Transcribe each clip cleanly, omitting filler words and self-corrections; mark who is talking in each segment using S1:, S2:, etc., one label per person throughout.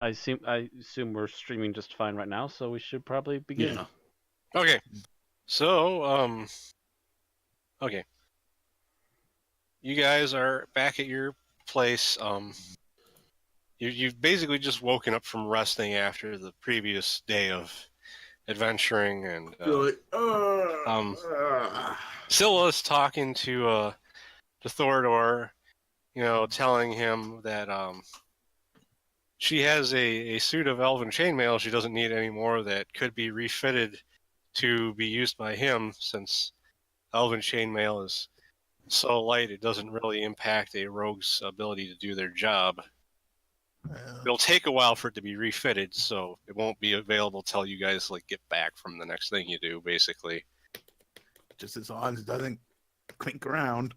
S1: I assume we're streaming just fine right now, so we should probably begin.
S2: Yeah.
S3: Okay. So, okay. You guys are back at your place. You've basically just woken up from resting after the previous day of adventuring, and Scylla's talking to Thorador, telling him that she has a suit of elven chainmail she doesn't need anymore that could be refitted to be used by him, since elven chainmail is so light it doesn't really impact a rogue's ability to do their job. It'll take a while for it to be refitted, so it won't be available till you guys get back from the next thing you do, basically.
S2: Just as long as it doesn't clink around.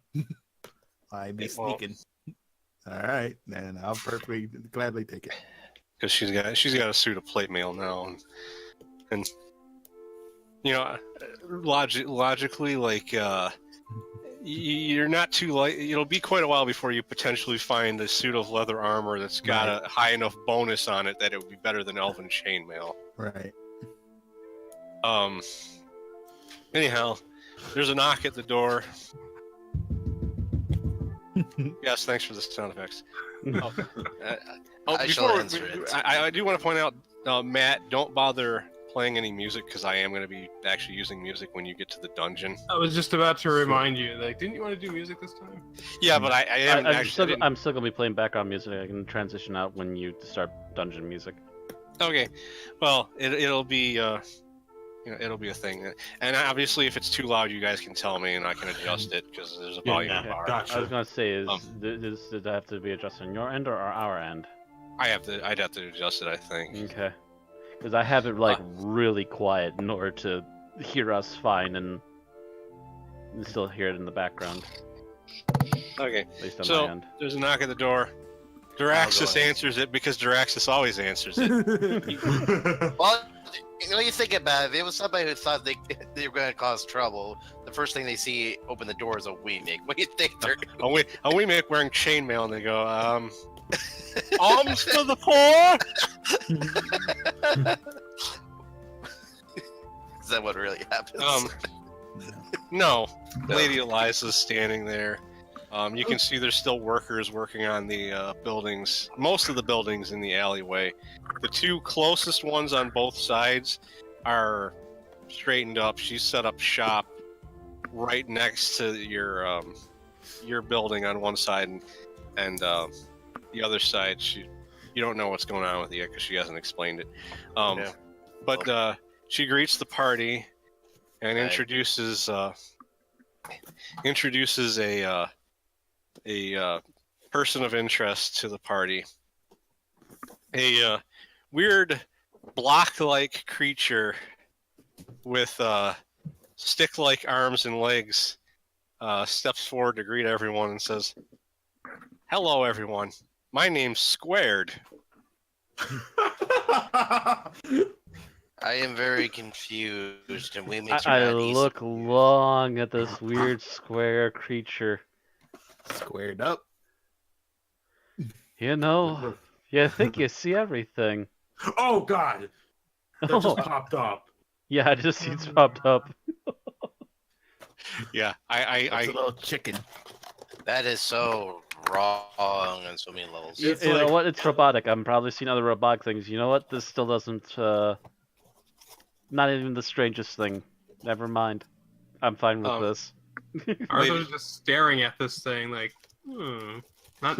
S2: I be sneaking. All right, then I'll perfectly gladly take it.
S3: Because she's got a suit of plate mail now, and logically, you're not too light. It'll be quite a while before you potentially find a suit of leather armor that's got a high enough bonus on it that it would be better than elven chainmail.
S2: Right.
S3: Anyhow, there's a knock at the door. Yes, thanks for the sound effects.
S4: I shall answer it.
S3: I do want to point out, Matt, don't bother playing any music, because I am going to be actually using music when you get to the dungeon.
S5: I was just about to remind you, didn't you want to do music this time?
S3: Yeah, but
S1: I'm still going to be playing background music. I can transition out when you start dungeon music.
S3: Okay, well, it'll be it'll be a thing, and obviously if it's too loud, you guys can tell me and I can adjust it, because there's a volume bar.
S2: Gotcha.
S1: I was going to say, does that have to be adjusted on your end or our end?
S3: I'd have to adjust it, I think.
S1: Okay. Because I have it really quiet in order to hear us fine and still hear it in the background.
S3: Okay,
S1: At least on
S3: so
S1: my end.
S3: there's a knock at the door. Duraxis answers it, because Duraxis always answers it.
S4: Well, when you think about it, if it was somebody who thought they were going to cause trouble, the first thing they see open the door is a Weemake. What do you think they're
S3: a Weemake wearing chainmail, and they go, alms to the poor?
S4: Is that what really happens?
S3: No. Lady Eliza's standing there. You can see there's still workers working on the buildings, most of the buildings in the alleyway. The two closest ones on both sides are straightened up. She's set up shop right next to your building on one side, and the other side, you don't know what's going on with it yet because she hasn't explained it. But she greets the party and introduces a person of interest to the party. A weird block-like creature with stick-like arms and legs steps forward to greet everyone and says, "Hello, everyone. My name's Squared."
S4: I am very confused, and Weemakes
S1: I
S4: are not easy.
S1: look long at this weird square creature.
S2: Squared up.
S1: You think you see everything.
S2: Oh God! That just popped up.
S1: Yeah, I just see it's popped up.
S3: Yeah,
S2: That's a little chicken.
S4: That is so wrong on so many levels.
S1: You know what? It's robotic. I'm probably seen other robotic things. You know what? This still doesn't. Not even the strangest thing. Never mind. I'm fine with this.
S5: Arthur's just staring at this thing not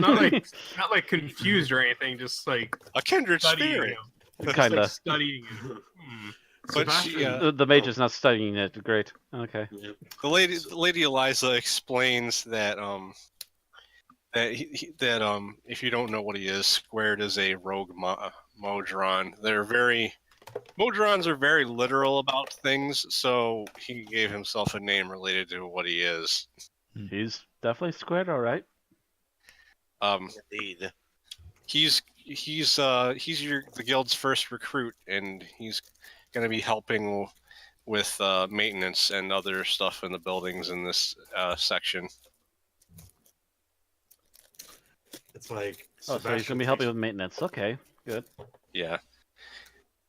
S5: like confused or anything, just like
S3: a kindred
S5: studying
S3: spirit.
S5: him.
S1: Kinda.
S5: Like studying him.
S3: But
S1: the mage is not studying it. Great. Okay.
S3: the lady Eliza explains that if you don't know what he is, Squared is a rogue Modron. Modrons are very literal about things, so he gave himself a name related to what he is.
S1: He's definitely squared, all right.
S4: Indeed.
S3: He's the guild's first recruit, and he's going to be helping with maintenance and other stuff in the buildings in this section.
S6: It's like
S1: so he's gonna be helping with maintenance. Okay. Good.
S3: Yeah.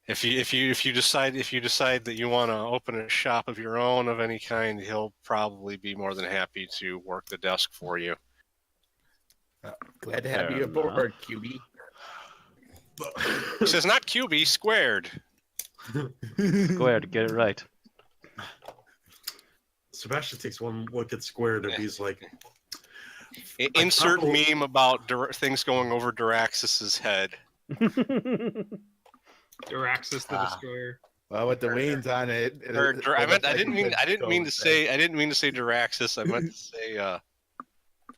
S3: If you decide that you want to open a shop of your own of any kind, he'll probably be more than happy to work the desk for you.
S2: Glad to have
S1: Fair
S2: you
S1: enough.
S2: aboard, QB.
S3: He says not QB, squared.
S1: Squared, get it right.
S6: Sebastian takes one look at Squared and he's like,
S3: Insert
S6: couple-
S3: meme about things going over Duraxis's head.
S5: Duraxis the Destroyer.
S2: Well, with the wings on it,
S3: I didn't mean to say Duraxis. I meant to say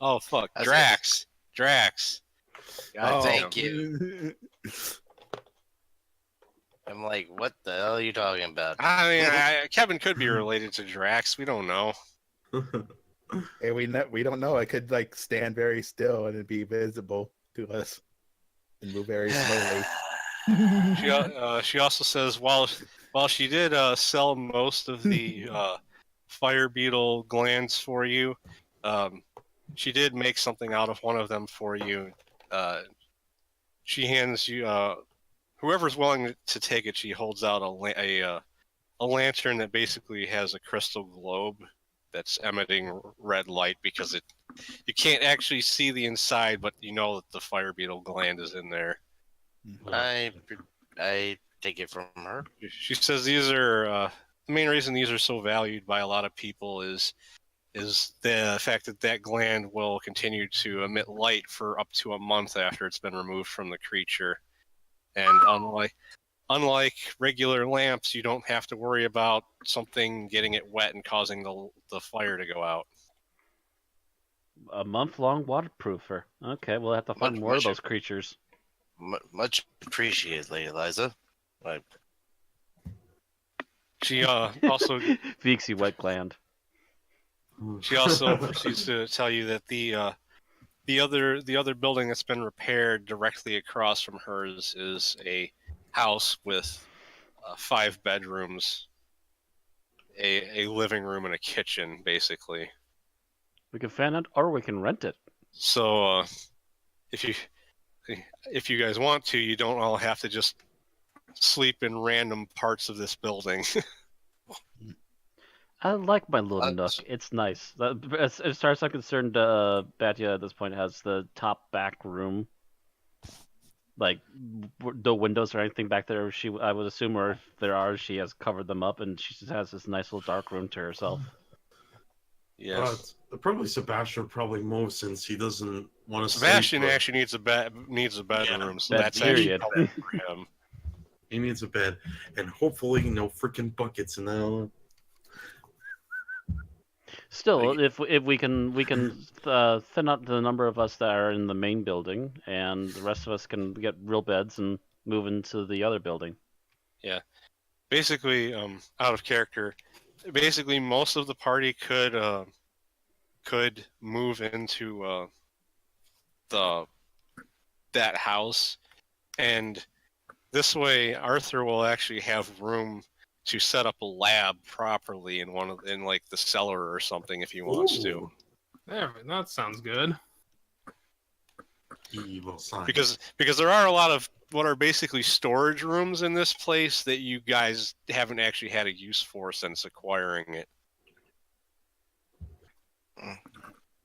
S3: oh fuck, Drax. God
S4: Thank you. I'm like, what the hell are you talking about?
S3: I mean, Kevin could be related to Drax. We don't know.
S2: Hey, we don't know. I could like stand very still and it'd be visible to us and move very slowly.
S3: She also says while she did sell most of the fire beetle glands for you, she did make something out of one of them for you. She hands you whoever's willing to take it. She holds out a lantern that basically has a crystal globe that's emitting red light because you can't actually see the inside, but you know that the fire beetle gland is in there.
S4: I take it from her.
S3: She says these are the main reason these are so valued by a lot of people is the fact that gland will continue to emit light for up to a month after it's been removed from the creature. And unlike regular lamps, you don't have to worry about something getting it wet and causing the fire to go out.
S1: A month-long waterproofer. Okay, we'll have to find more of those creatures.
S4: Much appreciated, Lady Eliza.
S3: She also
S1: Vixie wet gland.
S3: She also proceeds to tell you that the other building that's been repaired directly across from hers is a house with 5 bedrooms, a living room, and a kitchen, basically.
S1: We can fan it, or we can rent it.
S3: So, if you guys want to, you don't all have to just sleep in random parts of this building.
S1: I like my little nook. It's nice. As far as I'm concerned, Batya at this point has the top back room. Like, no windows or anything back there. I would assume, or if there are, she has covered them up, and she just has this nice little dark room to herself.
S3: Yeah.
S6: Probably Sebastian probably more since he doesn't want to.
S3: Sebastian actually needs a bedroom, so that's actually better for him.
S6: He needs a bed, and hopefully no freaking buckets in there.
S1: Still, if we can thin out the number of us that are in the main building, and the rest of us can get real beds and move into the other building.
S3: Yeah, basically, out of character. Basically, most of the party could move into that house, and this way Arthur will actually have room to set up a lab properly in like the cellar or something if he wants to.
S5: Yeah, that sounds good.
S6: Evil sign.
S3: Because there are a lot of what are basically storage rooms in this place that you guys haven't actually had a use for since acquiring it.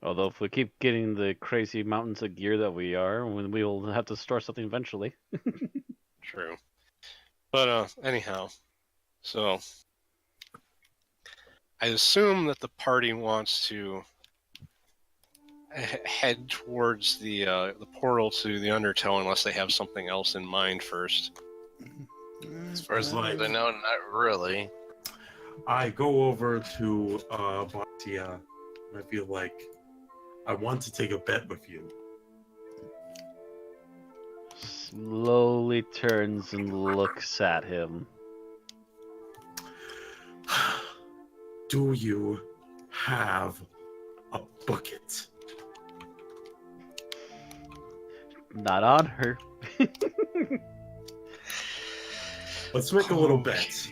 S1: Although if we keep getting the crazy mountains of gear that we are, we will have to store something eventually.
S3: True. But anyhow, so I assume that the party wants to head towards the portal to the Undertow unless they have something else in mind first.
S4: As far as I know, not really.
S6: I go over to Batya, and I feel like I want to take a bet with you.
S1: Slowly turns and looks at him.
S6: Do you have a bucket?
S1: Not on her.
S6: Let's make a little bet.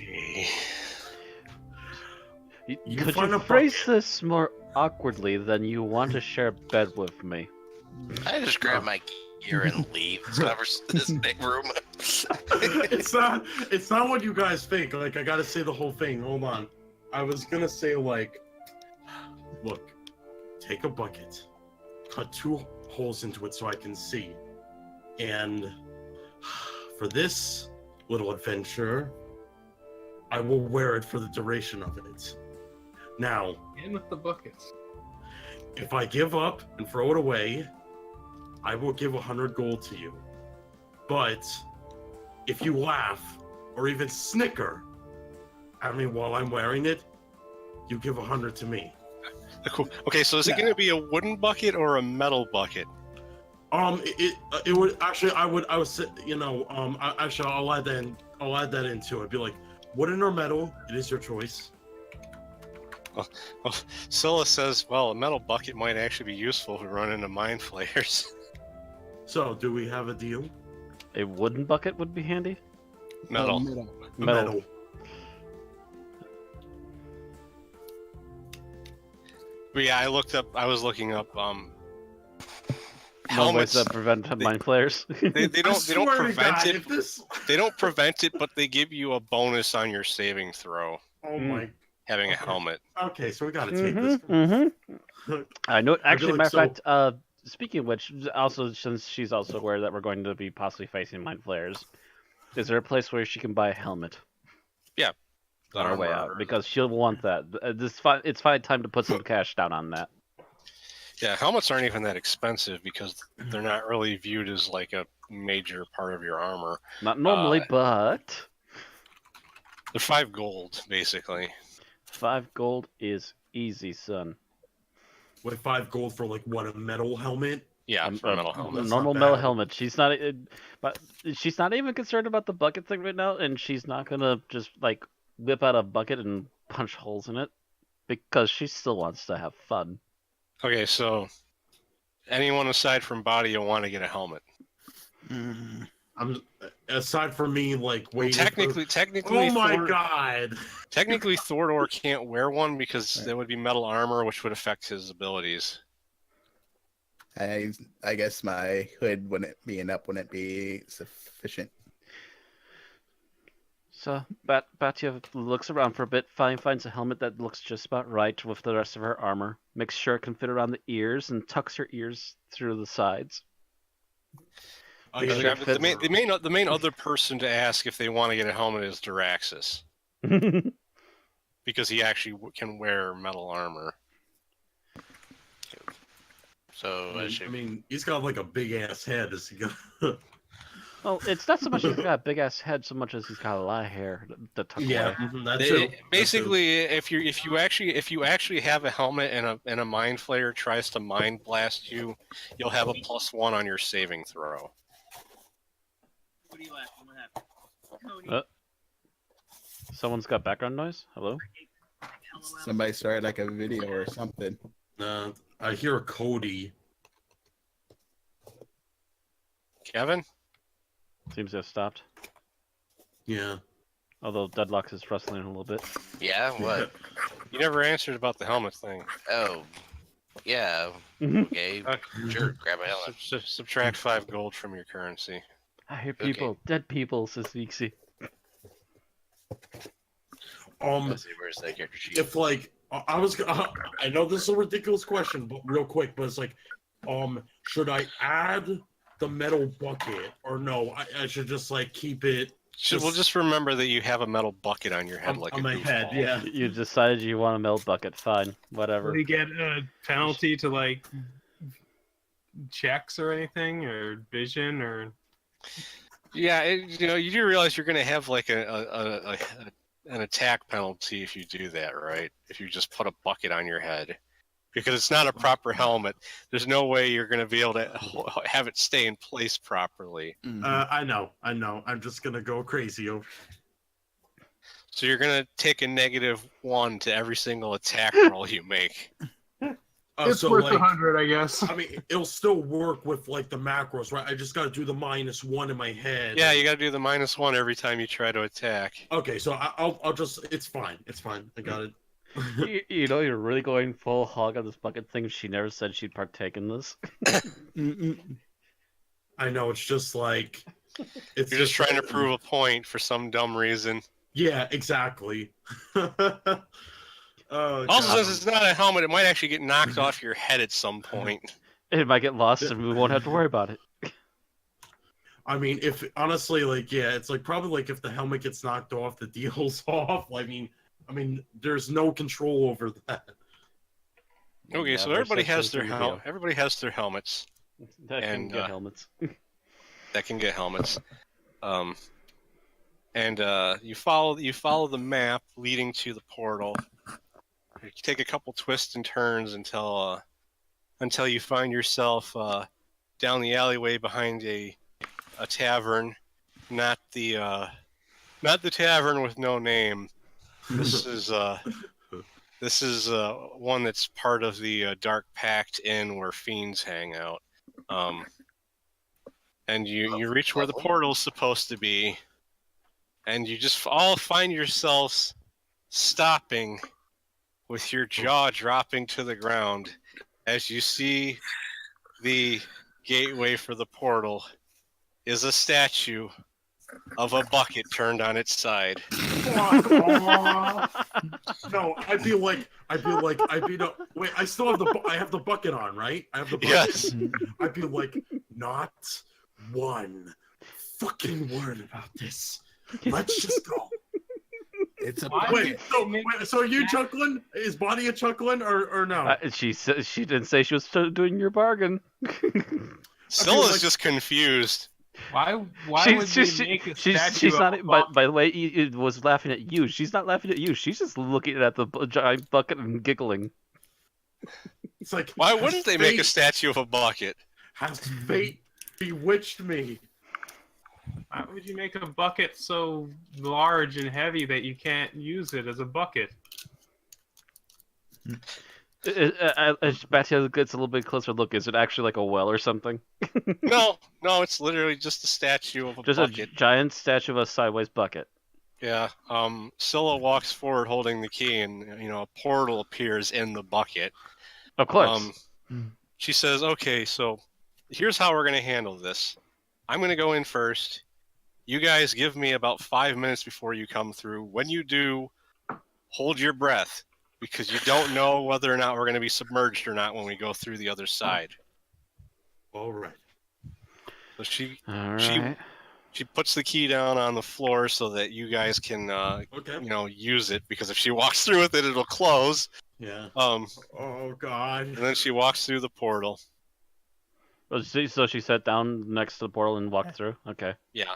S1: Could you phrase this more awkwardly than you want to share a bed with me?
S4: I just grab my here and leave this big room.
S6: It's not what you guys think. Like, I gotta say the whole thing. Hold on. I was gonna say, like, look, take a bucket, cut 2 holes into it so I can see. And for this little adventure, I will wear it for the duration of it. Now,
S5: And with the buckets.
S6: if I give up and throw it away, I will give 100 gold to you. But if you laugh or even snicker at me while I'm wearing it, you give 100 to me.
S3: Cool. Okay, so is it going to be a wooden bucket or a metal bucket?
S6: It would actually, I would say, actually, I'll add that into it. Be like, wooden or metal, it is your choice.
S3: Well, Scylla says, well, a metal bucket might actually be useful if we run into mind flayers.
S6: So, do we have a deal?
S1: A wooden bucket would be handy.
S3: Metal.
S6: Metal.
S3: But yeah, I was looking up
S1: No ways
S3: helmets.
S1: that prevent mind flayers.
S3: They don't
S6: swear to
S3: prevent
S6: God,
S3: it.
S6: if this...
S3: They don't prevent it, but they give you a bonus on your saving throw
S6: Oh my.
S3: having a
S6: Okay.
S3: helmet.
S6: Okay, so we gotta take this.
S1: I know. Actually,
S6: like,
S1: matter of fact, speaking of which, also since she's also aware that we're going to be possibly facing mind flayers, is there a place where she can buy a helmet on our way out? Because she'll want that. It's fine time to put some cash down on that.
S3: Yeah, helmets aren't even that expensive because they're not really viewed as like a major part of your armor.
S1: Not normally, but
S3: They're 5 gold, basically.
S1: 5 gold is easy, son.
S6: With 5 gold for like what, a metal helmet?
S3: Yeah, for a metal
S1: A
S3: helmet.
S6: That's
S1: normal
S6: not
S1: metal
S6: bad.
S1: helmet. But she's not even concerned about the bucket thing right now, and she's not gonna just like whip out a bucket and punch holes in it because she still wants to have fun.
S3: Okay, so anyone aside from body, you'll want to get a helmet.
S6: I'm aside from me, like waiting.
S3: Technically,
S6: Oh my
S3: Thor,
S6: God!
S3: technically, Thordor can't wear one because that would be metal armor, which would affect his abilities.
S2: I guess my hood wouldn't be sufficient.
S1: So Batya looks around for a bit, finds a helmet that looks just about right with the rest of her armor. Makes sure it can fit around the ears and tucks her ears through the sides.
S3: Yeah, but the main other person to ask if they want to get a helmet is Duraxis, because he actually can wear metal armor.
S4: So
S6: I mean, he's got like a big ass head. Is he gonna...
S1: Well, it's not so much he's got a big ass head, so much as he's got a lot of hair to tuck away.
S6: That's true.
S3: Basically, if you actually have a helmet and a mind flayer tries to mind blast you, you'll have a +1 on your saving throw.
S7: What are you laughing? What happened?
S1: Someone's got background noise? Hello?
S2: Somebody started like a video or something.
S6: I hear Cody.
S3: Kevin?
S1: Seems to have stopped.
S6: Yeah.
S1: Although Deadlock is rustling a little bit.
S4: Yeah, what?
S3: You never answered about the helmet thing.
S4: Oh, yeah. Okay, sure. Grab a helmet.
S3: Subtract 5 gold from your currency.
S1: I hear people. Dead people, says Vixie.
S4: Let's see, where's that character sheet?
S6: If like I know this is a ridiculous question, but real quick, but it's like, should I add the metal bucket or no? I should just like keep it.
S3: We'll just remember that you have a metal bucket on your head,
S6: on,
S3: like
S6: on
S3: a
S6: my
S3: goofball.
S6: head. Yeah.
S1: You decided you want a milk bucket. Fine. Whatever.
S5: Do we get a penalty to like checks or anything, or vision, or?
S3: Yeah, you do realize you're going to have like an attack penalty if you do that, right? If you just put a bucket on your head. Because it's not a proper helmet. There's no way you're going to be able to have it stay in place properly.
S6: I know. I'm just gonna go crazy over.
S3: So you're going to take a -1 to every single attack roll you make.
S5: It's
S6: So,
S5: worth
S6: like,
S5: 100, I guess.
S6: I mean, it'll still work with like the macros, right? I just got to do the -1 in my head.
S3: Yeah, you got to do the -1 every time you try to attack.
S6: Okay, so I'll just. It's fine. I got it.
S1: You know, you're really going full hog on this bucket thing. She never said she'd partake in this.
S6: I know, it's just like... It's
S3: You're just trying to prove a point for some dumb reason.
S6: Yeah, exactly. Oh,
S3: Also,
S6: God.
S3: since it's not a helmet, it might actually get knocked off your head at some point.
S1: It might get lost, and we won't have to worry about it.
S6: I mean, if honestly, like, yeah, it's like probably like if the helmet gets knocked off, the deal's off. I mean, there's no control over that.
S3: Okay,
S1: Yeah,
S3: so
S1: there's
S3: everybody has
S1: such
S3: their
S1: a deal.
S3: everybody has their helmets
S1: That can
S3: And,
S1: get helmets.
S3: that can get helmets. You follow the map leading to the portal. You take a couple twists and turns until you find yourself down the alleyway behind a tavern, not the tavern with no name. This is one that's part of the Dark Pact Inn where fiends hang out. And you reach where the portal's supposed to be, and you just all find yourselves stopping with your jaw dropping to the ground as you see the gateway for the portal is a statue of a bucket turned on its side.
S6: No, I'd be like, no, wait, I still have I have the bucket on, right? I have the bucket.
S3: Yes.
S6: I'd be like, not one fucking word about this. Let's just go.
S2: It's a
S6: Wait, so are you chuckling? Is Bonnie chuckling or no?
S1: She said she didn't say she was still doing your bargain.
S3: Scylla's just confused.
S5: Why would they make a statue
S1: she's
S5: of
S1: not.
S5: a
S1: By the way, it was laughing at you. She's not laughing at you. She's just looking at the giant bucket and giggling.
S6: It's like,
S3: Why wouldn't they make a statue of a bucket?
S6: Has fate bewitched me?
S5: Why would you make a bucket so large and heavy that you can't use it as a bucket?
S1: As Batia gets a little bit closer look, is it actually like a well or something?
S3: No, it's literally just a statue of a
S1: Just
S3: bucket.
S1: a giant statue of a sideways bucket.
S3: Yeah. Scylla walks forward holding the key, and a portal appears in the bucket.
S1: Of course.
S3: She says, "Okay, so here's how we're gonna handle this. I'm gonna go in first. You guys give me about 5 minutes before you come through. When you do, hold your breath, because you don't know whether or not we're gonna be submerged or not when we go through the other side."
S6: All right.
S3: So she puts the key down on the floor so that you guys can
S6: Okay.
S3: use it, because if she walks through with it, it'll close.
S6: Yeah.
S3: Oh
S6: God.
S3: And then she walks through the portal.
S1: So she sat down next to the portal and walked through? Okay.
S3: Yeah.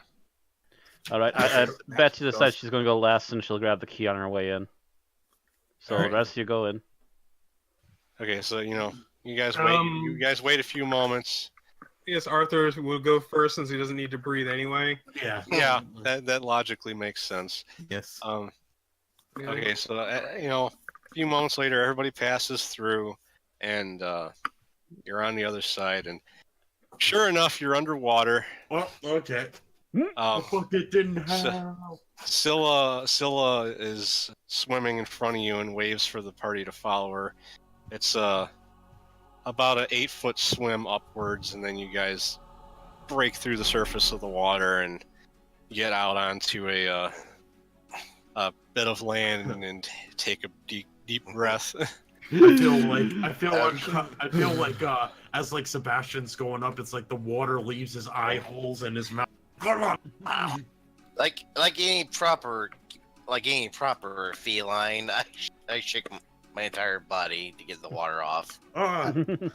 S1: Alright, I bet she decides she's going to go last and she'll grab the key on her way in. So the rest of you go in.
S3: Okay, so you guys wait. You guys wait a few moments.
S5: Yes, Arthur will go first since he doesn't need to breathe anyway.
S6: Yeah.
S3: Yeah, that logically makes sense.
S2: Yes.
S3: Okay, so a few moments later, everybody passes through, and you're on the other side, and sure enough, you're underwater.
S6: Oh, okay.
S3: Um,
S6: It didn't have.
S3: Scylla is swimming in front of you and waves for the party to follow her. It's about an 8-foot swim upwards, and then you guys break through the surface of the water and get out onto a bit of land and take a deep breath.
S6: I feel like as like Sebastian's going up, it's like the water leaves his eye holes and his mouth.
S4: Like any proper feline, I shake my entire body to get the water off.
S2: I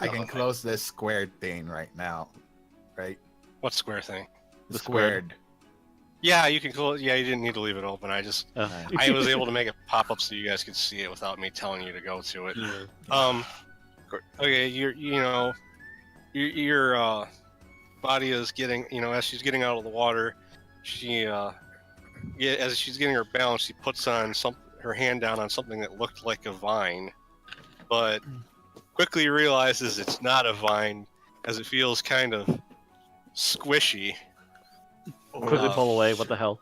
S2: can close this squared thing right now, right?
S3: What square thing?
S2: The squared.
S3: Yeah, you can close. Yeah, you didn't need to leave it open. I was able to make it pop up so you guys could see it without me telling you to go to it.
S6: Yeah.
S3: Okay, your body is getting, as she's getting out of the water, as she's getting her balance, she puts on her hand down on something that looked like a vine, but quickly realizes it's not a vine, as it feels kind of squishy.
S1: Quickly pull away, what the hell?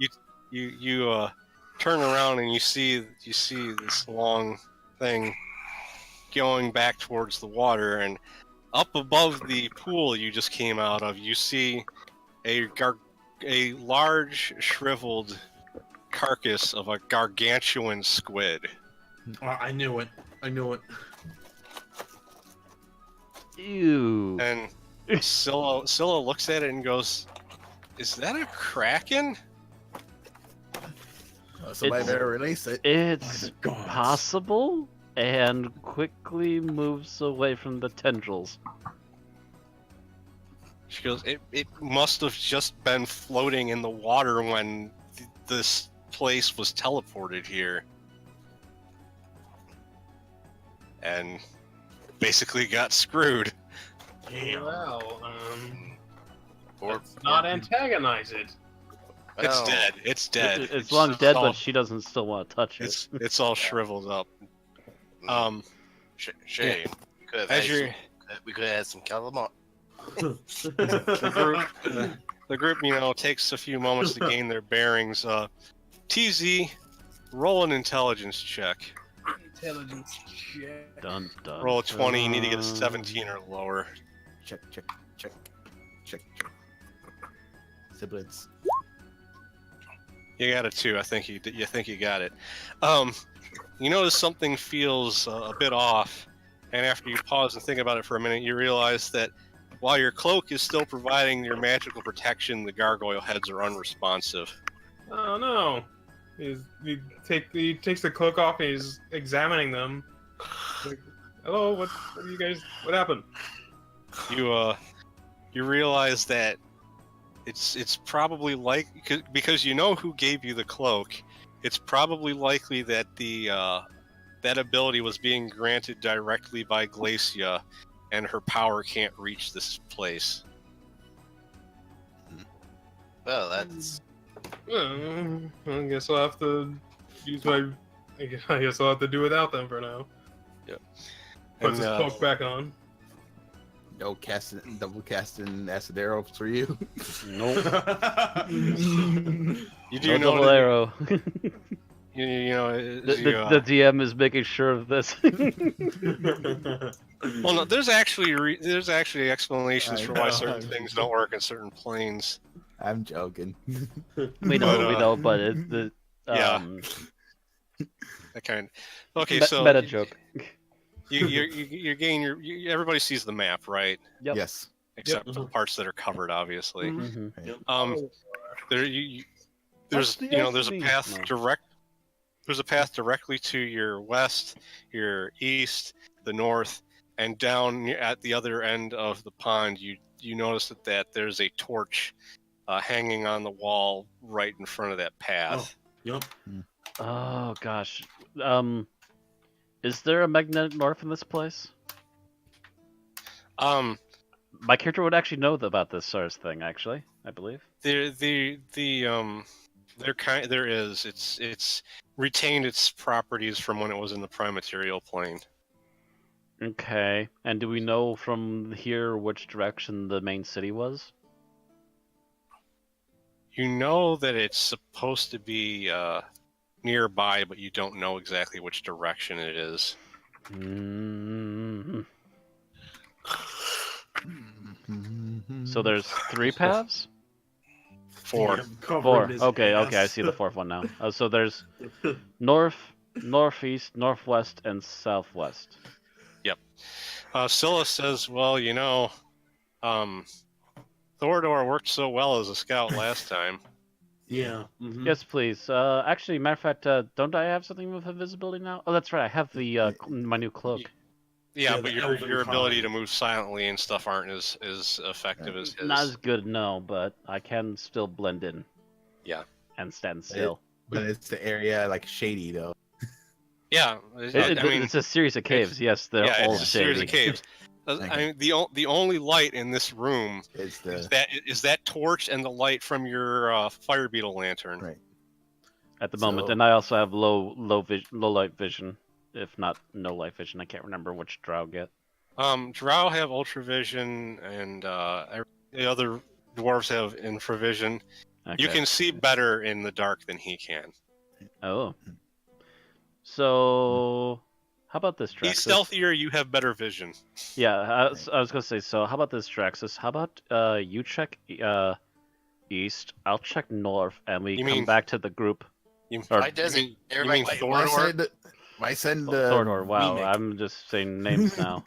S3: You turn around and you see this long thing going back towards the water, and up above the pool you just came out of, you see a large, shriveled carcass of a gargantuan squid.
S6: I knew it. I knew it.
S1: Ew.
S3: And Scylla looks at it and goes, "Is that a kraken?"
S2: Somebody
S1: It's-
S2: better release it.
S1: It's
S6: God.
S1: possible, and quickly moves away from the tendrils.
S3: She goes, "It must have just been floating in the water when this place was teleported here." And basically got screwed.
S6: Damn.
S5: Well,
S4: Or,
S5: let's not antagonize it.
S3: It's
S4: well,
S3: dead. It's dead.
S1: It's long dead,
S3: all,
S1: but she doesn't still want to touch it.
S3: it's all shriveled up.
S4: Shane, we could have had some calamari.
S3: The group, takes a few moments to gain their bearings. TZ, roll an intelligence check.
S5: Intelligence check.
S1: Dun, dun,
S3: Roll a 20. You need to get a
S1: dun.
S3: 17 or lower.
S2: Check. Siblings.
S3: You got a 2. I think you got it. You notice something feels a bit off, and after you pause and think about it for a minute, you realize that while your cloak is still providing your magical protection, the gargoyle heads are unresponsive.
S5: Oh no! He takes the cloak off and he's examining them. Like, hello, what are you guys? What happened?
S3: You realize that it's probably because you know who gave you the cloak. It's probably likely that that ability was being granted directly by Glacia, and her power can't reach this place.
S4: Well, that's
S5: I guess I'll have to use my. I guess I'll have to do without them for now.
S3: Yep.
S5: Puts his
S3: And,
S5: cloak back on.
S2: No double casting acid arrows for you.
S1: Nope.
S3: You do
S1: No
S3: know
S1: double
S3: that-
S1: arrow.
S3: the
S1: The DM is making sure of this.
S3: Well, no, there's actually explanations
S2: I
S3: for why
S2: know.
S3: certain things don't work in certain planes.
S2: I'm joking.
S1: we know, but it's the
S3: Yeah. That kind. Okay, so
S1: meta joke.
S3: you gain everybody sees the map, right?
S1: Yep.
S2: Yes.
S3: Except for the parts that are covered, obviously.
S1: Mhm.
S3: There's
S1: the
S3: there's a
S1: SD?
S3: path
S1: No.
S3: There's a path directly to your west, your east, the north, and down at the other end of the pond. You notice that there's a torch hanging on the wall right in front of that path.
S6: Yep.
S1: Oh gosh. Is there a magnetic north in this place? My character would actually know about this sort of thing. Actually, I believe.
S3: There is. It's retained its properties from when it was in the prime material plane.
S1: Okay. And do we know from here which direction the main city was?
S3: You know that it's supposed to be nearby, but you don't know exactly which direction it is.
S1: Mm. So there's 3 paths?
S3: 4.
S6: Damn, covering
S1: 4.
S6: his
S1: Okay,
S6: ass.
S1: okay, I see the 4th one now. So there's north, northeast, northwest, and southwest.
S3: Scylla says, well, Thorador worked so well as a scout last time.
S6: Yeah. Mhm.
S1: Yes, please. Actually, matter of fact, don't I have something with invisibility now? Oh, that's right. I have the my new cloak.
S3: Yeah,
S6: Yeah,
S3: but
S6: the
S3: your
S6: elven
S3: ability
S6: kind.
S3: to move silently and stuff aren't as effective as his.
S1: Not as good, no, but I can still blend in.
S3: Yeah.
S1: And stand still.
S2: But it's the area like shady though.
S3: Yeah,
S1: It's a series of caves. Yes, they're all
S3: it's a series of
S1: shady.
S3: caves. The only light in this room
S2: It's
S3: is
S2: the
S3: that torch and the light from your fire beetle lantern.
S2: right.
S1: At the moment,
S2: So-
S1: and I also have low light vision, if not no light vision. I can't remember which drow get.
S3: Drow have ultravision, and the other dwarves have infravision.
S1: Okay.
S3: You can see better in the dark than he can.
S1: Oh. So, How about this, Draxus?
S3: He's stealthier. You have better vision.
S1: Yeah, I was gonna say. So how about this, Draxus? How about you check east, I'll check north, and we
S3: You
S1: come
S3: mean-
S1: back to the group.
S3: Or,
S4: Why does it?
S3: you
S4: Everybody.
S3: mean
S2: Why
S3: Thorador?
S2: send
S1: Thordor. Wow,
S2: remake?
S1: I'm just saying names now.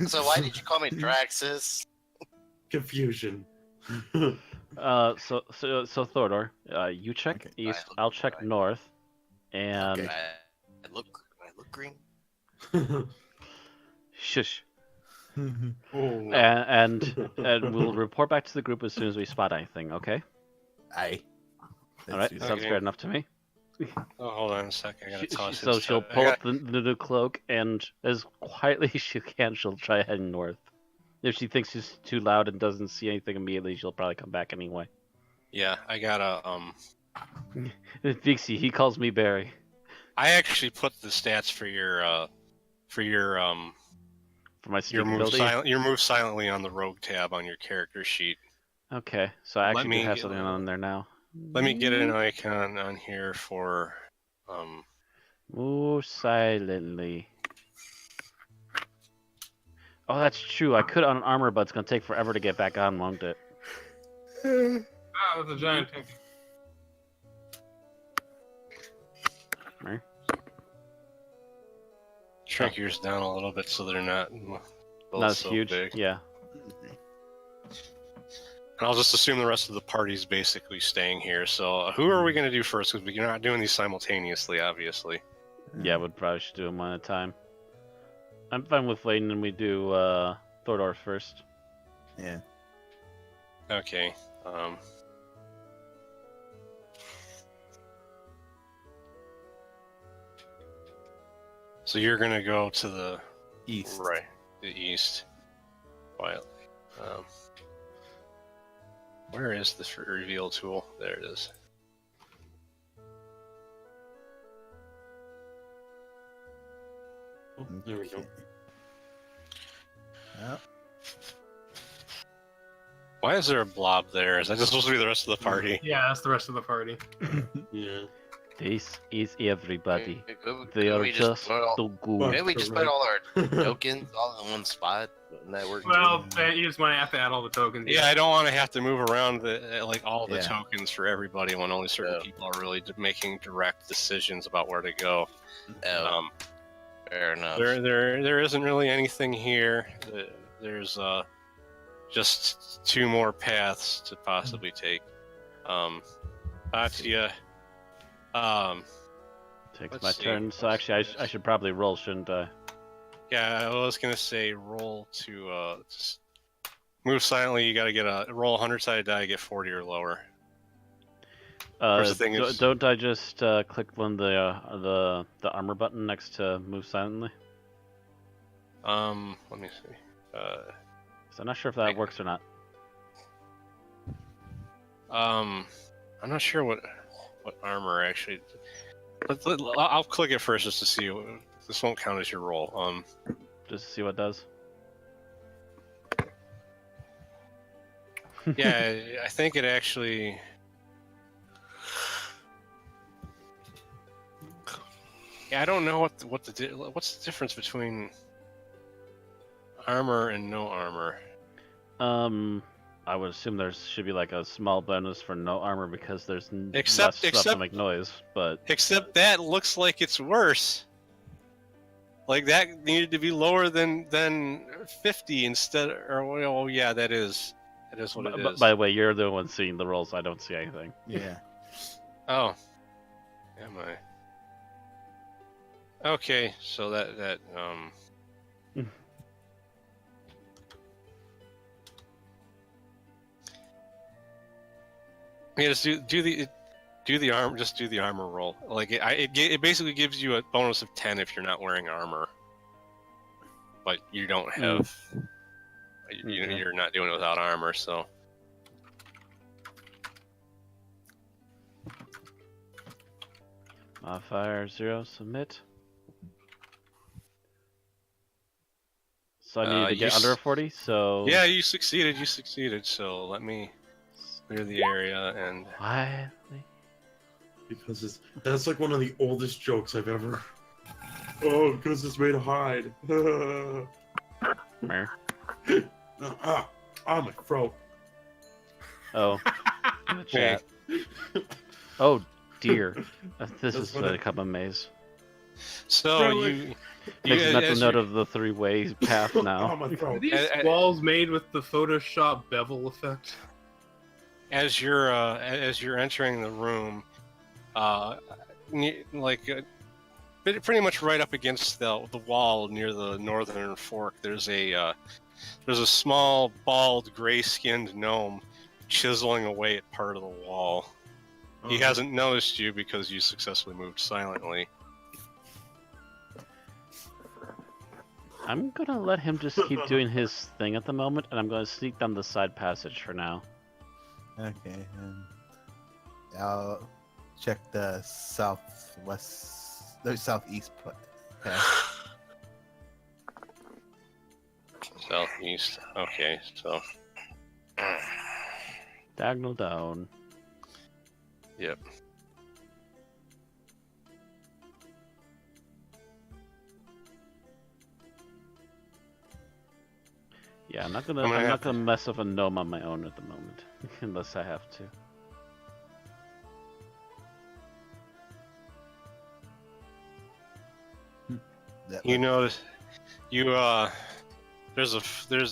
S4: So why did you call me Draxus?
S6: Confusion.
S1: So Thordor, you check
S2: Okay.
S1: east,
S4: Right,
S1: I'll check
S4: right.
S1: north, and
S2: Okay.
S4: I look green.
S1: shush.
S6: Oh.
S1: And we'll report back to the group as soon as we spot anything. Okay.
S2: Aye.
S1: All right.
S2: do
S1: Sounds
S3: Okay.
S1: fair enough to me.
S3: Oh, hold on a second. I gotta toss
S1: So
S3: it.
S1: she'll pull up the new cloak, and as quietly as she can, she'll try heading north. If she thinks she's too loud and doesn't see anything immediately, she'll probably come back anyway.
S3: Yeah, I gotta
S1: Vixie, he calls me Barry.
S3: I actually put the stats for your
S1: For my
S3: your
S1: sneak
S3: move
S1: ability.
S3: your move silently on the rogue tab on your character sheet.
S1: Okay, so I actually do
S3: me
S1: have
S3: get-
S1: something on there now.
S3: Let me get an icon on here for
S1: Move silently. Oh, that's true. I could on armor, but it's gonna take forever to get back on, won't it?
S5: Ah, that's a giant tank.
S3: shrink yours down a little bit so they're not both
S1: Not as
S3: so
S1: huge.
S3: big.
S1: Yeah.
S3: And I'll just assume the rest of the party's basically staying here. So who are we going to do first? Because we're not doing these simultaneously, obviously.
S1: Yeah, we probably should do them one at a time. I'm fine with waiting and we do Thordor first.
S2: Yeah.
S3: Okay. So you're going to go to the
S2: East.
S3: right, the east, quietly. Where is this reveal tool? There it is.
S6: Oh, there we go.
S2: Okay. Well,
S3: Why is there a blob there? Is that just supposed to be the rest of the party?
S5: Yeah, that's the rest of the party.
S6: Yeah.
S1: This is everybody.
S4: Maybe
S1: They are
S4: we
S1: just
S4: put all,
S1: so good.
S4: maybe we just put all our tokens all in one spot. Wouldn't that work?
S5: Well, you just might have to add all the tokens.
S3: Yeah, I don't want to have to move around like all the
S2: Yeah.
S3: tokens for everybody when only certain
S4: Yeah.
S3: people are really making direct decisions about where to go.
S4: Oh, fair enough.
S3: There isn't really anything here. There's just two more paths to possibly take. Atia.
S1: Takes
S3: Let's
S1: my
S3: see.
S1: turn. So actually, I should probably roll, shouldn't I?
S3: Yeah, I was gonna say roll to just move silently. You gotta get a roll 100-sided die, get 40 or lower. First thing is-
S1: Don't I just click one the armor button next to move silently?
S3: Let me see.
S1: So I'm not sure if that works or not.
S3: I'm not sure what armor actually. I'll click it first just to see. This won't count as your roll.
S1: Just to see what it does.
S3: Yeah, I think it actually. Yeah, I don't know what's the difference between armor and no armor.
S1: I would assume there should be like a small bonus for no armor because there's
S3: Except-
S1: less stuff to
S3: except-
S1: make noise. But
S3: Except that looks like it's worse. Like that needed to be lower than 50 instead. Or oh yeah, that is what it is.
S1: by the way, you're the one seeing the rolls. I don't see anything.
S2: yeah.
S3: Oh, am I? Okay, so that yeah, just do the armor. Just do the armor roll. Like it basically gives you a bonus of 10 if you're not wearing armor, but you don't have.
S1: Okay.
S3: You're not doing it without armor, so.
S1: Modifier 0, submit. So I need to
S3: You
S1: get under a 40. So
S3: Yeah, you succeeded. You succeeded. So let me clear the area and.
S1: Quietly.
S6: Because that's like one of the oldest jokes I've ever. Oh, because it's made of hide.
S1: Meh.
S6: My throat.
S1: Oh, in the chat. Oh dear, this is become a maze.
S3: So
S6: Really?
S1: Makes a mental
S3: as
S1: note
S3: you-
S1: of the three-way path now.
S6: My
S5: Are
S6: throat.
S5: these walls made with the Photoshop bevel effect?
S3: as you're entering the room, pretty much right up against the wall near the northern fork, there's a small, bald, gray-skinned gnome chiseling away at part of the wall. He hasn't noticed you because you successfully moved silently.
S1: I'm gonna let him just keep doing his thing at the moment, and I'm gonna sneak down the side passage for now.
S2: Okay, and I'll check the southeast path.
S3: Southeast. Okay, so.
S1: Diagonal down.
S3: Yep.
S1: Yeah, I'm not gonna mess with a gnome on my own at the moment, unless I have to.
S3: You notice, there's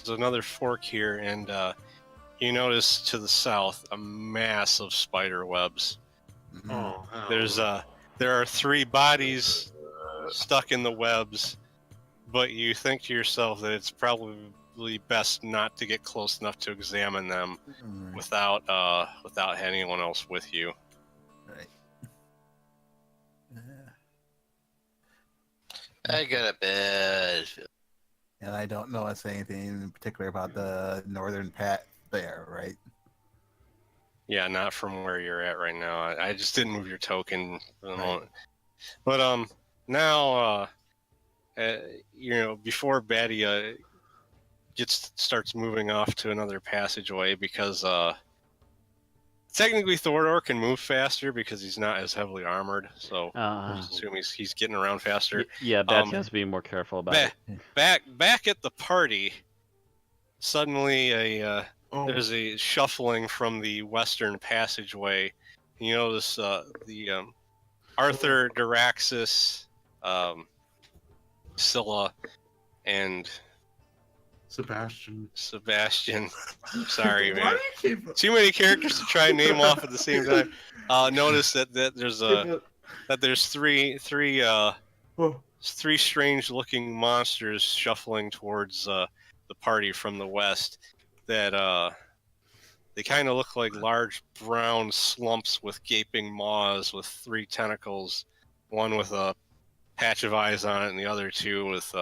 S3: another fork here, and you notice to the south a mass of spider webs.
S6: Oh,
S3: There are 3 bodies stuck in the webs, but you think to yourself that it's probably best not to get close enough to examine them without anyone else with you.
S2: Right.
S4: I got a bad feeling.
S2: And I don't notice anything in particular about the northern path there, right?
S3: Yeah, not from where you're at right now. I just didn't move your token for the
S2: Right.
S3: moment. But now before Badia starts moving off to another passageway, because technically Thorador can move faster because he's not as heavily armored, so I assume he's getting around faster.
S1: Yeah, Betsy has to be more careful about it.
S3: Back at the party, suddenly there's a shuffling from the western passageway. You notice the Arthur, Daraxis, Scylla, and
S6: Sebastian.
S3: Sorry,
S6: Why
S3: man.
S6: do you keep...
S3: Too many characters to try and name off at the same time. Notice that there's three strange-looking monsters shuffling towards the party from the west. That they kind of look like large brown slumps with gaping maws with 3 tentacles, one with a patch of eyes on it, and the other 2 with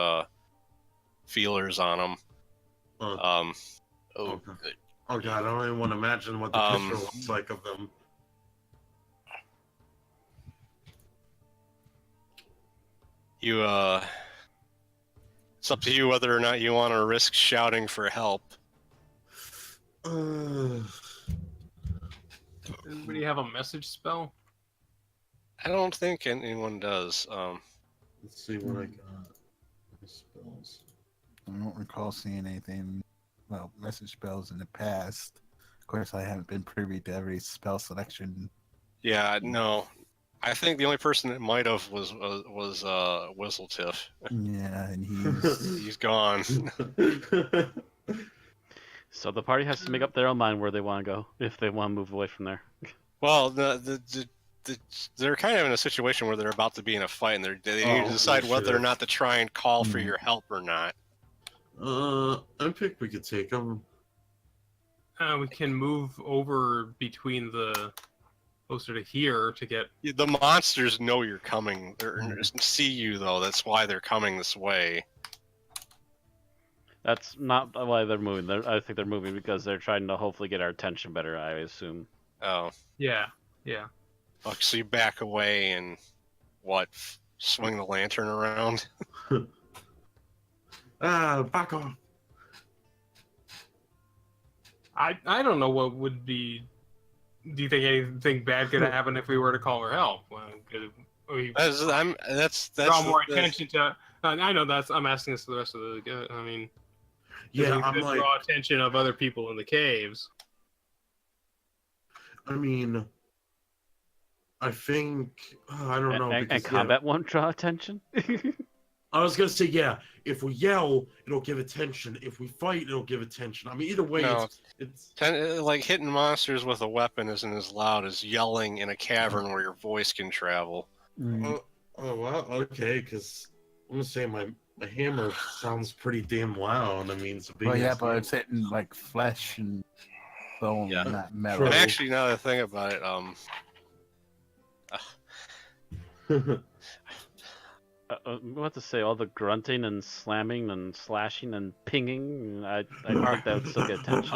S3: feelers on them.
S4: Oh,
S6: Okay.
S4: good.
S6: Oh god, I don't even want to imagine what the picture looks like of them.
S3: It's up to you whether or not you want to risk shouting for help.
S5: Anybody have a message spell?
S3: I don't think anyone does.
S6: Let's see what I got. Spells.
S2: I don't recall seeing anything, message spells in the past. Of course, I haven't been privy to every spell selection.
S3: Yeah, no. I think the only person that might have was Whistletif.
S2: Yeah, and
S3: He's gone.
S1: So the party has to make up their own mind where they want to go if they want to move away from there.
S3: Well, they're kind of in a situation where they're about to be in a fight, and they need to decide whether or not to try and call for your help or not.
S6: I think we could take them.
S5: We can move over between the closer to here to get.
S3: The monsters know you're coming. They see you though. That's why they're coming this way.
S1: That's not why they're moving. I think they're moving because they're trying to hopefully get our attention better, I assume.
S3: Oh.
S5: Yeah.
S3: So you back away and swing the lantern around?
S6: Back off.
S5: I don't know what would be. Do you think anything bad could happen if we were to call for help? Well, we
S3: That's
S5: draw more
S3: the-
S5: attention to. I know that's. I'm asking this to the rest of the. I mean,
S6: Yeah,
S5: we
S6: I'm
S5: could
S6: like,
S5: draw attention of other people in the caves.
S6: I mean, I think I don't know
S1: And
S6: because
S1: combat won't draw attention.
S6: I was gonna say yeah. If we yell, it'll give attention. If we fight, it'll give attention. I mean, either way,
S3: No.
S6: it's
S3: like hitting monsters with a weapon isn't as loud as yelling in a cavern where your voice can travel.
S6: oh well, okay. Because I'm gonna say my hammer sounds pretty damn loud. I mean, it's a big.
S2: Well, yeah, but it's hitting like flesh and bone,
S3: Yeah.
S2: not metal.
S6: True.
S3: And actually, now that I think about it,
S1: What to say? All the grunting and slamming and slashing and pinging. I think that would still get attention.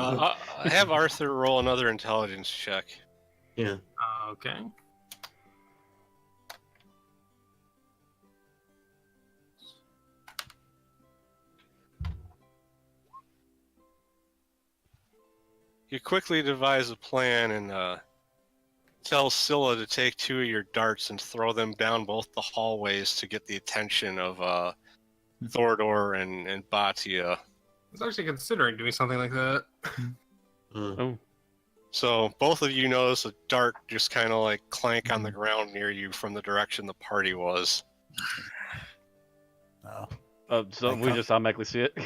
S3: have Arthur roll another intelligence check.
S6: Yeah.
S5: Okay.
S3: You quickly devise a plan and tell Scylla to take 2 of your darts and throw them down both the hallways to get the attention of Thordor and Batia.
S5: I was actually considering doing something like that.
S1: Oh,
S3: So both of you notice a dart just kind of like clank on the ground near you from the direction the party was.
S2: Oh,
S1: so we just automatically see it.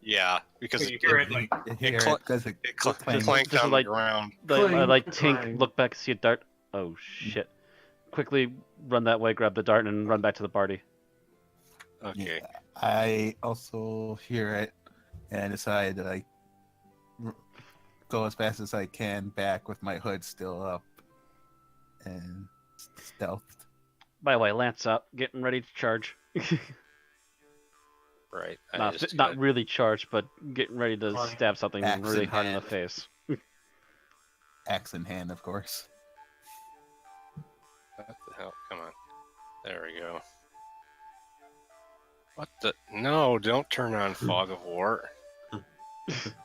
S3: Yeah, because
S5: You
S3: it,
S5: hear it like
S2: you hear
S3: cl-
S2: it because it
S3: clanked
S1: just
S3: on
S1: like-
S3: the ground.
S1: I like
S6: Clang,
S1: tink,
S6: clang.
S1: look back, see a dart. Oh shit! Quickly run that way, grab the dart, and run back to the party.
S3: Okay.
S2: Yeah, I also hear it, and I decide to like go as fast as I can back with my hood still up and stealthed.
S1: By the way, Lance up, getting ready to charge.
S3: Right. I
S1: not
S3: just
S1: not
S3: got-
S1: really charged, but getting ready to
S6: Fine.
S1: stab something
S2: Axe
S1: really
S2: in
S1: hard in the
S2: hand.
S1: face.
S2: Axe in hand, of course.
S3: What the hell? Come on. There we go. What the? No, don't turn on Fog of War.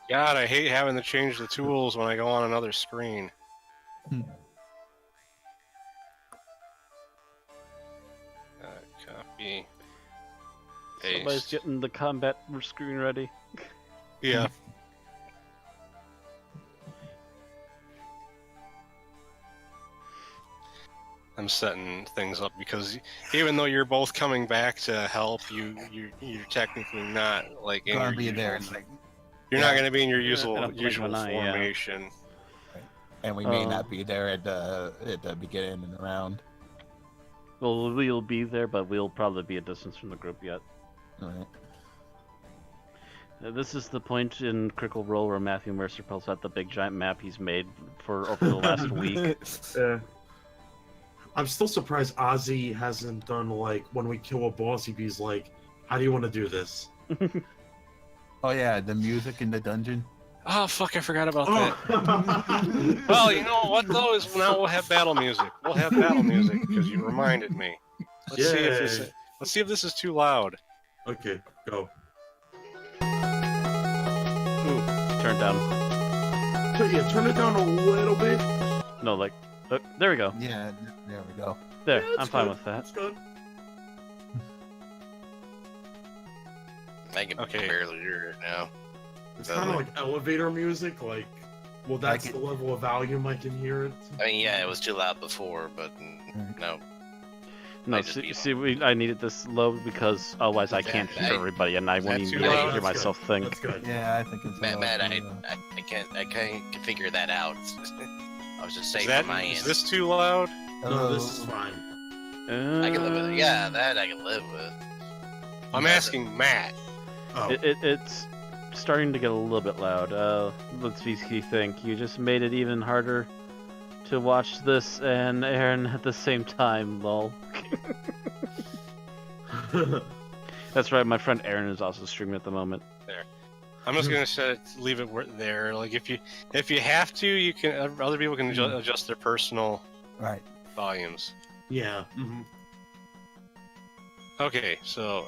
S3: God, I hate having to change the tools when I go on another screen. Copy.
S1: Somebody's
S3: Paste.
S1: getting the combat screen ready.
S3: Yeah. I'm setting things up because even though you're both coming back to help, you're technically not like in
S2: Gonna
S3: your
S2: be there,
S3: usual-
S2: and, like,
S3: You're not going to be in your
S1: I
S3: usual
S1: don't blink an eye, yeah.
S3: formation.
S2: and we may
S1: Oh.
S2: not be there at the beginning of the round.
S1: Well, we'll be there, but we'll probably be a distance from the group yet.
S2: Alright.
S1: This is the point in Critical Role where Matthew Mercer pulls out the big giant map he's made for over the last week.
S6: I'm still surprised Ozzie hasn't done like when we kill a boss, he's like, "How do you want to do this?"
S2: Oh yeah, the music in the dungeon.
S3: Oh, fuck, I forgot about
S6: Oh.
S3: that. Well, you know what, though, is now we'll have battle music. We'll have battle music because you reminded me. Let's see if this is too loud.
S6: Okay, go.
S1: Ooh, turn down.
S6: Yeah, turn it down a little bit.
S1: No, like, there we go.
S2: Yeah, there we go.
S1: There,
S6: Yeah, it's
S1: I'm fine
S6: good.
S1: with that.
S6: It's good.
S4: I can
S3: Okay.
S4: barely hear it now.
S6: It's kind of like elevator music. Like, well, that's
S2: Like
S6: the level of volume I can hear it.
S4: I mean, yeah, it was too loud before, but no.
S1: No,
S4: Might just be
S1: I needed this low because otherwise I can't hear everybody, and I won't
S3: That's
S1: even
S3: too
S1: be able
S3: loud?
S1: to hear
S6: That's
S1: myself
S6: good.
S1: think.
S6: That's good.
S2: Yeah, I think it's.
S4: Matt, I can't figure that out. I was just saying from my
S3: Is
S4: end.
S3: this too loud?
S6: No, this is fine.
S4: I can live with it. Yeah, that I can live with.
S3: I'm asking Matt.
S6: Oh,
S1: It's starting to get a little bit loud. Let's think. You just made it even harder to watch this and Aaron at the same time, lol. That's right, my friend Aaron is also streaming at the moment.
S3: I'm just gonna leave it there. Like if you have to, you can. Other people can adjust their personal
S2: Right.
S3: volumes.
S6: yeah. Mhm.
S3: Okay, so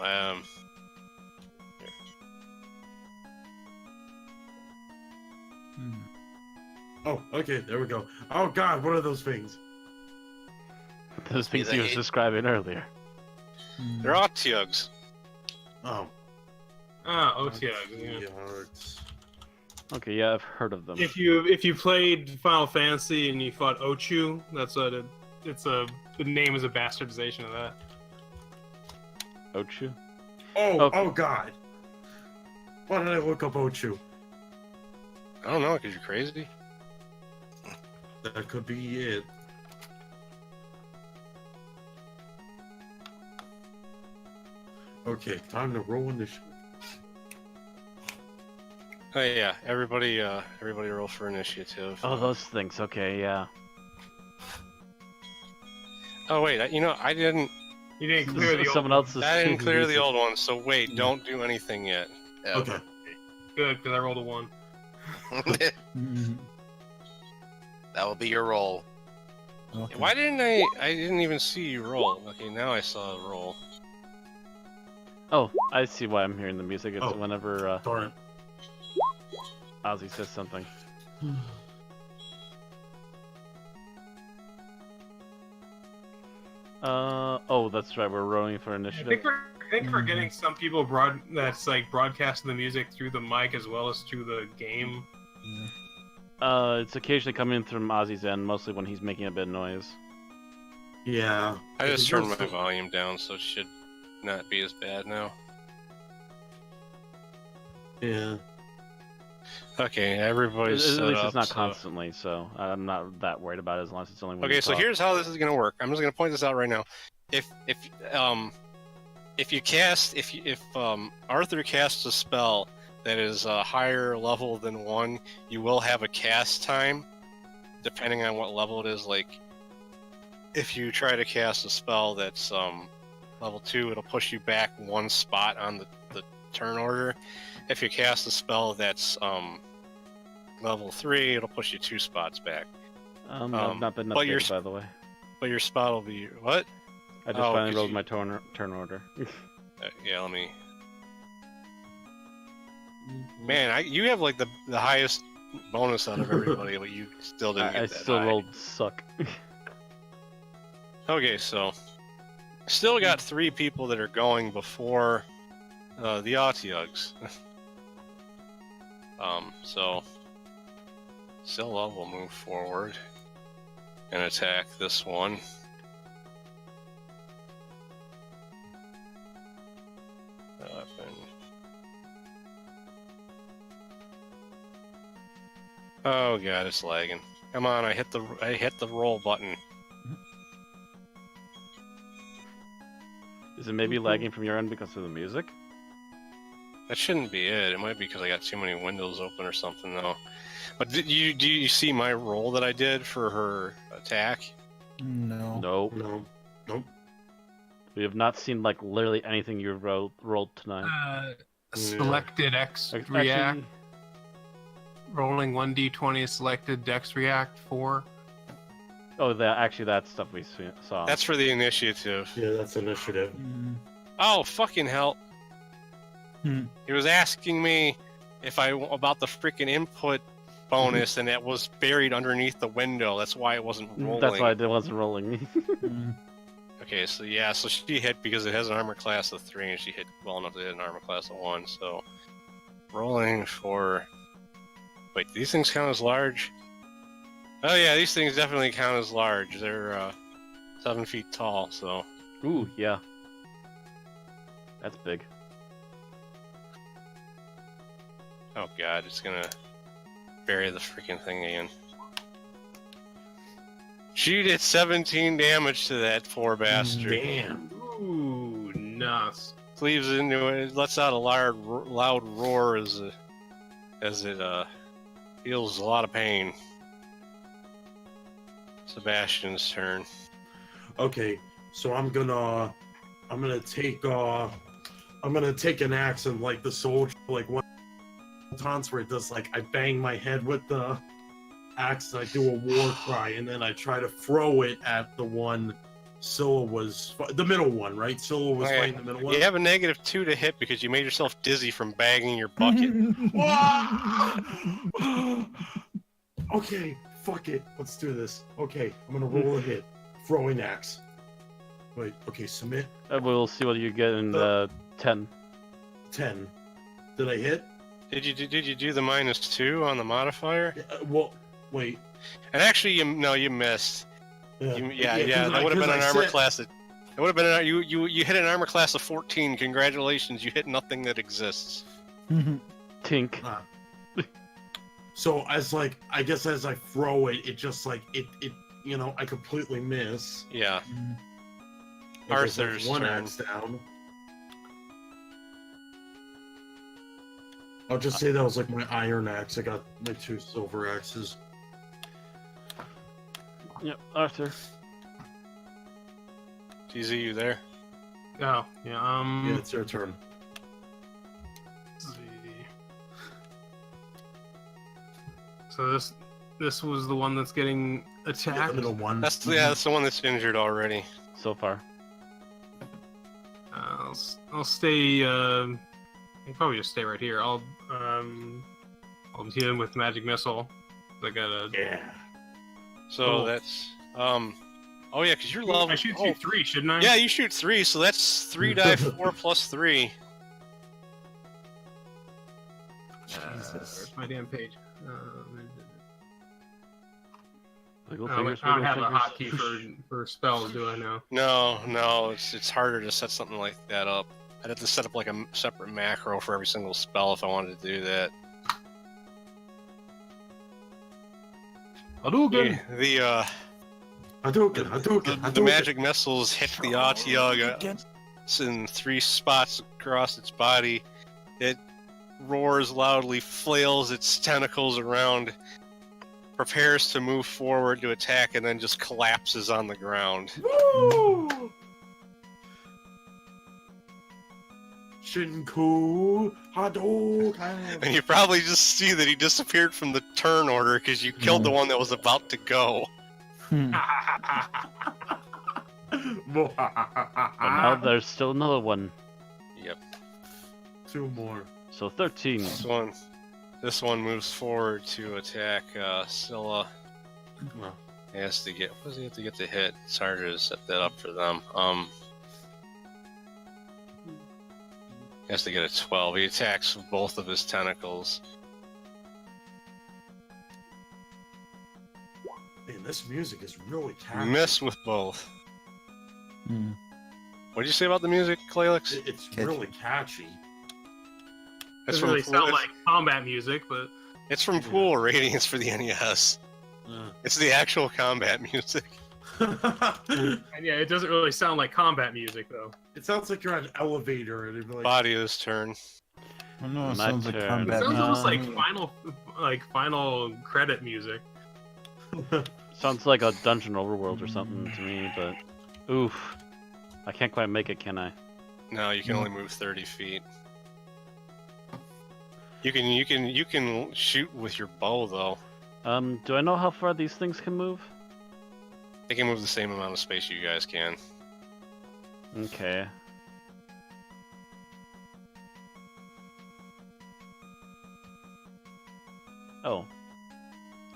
S6: Oh, okay. There we go. Oh God, what are those things?
S1: Those things
S4: the
S1: he was
S4: eight-
S1: describing earlier.
S3: They're Otyugs.
S6: Oh.
S5: OTG. Yeah.
S6: Yards.
S1: Okay, yeah, I've heard of them.
S5: If you played Final Fantasy and you fought Ochu, that's what the name is a bastardization of that.
S1: Ochu?
S6: Oh,
S1: Okay.
S6: oh God. Why did I look up Ochu?
S3: I don't know, because you're crazy.
S6: That could be it. Okay, time to roll initiative.
S3: Oh yeah, everybody roll for initiative.
S1: Oh, those things. Okay, yeah.
S3: Oh wait, I didn't.
S5: You didn't clear the
S1: Someone
S5: old
S1: else's.
S3: I didn't clear the old one, so wait,
S6: Yeah.
S3: don't do anything yet.
S4: Yeah.
S6: Okay.
S5: Good, because I rolled a 1.
S4: that will be your roll.
S2: Okay.
S3: Why didn't I didn't even see you roll. Okay, now I saw a roll.
S1: Oh, I see why I'm hearing the music. It's
S6: Oh.
S1: whenever
S6: Darn it.
S1: Ozzie says something. Oh, that's right. We're rolling for
S5: I
S1: initiative.
S5: think we're getting some people that's like broadcasting the music through the mic as well as through the game.
S1: It's occasionally coming from Ozzie's end, mostly when he's making a bit of noise.
S6: Yeah.
S3: I just
S6: It
S3: turned
S6: goes
S3: my
S6: to-
S3: volume down, so it should not be as bad now.
S6: Yeah.
S3: Okay,
S1: At
S3: everybody's set
S1: least
S3: up,
S1: it's not
S3: so-
S1: constantly, so I'm not that worried about it as long as it's only when
S3: Okay,
S1: we
S3: so
S1: talk.
S3: here's how this is gonna work. I'm just gonna point this out right now. If Arthur casts a spell that is a higher level than 1, you will have a cast time, depending on what level it is. Like, if you try to cast a spell that's level 2, it'll push you back 1 spot on the turn order. If you cast a spell that's level 3, it'll push you 2 spots back.
S1: I've not been
S3: but your
S1: updated, by the way.
S3: But your spot will be what?
S1: I just
S3: Oh,
S1: finally
S3: 'cause
S1: rolled
S3: you-
S1: my turn order.
S3: Yeah, let me. Man, you have like the highest bonus out of everybody, but you still didn't get
S1: I
S3: that
S1: still
S3: high.
S1: rolled suck.
S3: Okay, so still got 3 people that are going before the Otyugs. So Scylla will move forward and attack this one. Oh god, it's lagging. Come on, I hit the roll button.
S1: Is it maybe lagging from your end because of the music?
S3: That shouldn't be it. It might be because I got too many windows open or something though. But do you see my roll that I did for her attack?
S2: No.
S1: Nope.
S6: No. Nope.
S1: We have not seen like literally anything you rolled tonight.
S5: Selected X
S1: Actually,
S5: react. Rolling 1d20 selected Dex react 4.
S1: oh, that stuff we saw.
S3: That's for the initiative.
S6: Yeah, that's initiative.
S3: Oh fucking hell! He was asking me about the freaking input bonus, and it was buried underneath the window. That's why it wasn't rolling.
S1: That's why it wasn't rolling.
S3: Okay, so yeah, so she hit because it has an armor class of 3, and she hit well enough to hit an armor class of 1. So rolling for. Wait, these things count as large? Oh yeah, these things definitely count as large. They're 7 feet tall, so.
S1: Ooh, yeah. That's big.
S3: Oh god, it's gonna bury the freaking thing again. She did 17 damage to that poor bastard.
S6: Damn.
S5: Ooh, nice.
S3: Cleaves into it, lets out a loud roar as it feels a lot of pain. Sebastian's turn.
S6: Okay, so I'm gonna take an axe and like the soldier, like one taunts where it does like I bang my head with the axe and I do a war cry and then I try to throw it at the one Scylla was the middle one, right? Scylla was
S3: Okay.
S6: fighting the middle one.
S3: You have a -2 to hit because you made yourself dizzy from banging your bucket.
S6: Okay, fuck it. Let's do this. Okay, I'm gonna roll a hit. Throwing axe. Wait, okay, submit
S1: We'll see what you get in the 10.
S6: 10. Did I hit?
S3: Did you do the -2 on the modifier?
S6: Well, wait.
S3: And actually, you missed.
S6: Yeah,
S3: That would have been an armor class. It would have been you hit an armor class of 14. Congratulations, you hit nothing that exists.
S1: Tink.
S6: So I guess as I throw it, it just like it I completely miss.
S3: Yeah.
S6: I guess that's
S3: Arthur's
S6: one
S3: turn.
S6: axe down. I'll just say that was like my iron axe. I got my 2 silver axes.
S1: Yep, Arthur.
S3: TZ, you there?
S5: Oh, yeah.
S6: Yeah, it's your turn.
S5: Let's see. So this was the one that's getting
S6: Yeah,
S5: attacked.
S6: the middle one.
S3: That's the one that's injured already.
S1: So far.
S5: I'll stay. I'll probably just stay right here. I'll hit him with magic missile. I got a.
S6: Yeah.
S3: So
S5: Oh.
S3: that's Oh yeah, because you're level.
S5: I should shoot 3, shouldn't I?
S3: Yeah, you shoot 3, so that's 3 die 4 plus 3.
S6: Jesus.
S5: Where's my damn page?
S1: Wiggle
S5: I
S1: fingers,
S5: don't
S1: wiggle
S5: have a
S1: fingers.
S5: hotkey for spells, do I now?
S3: No, it's harder to set something like that up. I'd have to set up like a separate macro for every single spell if I wanted to do that.
S5: Hadouken!
S3: Yeah,
S6: Hadouken.
S3: the magic missiles hit the Otyug in 3 spots across its body. It roars loudly, flails its tentacles around, prepares to move forward to attack, and then just collapses on the ground.
S6: Woo! Shinku Hadouken.
S3: And you probably just see that he disappeared from the turn order because you killed the one that was about to go.
S1: But now there's still another one.
S3: Yep.
S6: 2 more.
S1: So 13.
S3: This one moves forward to attack Scylla.
S6: Well,
S3: He has to get. What does he have to get to hit? It's harder to set that up for them. He has to get a 12. He attacks with both of his tentacles.
S6: man, this music is really catchy.
S3: Miss with both.
S2: Hmm.
S3: What did you say about the music, Clalix?
S6: It's
S2: Catchy.
S6: really catchy.
S3: It's
S5: Doesn't really sound like combat music, but
S3: It's from Pool Radiance for the NES. It's the actual combat music.
S5: and yeah, it doesn't really sound like combat music though.
S6: It sounds like you're on an elevator and it'd be like,
S3: Bodio's turn.
S2: I don't know. It
S1: My
S2: sounds like
S1: turn.
S5: It
S2: combat.
S5: sounds almost like
S2: music.
S5: final credit music.
S1: Sounds like a dungeon overworld or something to me, but oof. I can't quite make it, can I?
S3: No, you can only move 30 feet. You can shoot with your bow though.
S1: Do I know how far these things can move?
S3: They can move the same amount of space you guys can.
S1: Okay. Oh.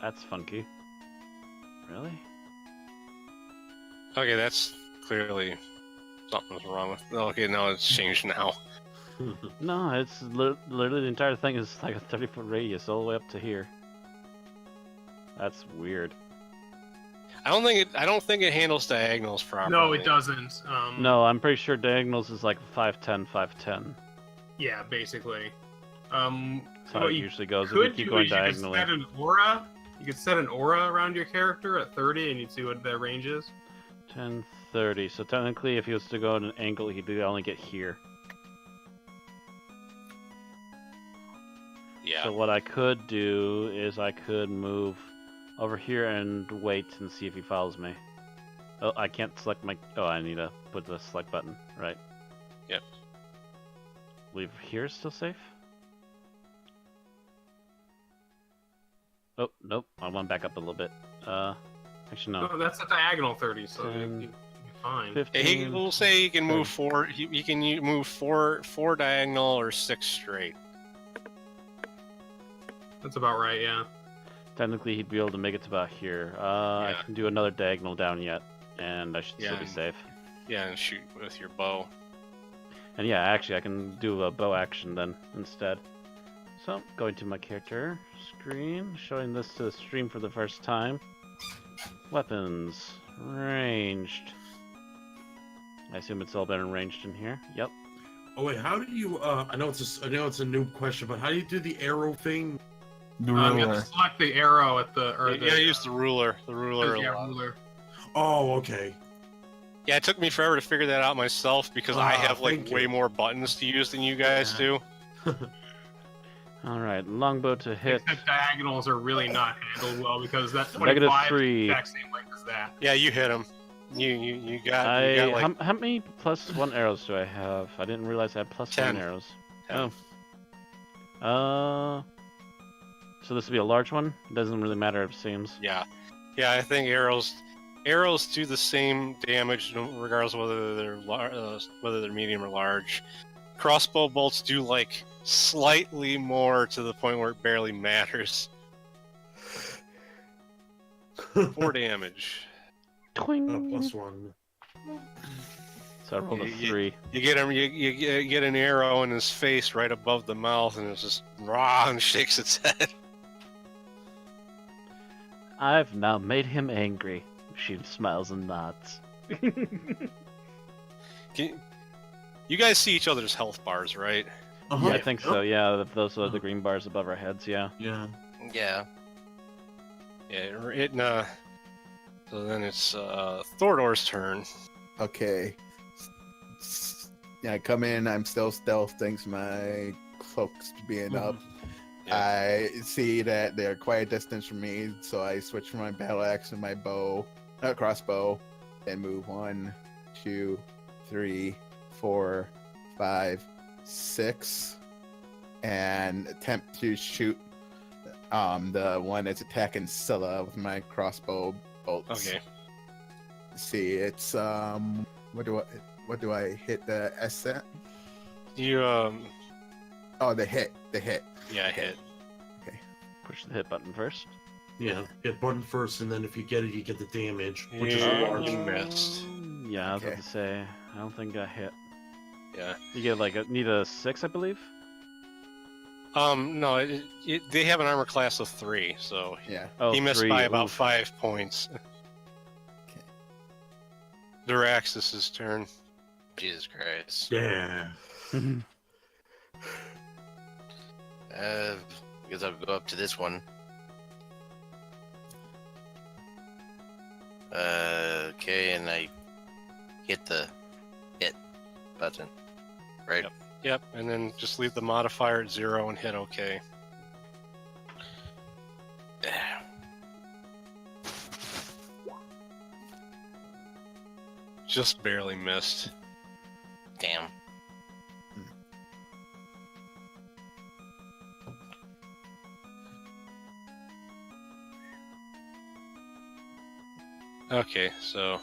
S1: That's funky. Really?
S3: Okay, that's clearly something's wrong with. Okay, no, it's changed now.
S1: No, it's literally the entire thing is like a 30-foot radius all the way up to here. That's weird.
S3: I don't think it handles diagonals properly.
S5: No, it doesn't.
S1: No, I'm pretty sure diagonals is like 5'10", 5'10".
S5: Yeah, basically.
S1: That's how
S5: What
S1: it
S5: you
S1: usually goes if you
S5: could
S1: keep
S5: do
S1: going
S5: is you could
S1: diagonally.
S5: set an aura. You could set an aura around your character at 30, and you'd see what their range is.
S1: 10, 30. So technically, if he was to go at an angle, he'd only get here.
S3: Yeah.
S1: So what I could do is I could move over here and wait and see if he follows me. Oh, I can't select my... Oh, I need to put the select button. Right.
S3: Yep.
S1: Leave here still safe? Oh, nope. I went back up a little bit. Actually, no.
S5: No, that's a diagonal 30, so
S1: 10,
S5: you'll be fine.
S1: 15...
S3: He will say he can move 4. He can move four diagonal or 6 straight.
S5: That's about right, yeah.
S1: Technically, he'd be able to make it to about here. I
S3: Yeah.
S1: can do another diagonal down yet, and I should still
S3: Yeah.
S1: be safe.
S3: Yeah, and shoot with your bow.
S1: And yeah, actually, I can do a bow action then instead. So, going to my character screen, showing this to the stream for the first time. Weapons. Ranged. I assume it's all been ranged in here. Yep.
S6: Oh wait, how do you? I know it's a noob question, but how do you do the arrow thing?
S2: The
S5: You have
S2: ruler.
S5: to select the arrow at the. Or
S3: You gotta use the ruler. The ruler.
S5: yeah,
S3: allows-
S5: ruler.
S6: Oh, okay.
S3: Yeah, it took me forever to figure that out myself because I have like
S6: thank
S3: way
S6: you.
S3: more buttons to use than you guys do.
S1: Alright, longbow to hit.
S5: Except diagonals are really not handled well because that
S1: Negative
S5: 25 is the
S1: 3.
S5: exact same length as that.
S3: Yeah, you hit him. You got like
S1: How many +1 arrows do I have? I didn't realize I had +1
S3: 10.
S1: arrows.
S3: 10.
S1: Oh. So this would be a large one? Doesn't really matter, it seems.
S3: Yeah, I think arrows do the same damage regardless of whether they're medium or large. Crossbow bolts do like slightly more to the point where it barely matters. 4 damage.
S1: Twing!
S6: +1.
S1: So I rolled a
S3: You-
S1: 3.
S3: You get him. You get an arrow in his face right above the mouth, and it's just raw and shakes its head.
S1: I've now made him angry. She smiles and nods.
S3: You guys see each other's health bars, right?
S6: Uh-huh.
S1: Yeah, I think so, yeah. Those are the green bars above our heads, yeah.
S6: Yeah.
S4: Yeah.
S3: Yeah. So then it's Thordor's turn.
S2: Okay. Yeah, I come in. I'm still stealth thanks to my cloaks being up.
S3: Yeah.
S2: I see that they're quite a distance from me, so I switch from my battle axe to my crossbow, and move 1, 2, 3, 4, 5, 6, and attempt to shoot the one that's attacking Scylla with my crossbow bolts.
S3: Okay.
S2: See, it's what do I hit the S at?
S3: You
S2: Oh, the hit.
S3: yeah, hit.
S1: Push the hit button first.
S6: Yeah. Hit button first, and then if you get it, you get the damage, which is
S3: Yeah.
S6: a large.
S3: missed.
S1: Yeah, I was
S2: Okay.
S1: about to say. I don't think I hit.
S3: Yeah.
S1: You get like need a 6, I believe.
S3: No, they have an armor class of 3, so
S2: Yeah.
S1: Oh,
S3: he missed
S1: 3.
S3: by about
S1: Oof.
S3: 5 points.
S2: Okay.
S3: Duraxis' turn.
S4: Jesus Christ.
S6: Yeah.
S4: I guess I'll go up to this one. Okay, and I hit the hit button. Right?
S3: Yep, and then just leave the modifier at 0 and hit OK. Just barely missed.
S4: Damn.
S3: Okay, so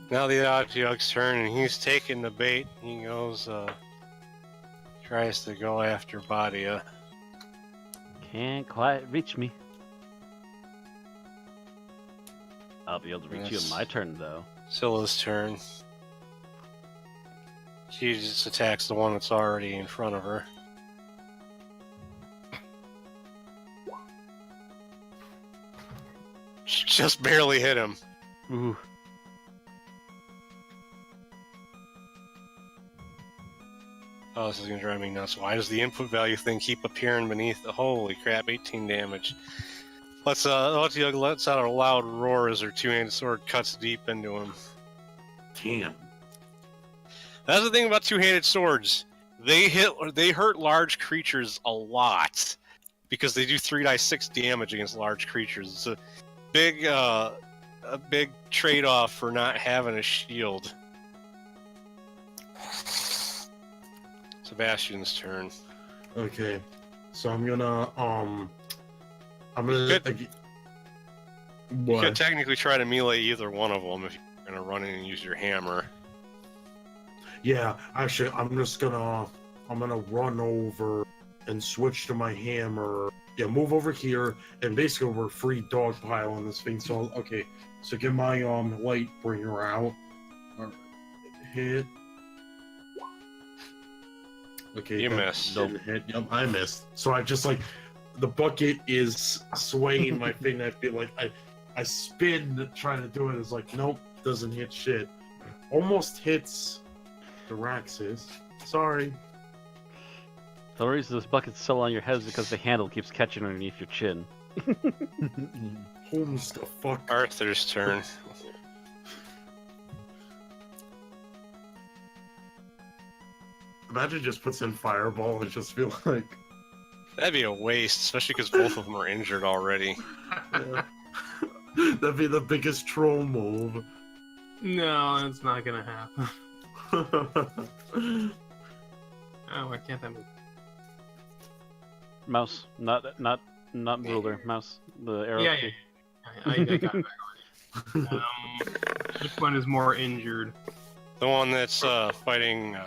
S3: now the Oddjug's turn, and he's taking the bait. He goes, tries to go after Badia.
S1: Can't quite reach me. I'll be able to reach you in
S3: Yes.
S1: my turn, though.
S3: Scylla's turn. She just attacks the one that's already in front of her. Just barely hit him.
S1: Ooh.
S3: Oh, this is gonna drive me nuts. Why does the input value thing keep appearing beneath the holy crap, 18 damage. Let's lets out a loud roar as her two-handed sword cuts deep into him.
S6: Damn.
S3: That's the thing about two-handed swords. They hurt large creatures a lot because they do 3d6 damage against large creatures. It's a big trade-off for not having a shield. Sebastian's turn.
S6: Okay. So I'm gonna
S3: You
S6: what?
S3: could technically try to melee either one of them if you're gonna run in and use your hammer.
S6: Yeah, actually, I'm gonna run over and switch to my hammer. Yeah, move over here, and basically we're free dogpile on this thing. So okay, So get my light bringer out. Or hit. Okay,
S3: You
S6: that
S3: missed.
S6: didn't hit. Yep, I missed. So I just like the bucket is swaying my thing. I feel like I spin trying to do it. It's like nope, doesn't hit shit. Almost hits the Raxus. Sorry.
S1: The reason this bucket's still on your head is because the handle keeps catching underneath your chin.
S6: Holmes the fuck.
S3: Arthur's turn.
S6: Imagine just puts in fireball and just feel like
S3: That'd be a waste, especially because both of them are injured already.
S6: that'd be the biggest troll move.
S5: No, it's not gonna happen. Oh, why can't that move?
S1: Mouse, not ruler. Mouse, the arrow
S5: Yeah,
S1: key.
S5: I got it. Which one is more injured?
S3: The one that's fighting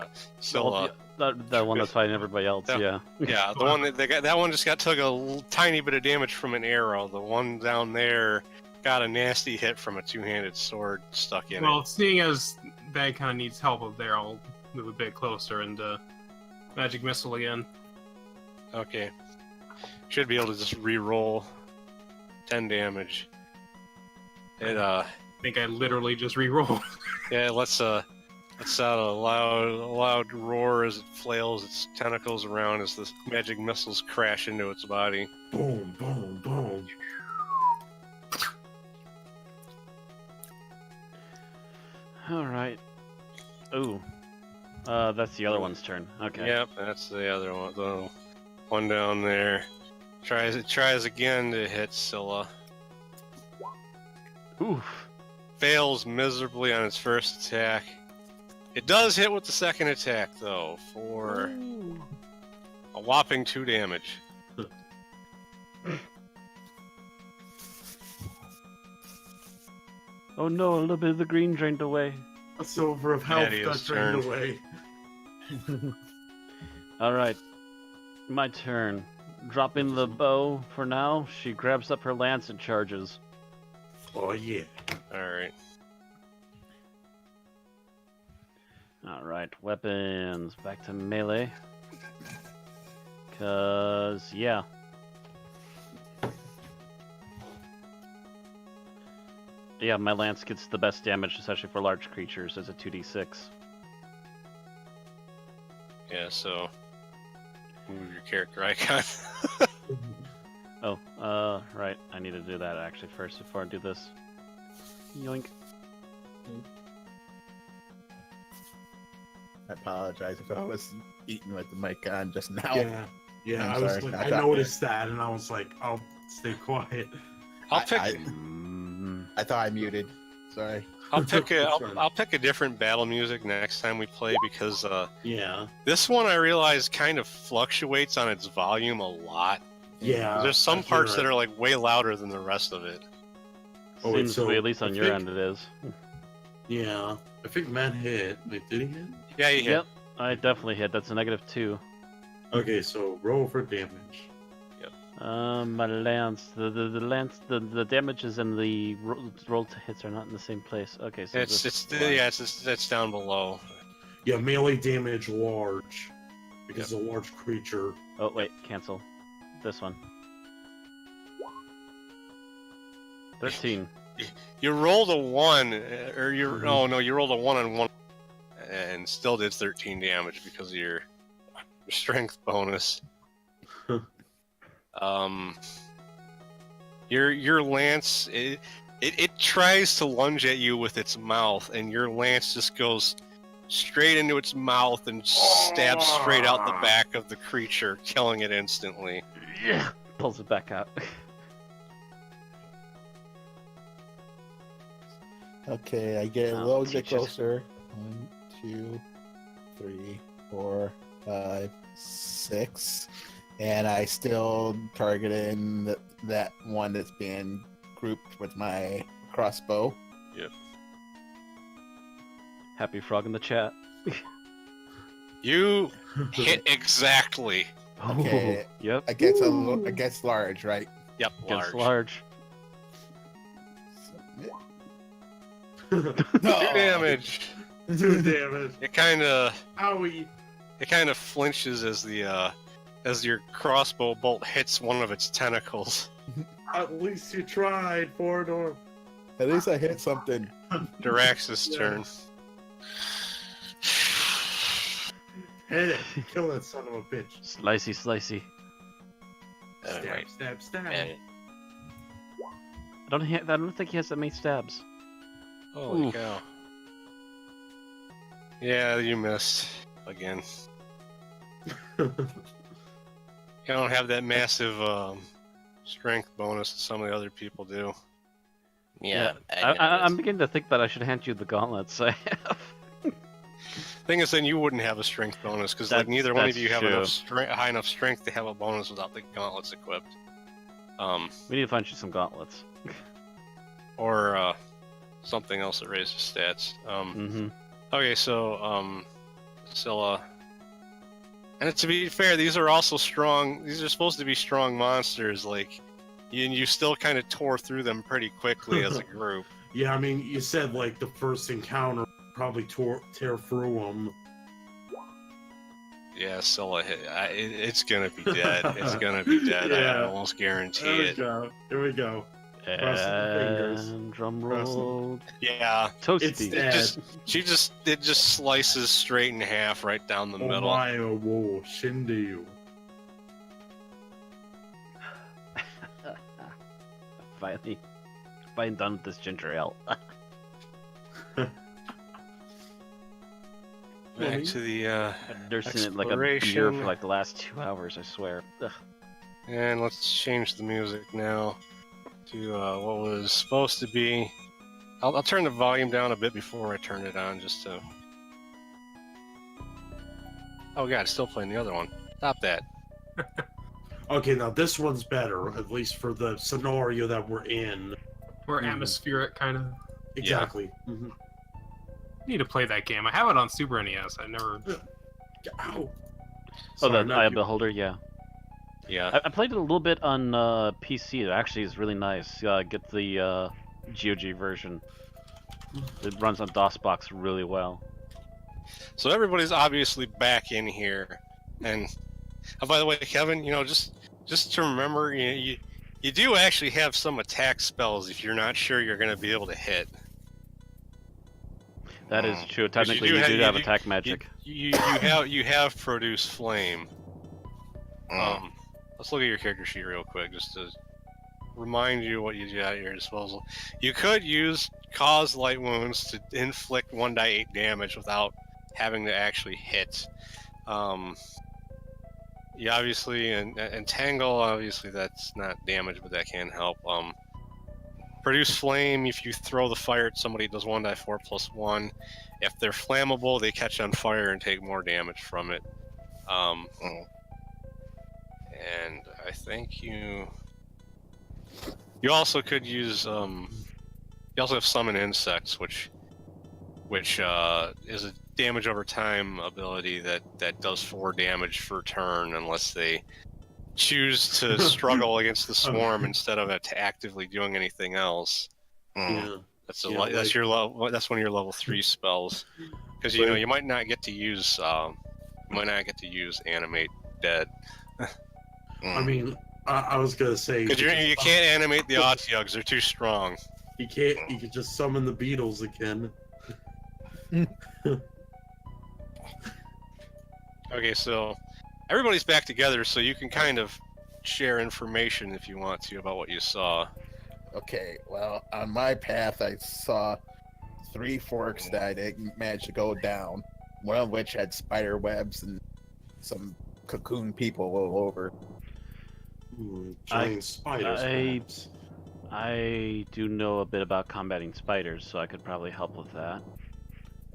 S3: Scylla.
S1: That one that's fighting everybody else.
S3: Yeah.
S1: Yeah.
S3: Yeah, the one that one just took a tiny bit of damage from an arrow. The one down there got a nasty hit from a two-handed sword stuck in
S5: Well,
S3: it.
S5: seeing as that kind of needs help up there, I'll move a bit closer and magic missile again.
S3: Okay. Should be able to just re-roll 10 damage. It
S5: I think I literally just re-rolled.
S3: yeah, let's out a loud roar as it flails its tentacles around as the magic missiles crash into its body.
S6: Boom, boom, boom.
S1: All right. Ooh. That's the other one's turn. Okay.
S3: Yep, that's the other one. The one down there. Tries again to hit Scylla.
S1: Oof.
S3: Fails miserably on its first attack. It does hit with the second attack, though, for a whopping 2 damage.
S1: Oh no! A little bit of the green drained away.
S6: A silver of health
S3: Daddy's
S6: got drained
S3: turn.
S6: away.
S1: All right. My turn. Drop in the bow for now. She grabs up her lance and charges.
S6: Oh yeah.
S3: Alright.
S1: Alright, weapons. Back to melee. Cause, yeah. Yeah, my lance gets the best damage, especially for large creatures, as a 2d6.
S3: Yeah, so move your character icon.
S1: Oh, right. I need to do that actually first before I do this. Yoink.
S2: I apologize if I was eating with the mic on just now.
S6: Yeah. Yeah,
S2: I'm
S6: I was
S2: sorry.
S6: like,
S2: I
S6: I
S2: thought-
S6: noticed that and I was like, I'll stay quiet.
S3: I'll pick
S2: I thought I muted. Sorry.
S3: I'll pick a
S6: Sorry.
S3: I'll pick a different battle music next time we play because
S6: Yeah.
S3: this one I realize kind of fluctuates on its volume a lot.
S6: Yeah.
S3: There's some
S6: I hear
S3: parts
S6: it.
S3: that are like way louder than the rest of it.
S6: Oh, wait,
S1: Seems
S6: so
S1: to be, at least on
S6: I
S1: your
S6: think-
S1: end it is.
S6: Yeah. I think Matt hit. Wait, did he hit?
S3: Yeah, you hit.
S1: Yep, I definitely hit. That's a -2.
S6: Okay, so roll for damage.
S1: My lance, the lance, the damages and the roll to hits are not in the same place. Okay, so
S3: It's down below.
S6: Yeah, melee damage large. Because it's a large creature.
S1: Oh wait, cancel. This one. 13.
S3: You rolled a 1, or you rolled a 1 on 1, and still did 13 damage because of your strength bonus. Your lance it tries to lunge at you with its mouth, and your lance just goes straight into its mouth and stabs straight out the back of the creature, killing it instantly.
S1: Yeah. Pulls it back out.
S2: Okay, I get a
S1: Oh,
S2: little bit
S1: teaches.
S2: closer. 1, 2, 3, 4, 5, 6. And I still targeting that one that's being grouped with my crossbow.
S1: Happy frog in the chat.
S3: You hit exactly.
S2: Okay.
S1: Yep.
S2: Against large, right?
S3: Yep,
S1: Gets
S3: large.
S1: large.
S2: Submit.
S3: 2 damage.
S6: 2 damage.
S3: It kind of
S6: Owie.
S3: flinches as your crossbow bolt hits one of its tentacles.
S6: At least you tried, Forador.
S2: At least I hit something.
S3: Dirax's turn.
S6: Hit it. Kill that son of a bitch.
S1: Slicey, slicey.
S6: Stab,
S4: Alright.
S6: stab, stab.
S4: And
S1: I don't think he has that many stabs.
S3: Holy
S1: Oof.
S3: cow. Yeah, you missed again. You don't have that massive strength bonus that some of the other people do.
S4: yeah,
S1: I'm beginning to think that I should hand you the gauntlets I have.
S3: Thing is, then you wouldn't have a strength bonus because like
S1: That's-
S3: neither one of
S1: that's
S3: you have
S1: true.
S3: enough high enough strength to have a bonus without the gauntlets equipped.
S1: We need to find you some gauntlets.
S3: Or something else that raises stats.
S1: Mm-hmm.
S3: Okay, so Scylla. And to be fair, these are also strong. These are supposed to be strong monsters. Like, you still kind of tore through them pretty quickly as a group.
S6: Yeah, I mean, you said like the first encounter probably tear through them.
S3: Yeah, Scylla hit. It's gonna be dead. It's gonna be dead. I
S6: Yeah.
S3: almost guarantee
S6: There we
S3: it.
S6: go. Here we go. Cross the fingers.
S1: And drum
S6: Cross them.
S1: roll.
S3: Yeah,
S1: Toasty.
S6: It's dead.
S3: it just slices straight in half right down the middle.
S6: Omae wo shindeyu.
S1: Finally done with this ginger ale.
S3: Back to the
S1: I've nursing it like a beer
S3: Exploration.
S1: for like the last 2 hours, I swear. Ugh.
S3: and let's change the music now to what was supposed to be. I'll turn the volume down a bit before I turn it on, just to. Oh god, it's still playing the other one. Stop that.
S6: Okay, now this one's better, at least for the scenario that we're in.
S5: More
S6: Mhm.
S5: atmospheric, kind of.
S6: Exactly. Mhm.
S5: Need to play that game. I have it on Super NES. I never.
S6: Ow.
S1: Oh,
S6: Sorry,
S1: the
S6: not
S1: Eye
S6: you.
S1: of Beholder, yeah.
S3: Yeah.
S1: I played it a little bit on PC. It actually is really nice. Get the GOG version. It runs on DOSBox really well.
S3: So everybody's obviously back in here, and oh, by the way, Kevin, just to remember, you do actually have some attack spells if you're not sure you're going to be able to hit.
S1: That is true.
S3: 'Cause
S1: Technically, you do have attack magic.
S3: You have produce flame. Let's look at your character sheet real quick, just to remind you what you got at your disposal. You could use cause light wounds to inflict 1d8 damage without having to actually hit. You obviously and tangle, obviously that's not damage, but that can help. Produce flame. If you throw the fire at somebody, it does 1d4 plus 1. If they're flammable, they catch on fire and take more damage from it. And I think you also could use you also have summon insects, which is a damage over time ability that does 4 damage per turn unless they choose to struggle against the swarm instead of actively doing anything else.
S6: Yeah.
S3: That's
S6: Yeah,
S3: that's
S6: like-
S3: your level. That's one of your level 3 spells, because you might not get to use animate dead.
S6: I mean, I was gonna say
S3: Because you can't animate the Otyugs, they're too strong.
S6: you can't. You can just summon the beetles again.
S3: Okay, so everybody's back together, so you can kind of share information if you want to about what you saw.
S2: Okay, well, on my path, I saw 3 forks that I didn't manage to go down. One of which had spider webs and some cocoon people all over.
S6: Ooh, giant spiders. perhaps.
S1: I do know a bit about combating spiders, so I could probably help with that.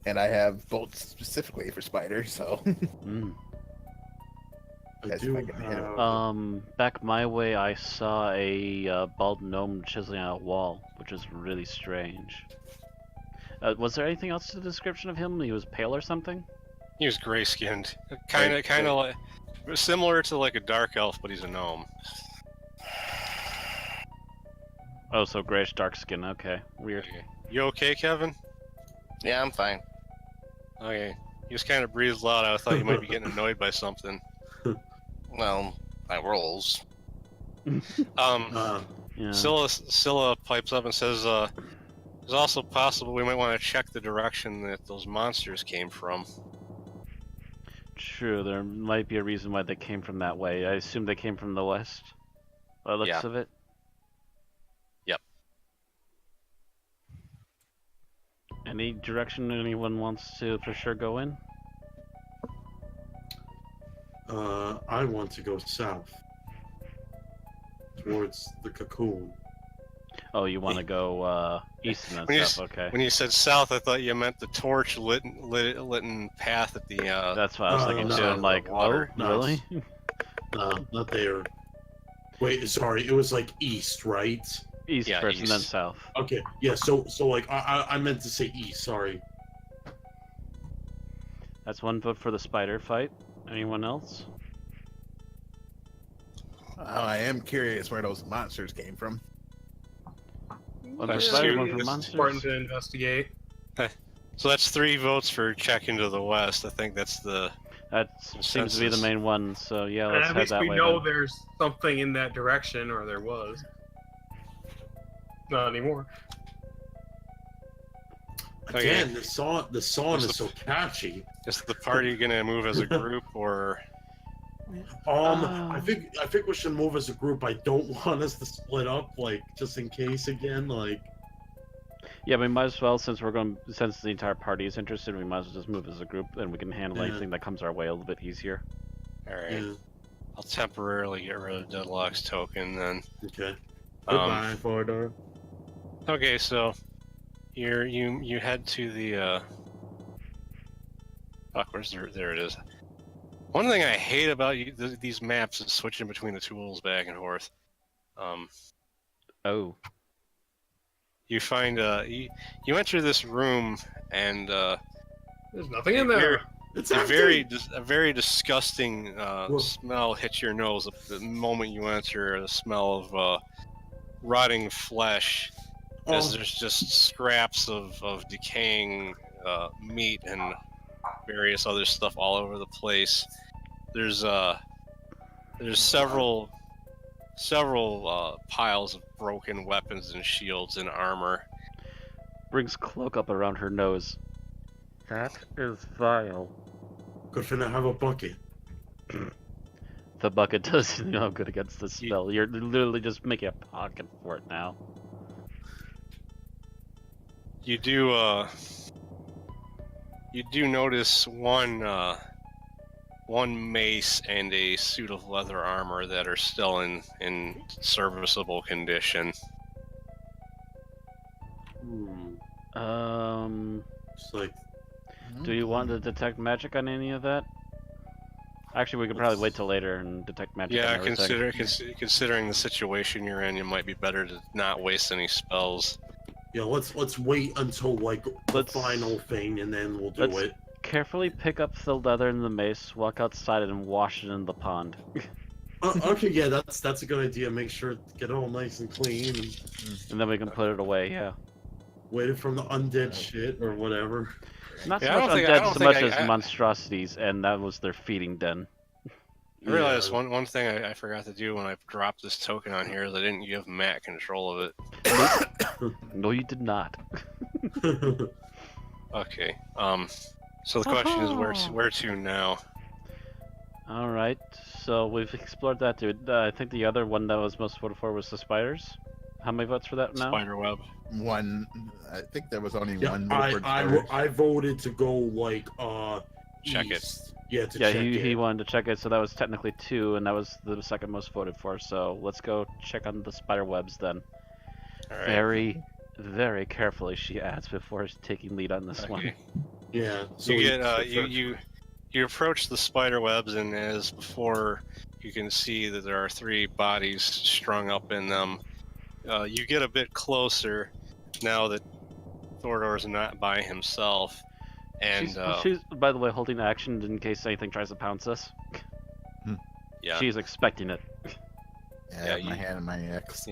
S2: And I have bolts specifically for spiders, so
S1: Mm.
S6: I
S2: That's
S6: do
S2: if I can hit 'em.
S6: have.
S1: Back my way, I saw a bald gnome chiseling on a wall, which is really strange. Was there anything else to the description of him? He was pale or something?
S3: He was gray-skinned, kind of like similar to like a dark elf, but he's a gnome.
S1: Oh, so grayish dark skin. Okay, weird.
S3: You okay, Kevin?
S4: Yeah, I'm fine.
S3: Okay. You just kind of breathed loud. I thought you might be getting annoyed by something.
S4: Well, my rolls.
S1: Yeah.
S3: Scylla pipes up and says, it's also possible we might want to check the direction that those monsters came from.
S1: True, there might be a reason why they came from that way. I assume they came from the west. By the looks
S3: Yeah.
S1: of it.
S3: Yep.
S1: Any direction anyone wants to for sure go in?
S6: I want to go south. Towards the cocoon.
S1: Oh, you want to go east and
S3: When you
S1: then south? Okay.
S3: When you said south, I thought you meant the torch lit path at the.
S1: That's what I was thinking
S6: no,
S1: too. I'm like,
S3: water.
S1: oh, really?
S6: No, not there. Wait, sorry, it was like east, right?
S1: East
S3: Yeah,
S1: first and then
S3: east.
S1: south.
S6: Okay, yeah. So like I meant to say east. Sorry.
S1: That's one vote for the spider fight. Anyone else?
S2: I am curious where those monsters came from.
S1: One for
S3: That's
S1: spider,
S3: two.
S1: one for
S3: It's
S1: monsters.
S5: Important to investigate.
S3: So that's 3 votes for checking to the west. I think that's the.
S1: That seems to be the
S3: Consensus.
S1: main one. So yeah,
S5: And
S1: let's
S5: at
S1: head
S5: least
S1: that
S5: we
S1: way.
S5: know
S1: then.
S5: there's something in that direction, or there was. Not anymore.
S3: Okay.
S6: Again, the song is so catchy.
S3: Is the party gonna move as a group or?
S6: I think we should move as a group. I don't want us to split up, like just in case again. Like,
S1: Yeah, we might as well, since since the entire party is interested, we might as well just move as a group, and we can handle
S6: Yeah.
S1: anything that comes our way a little bit easier.
S3: All right.
S6: yeah,
S3: I'll temporarily get rid of Deadlock's token then.
S6: okay.
S3: Um,
S6: Goodbye, Fordor.
S3: Okay, so you head to the fuck, where's there it is. One thing I hate about these maps is switching between the tools back and forth.
S1: Oh,
S3: You find you enter this room and
S5: There's nothing in there.
S6: It's
S3: a
S6: empty!
S3: very disgusting
S6: Whoa.
S3: smell hits your nose the moment you enter. The smell of rotting flesh, as
S6: Oh,
S3: there's just scraps of decaying meat and various other stuff all over the place. There's several piles of broken weapons and shields and armor.
S1: brings cloak up around her nose. That is vile.
S6: good thing I have a bucket.
S1: The bucket does no good against the spell. You're literally just making a pocket for it now.
S3: You do notice one mace and a suit of leather armor that are still in serviceable condition.
S6: It's like,
S1: Do you want to detect magic on any of that? Actually, we could probably wait till later and detect magic.
S3: Yeah,
S1: on everything.
S3: considering the situation you're in, it might be better to not waste any spells.
S6: yeah, let's wait until like the
S1: Let's-
S6: final thing, and then we'll do
S1: let's-
S6: it.
S1: Carefully pick up the leather and the mace, walk outside, and wash it in the pond.
S6: Okay, yeah, that's a good idea. Make sure to get it all nice and clean, and
S1: And then we can put it away. Yeah.
S6: wait it from the undead shit or whatever.
S1: Not so
S3: Yeah, I
S1: much
S3: don't think- I
S1: undead,
S3: don't
S1: so
S3: think
S1: much
S3: I-
S1: as monstrosities, and that was their feeding den.
S3: I realized
S6: Yeah.
S3: one thing I forgot to do when I dropped this token on here is I didn't give Matt control of it.
S1: No, you did not.
S3: Okay. So the question is where to now?
S1: All right. So we've explored that, dude. I think the other one that was most voted for was the spiders. How many votes for that now?
S3: Spiderweb.
S2: One, I think there was only
S6: Yeah,
S2: one. vote for
S6: I
S2: George.
S6: voted to go like
S3: Check it.
S6: east. Yeah, to
S1: Yeah,
S6: check
S1: he
S6: it.
S1: wanted to check it, so that was technically 2, and that was the second most voted for. So let's go check on the spider webs then.
S3: All right.
S1: Very, very carefully, she adds before taking lead on this one.
S3: Okay.
S6: Yeah. So
S3: You
S6: we-
S3: get you approach the spider webs, and as before, you can see that there are 3 bodies strung up in them. You get a bit closer now that Thordor is not by himself, and
S1: She's, by the way, holding action in case anything tries to pounce us.
S3: yeah,
S1: She's expecting it.
S2: Yeah, I
S3: yeah,
S2: have my hand on my axe.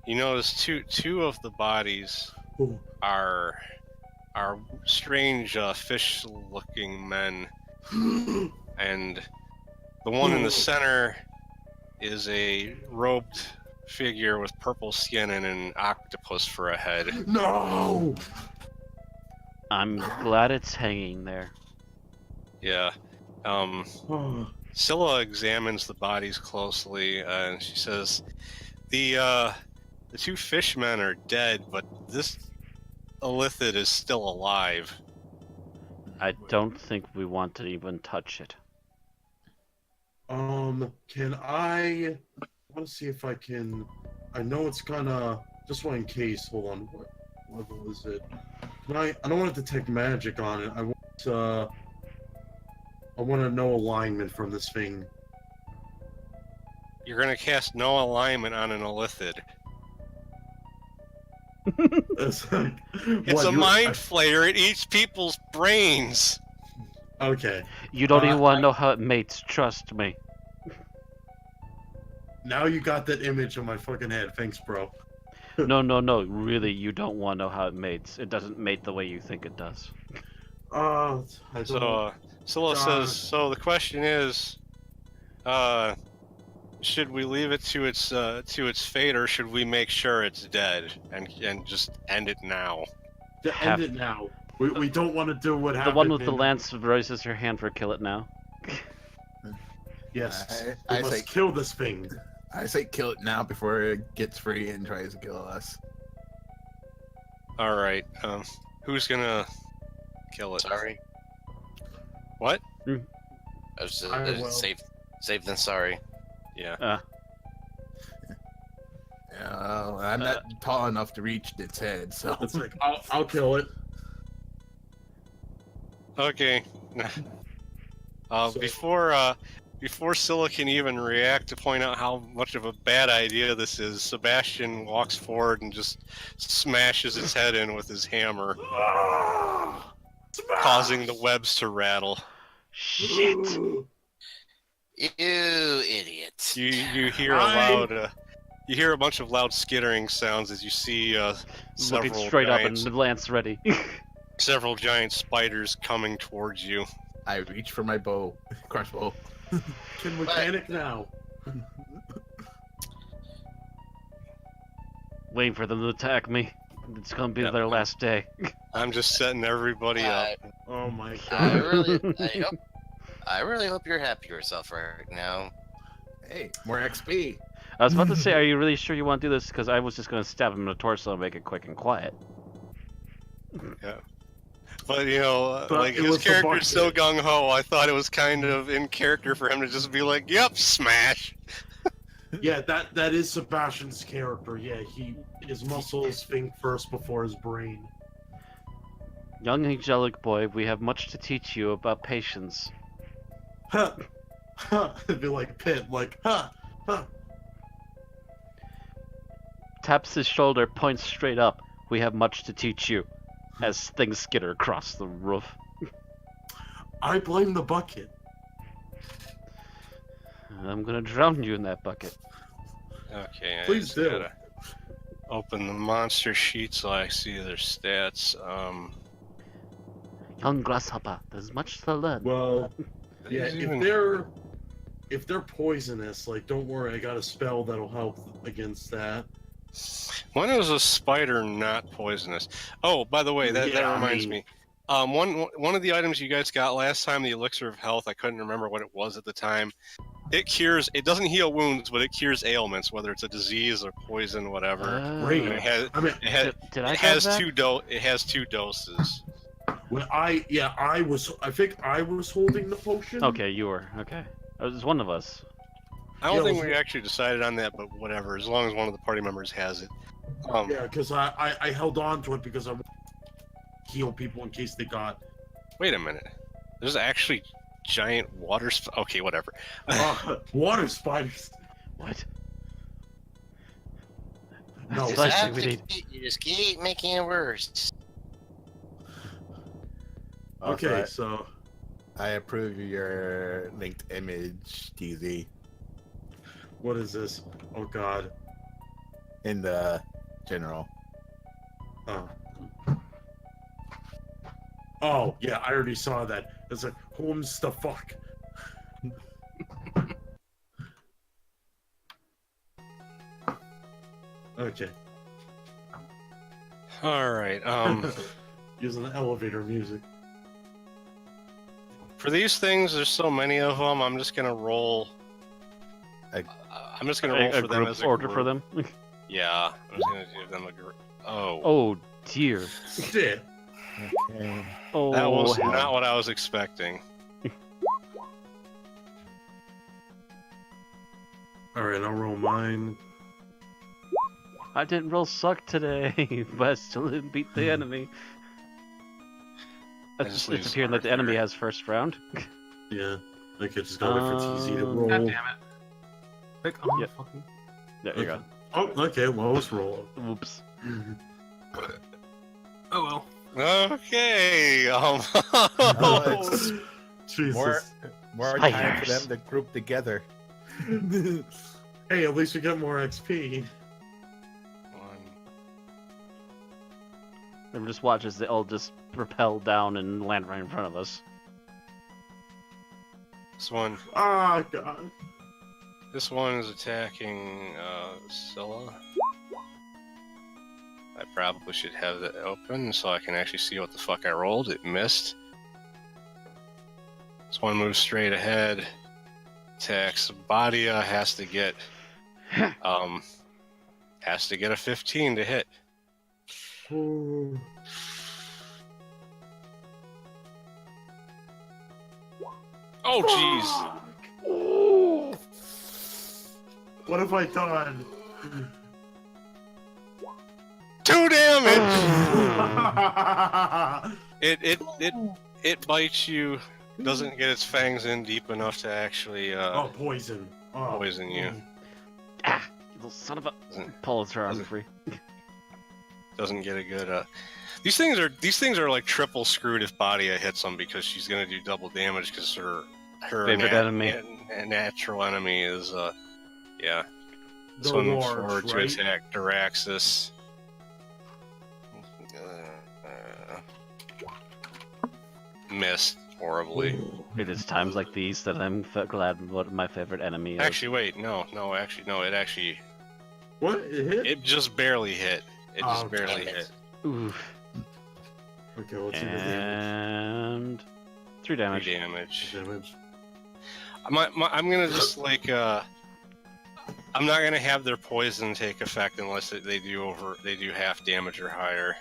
S3: you notice two of the bodies
S6: Ooh.
S3: are are strange fish-looking men, and the one in the center is a robed figure with purple skin and an octopus for a head.
S6: No!
S1: I'm glad it's hanging there.
S3: Yeah. Scylla examines the bodies closely, and she says, "The two fishmen are dead, but this Illithid is still alive."
S1: I don't think we want to even touch it.
S6: Can I want to see if I can. I know it's kinda. Just one in case. Hold on. What level is it? Can I don't want to detect magic on it. I want to know alignment from this thing.
S3: You're gonna cast no alignment on an Illithid.
S6: It's like,
S3: It's a mind flayer. It eats people's brains.
S6: Okay.
S1: You don't even want to know how it mates, trust me.
S6: Now you got that image in my fucking head. Thanks, bro.
S1: No, really, you don't want to know how it mates. It doesn't mate the way you think it does.
S6: I don't.
S3: So, Scylla says, so the question is, should we leave it to its fate, or should we make sure it's dead and just end it now?
S6: End it now. We don't want to do what happened.
S1: The one with the lance raises her hand for kill it now.
S6: Yes.
S2: I
S6: We must
S2: say
S6: kill this thing.
S2: I say kill it now before it gets free and tries to kill us.
S3: All right. Who's gonna kill it?
S4: Sorry.
S3: What?
S4: I was just,
S6: I will.
S4: safe than sorry.
S3: Yeah.
S2: I'm not tall enough to reach its head, so
S6: It's like I'll kill it.
S3: Okay. Before Scylla can even react to point out how much of a bad idea this is, Sebastian walks forward and just smashes its head in with his hammer, causing the webs to rattle.
S1: Shit!
S4: You idiot.
S3: You hear a loud. You hear a bunch of loud skittering sounds as you see
S1: Looking
S3: several
S1: straight up and
S3: giants,
S1: the lance ready.
S3: several giant spiders coming towards you.
S2: I reach for my bow, crossbow.
S6: Can we panic now?
S1: Waiting for them to attack me. It's gonna be
S3: Yep.
S1: their last day.
S3: I'm just setting everybody up.
S6: Oh my
S4: I
S6: god.
S4: really hope you're happy yourself right now.
S2: Hey, more XP.
S1: I was about to say, are you really sure you want to do this? Because I was just gonna stab him in the torso and make it quick and quiet.
S3: But you know,
S6: But
S3: like
S6: it
S3: his
S6: was the
S3: character's so
S6: bucket.
S3: gung ho, I thought it was kind of in character for him to just be like, "Yep, smash."
S6: Yeah, that is Sebastian's character. Yeah, his muscles think first before his brain.
S1: Young angelic boy, we have much to teach you about patience.
S6: Huh. Huh. It'd be like Pit, like, huh. Huh.
S1: Taps his shoulder, points straight up. We have much to teach you. As things skitter across the roof.
S6: I blame the bucket.
S1: I'm gonna drown you in that bucket.
S3: Okay, I
S6: Please
S3: just
S6: do.
S3: gotta open the monster sheet so I see their stats.
S1: Young grasshopper, there's much to learn.
S6: Well, yeah,
S3: There's even-
S6: if they're poisonous, like, don't worry, I got a spell that'll help against that.
S3: When is a spider not poisonous? Oh, by the way, that
S6: Yeah, I
S3: reminds
S6: mean-
S3: me. One of the items you guys got last time, the elixir of health, I couldn't remember what it was at the time. It doesn't heal wounds, but it cures ailments, whether it's a disease or poison, whatever.
S6: Great.
S3: And it has,
S6: I mean,
S1: Did I
S3: it
S1: have
S3: has
S1: that?
S3: it has 2 doses.
S6: when I think I was holding the potion.
S1: Okay, you were. Okay. It was one of us.
S3: I don't
S6: Yeah,
S3: think
S6: was
S3: we
S6: it-
S3: actually decided on that, but whatever, as long as one of the party members has it.
S6: Yeah, because I held on to it because I wanted to heal people in case they got.
S3: Wait a minute. There's actually giant water okay, whatever.
S6: Water spiders.
S1: What?
S6: No,
S1: That's
S4: Just
S1: actually we need.
S4: you just keep making it worse.
S6: Okay, so
S2: I approve your linked image, DZ,
S6: what is this? Oh God.
S2: in the general.
S6: Oh. Oh, yeah, I already saw that. It's like, whom's the fuck? Okay.
S3: All right.
S6: Using the elevator music.
S3: For these things, there's so many of them. I'm just gonna roll.
S2: A-
S3: I'm just gonna roll
S1: A
S3: for them
S1: group
S3: as a
S1: order
S3: group.
S1: for them.
S3: Yeah, I'm just gonna give them a group. Oh,
S1: Oh dear.
S6: Shit.
S2: Okay.
S1: Oh,
S3: that was
S1: hell.
S3: not what I was expecting.
S6: Alright, I'll roll mine.
S1: I didn't roll suck today, but I still didn't beat the enemy.
S3: just leave
S1: It's appearing that the enemy has first round.
S6: Yeah. Okay, just gotta wait for TZ to roll.
S5: God damn it. Like, oh,
S1: Yep.
S5: fucking...
S1: There you go.
S6: Oh, okay, well, let's roll.
S1: Whoops.
S5: Oh well.
S3: Okay.
S2: it's
S6: Jesus.
S2: more time for
S1: Spiders.
S2: them to group together.
S6: Hey, at least we get more XP.
S1: And just watch as they all just propel down and land right in front of us.
S3: This one.
S6: Ah, God.
S3: This one is attacking Scylla. I probably should have that open so I can actually see what the fuck I rolled. It missed. This one moves straight ahead. Attacks Badia, has to get a 15 to hit.
S6: Ooh.
S3: Oh jeez.
S6: Oh. What have I done?
S3: 2 damage. It bites you. Doesn't get its fangs in deep enough to actually
S6: Oh, poison. Oh.
S3: poison you.
S1: Ah, you little son of a. Pull his arm free.
S3: Doesn't get a good these things are like triple screwed if Badia hits them because she's gonna do double damage because her
S1: Favorite enemy.
S3: natural enemy is yeah. This
S6: The
S3: one moves
S6: large,
S3: forward to
S6: right?
S3: attack Daraxis. Missed horribly.
S1: It is times like these that I'm glad what my favorite enemy is.
S3: Actually, wait, no.
S6: What? It hit?
S3: It just barely hit. It just
S6: Oh,
S3: barely
S4: damn it.
S3: hit.
S1: Oof.
S6: Okay, let's see the damage.
S1: And 3 damage.
S3: 3 damage.
S6: Damage.
S3: I'm gonna just like I'm not gonna have their poison take effect unless they do half damage or higher.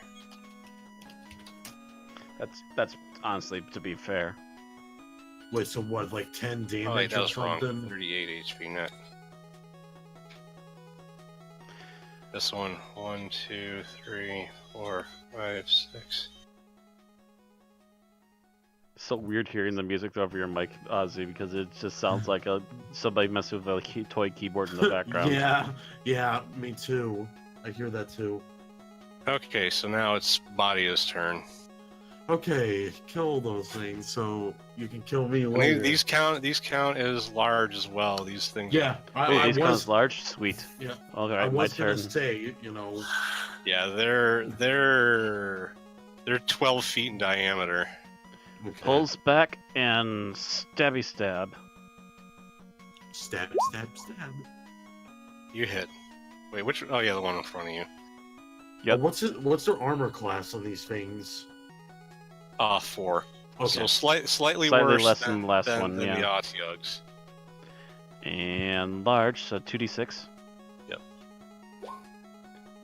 S1: That's honestly to be fair.
S6: Wait, so what, like 10 damage
S3: Oh wait, that
S6: or
S3: was wrong.
S6: something?
S3: 38 HP net. This one, 1, 2, 3, 4, 5, 6.
S1: So weird hearing the music over your mic, Ozzy, because it just sounds like somebody messing with a toy keyboard in the background.
S6: yeah, me too. I hear that too.
S3: Okay, so now it's Badia's turn.
S6: Okay, kill those things so you can kill me
S3: And
S6: later.
S3: these count as large as well. These things.
S6: Yeah, I
S1: Wait, these
S6: was.
S1: counts large? Sweet.
S6: Yeah.
S1: All
S6: I
S1: right, my
S6: was gonna
S1: turn.
S6: say, you know.
S3: Yeah, they're 12 feet in diameter.
S6: Okay.
S1: Pulls back and stabby stab.
S6: Stab.
S3: You hit. Wait, which? Oh yeah, the one in front of you.
S1: Yep.
S6: What's their armor class on these things?
S3: 4.
S6: Okay.
S3: So slightly
S1: Slightly
S3: worse
S1: less
S3: than
S1: than the last
S3: than
S1: one,
S3: the
S1: yeah.
S3: Otyugs.
S1: And large, so 2d6.
S3: Yep.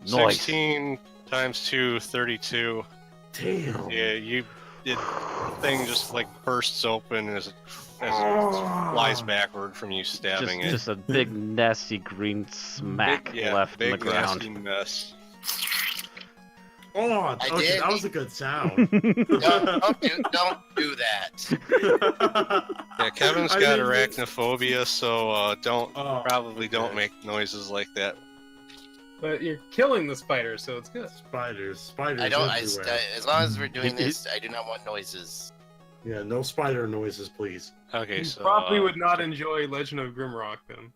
S1: Nice.
S3: 16 times 2, 32.
S6: Damn.
S3: Yeah, the thing just like bursts open as it flies backward from you stabbing it.
S1: Just a big nasty green smack left in the
S3: big nasty
S1: ground.
S3: mess.
S6: Oh,
S4: I
S6: okay,
S4: did.
S6: that was a good sound.
S4: Don't do that.
S3: Yeah, Kevin's
S6: I
S3: got
S6: didn't-
S3: arachnophobia, so probably don't
S6: okay.
S3: make noises like that.
S5: But you're killing the spider, so it's good.
S6: Spiders
S4: I don't.
S6: everywhere.
S4: As long as we're doing this, I do not want noises.
S6: Yeah, no spider noises, please.
S3: Okay,
S5: You
S3: so
S5: probably would not enjoy Legend of Grimrock then.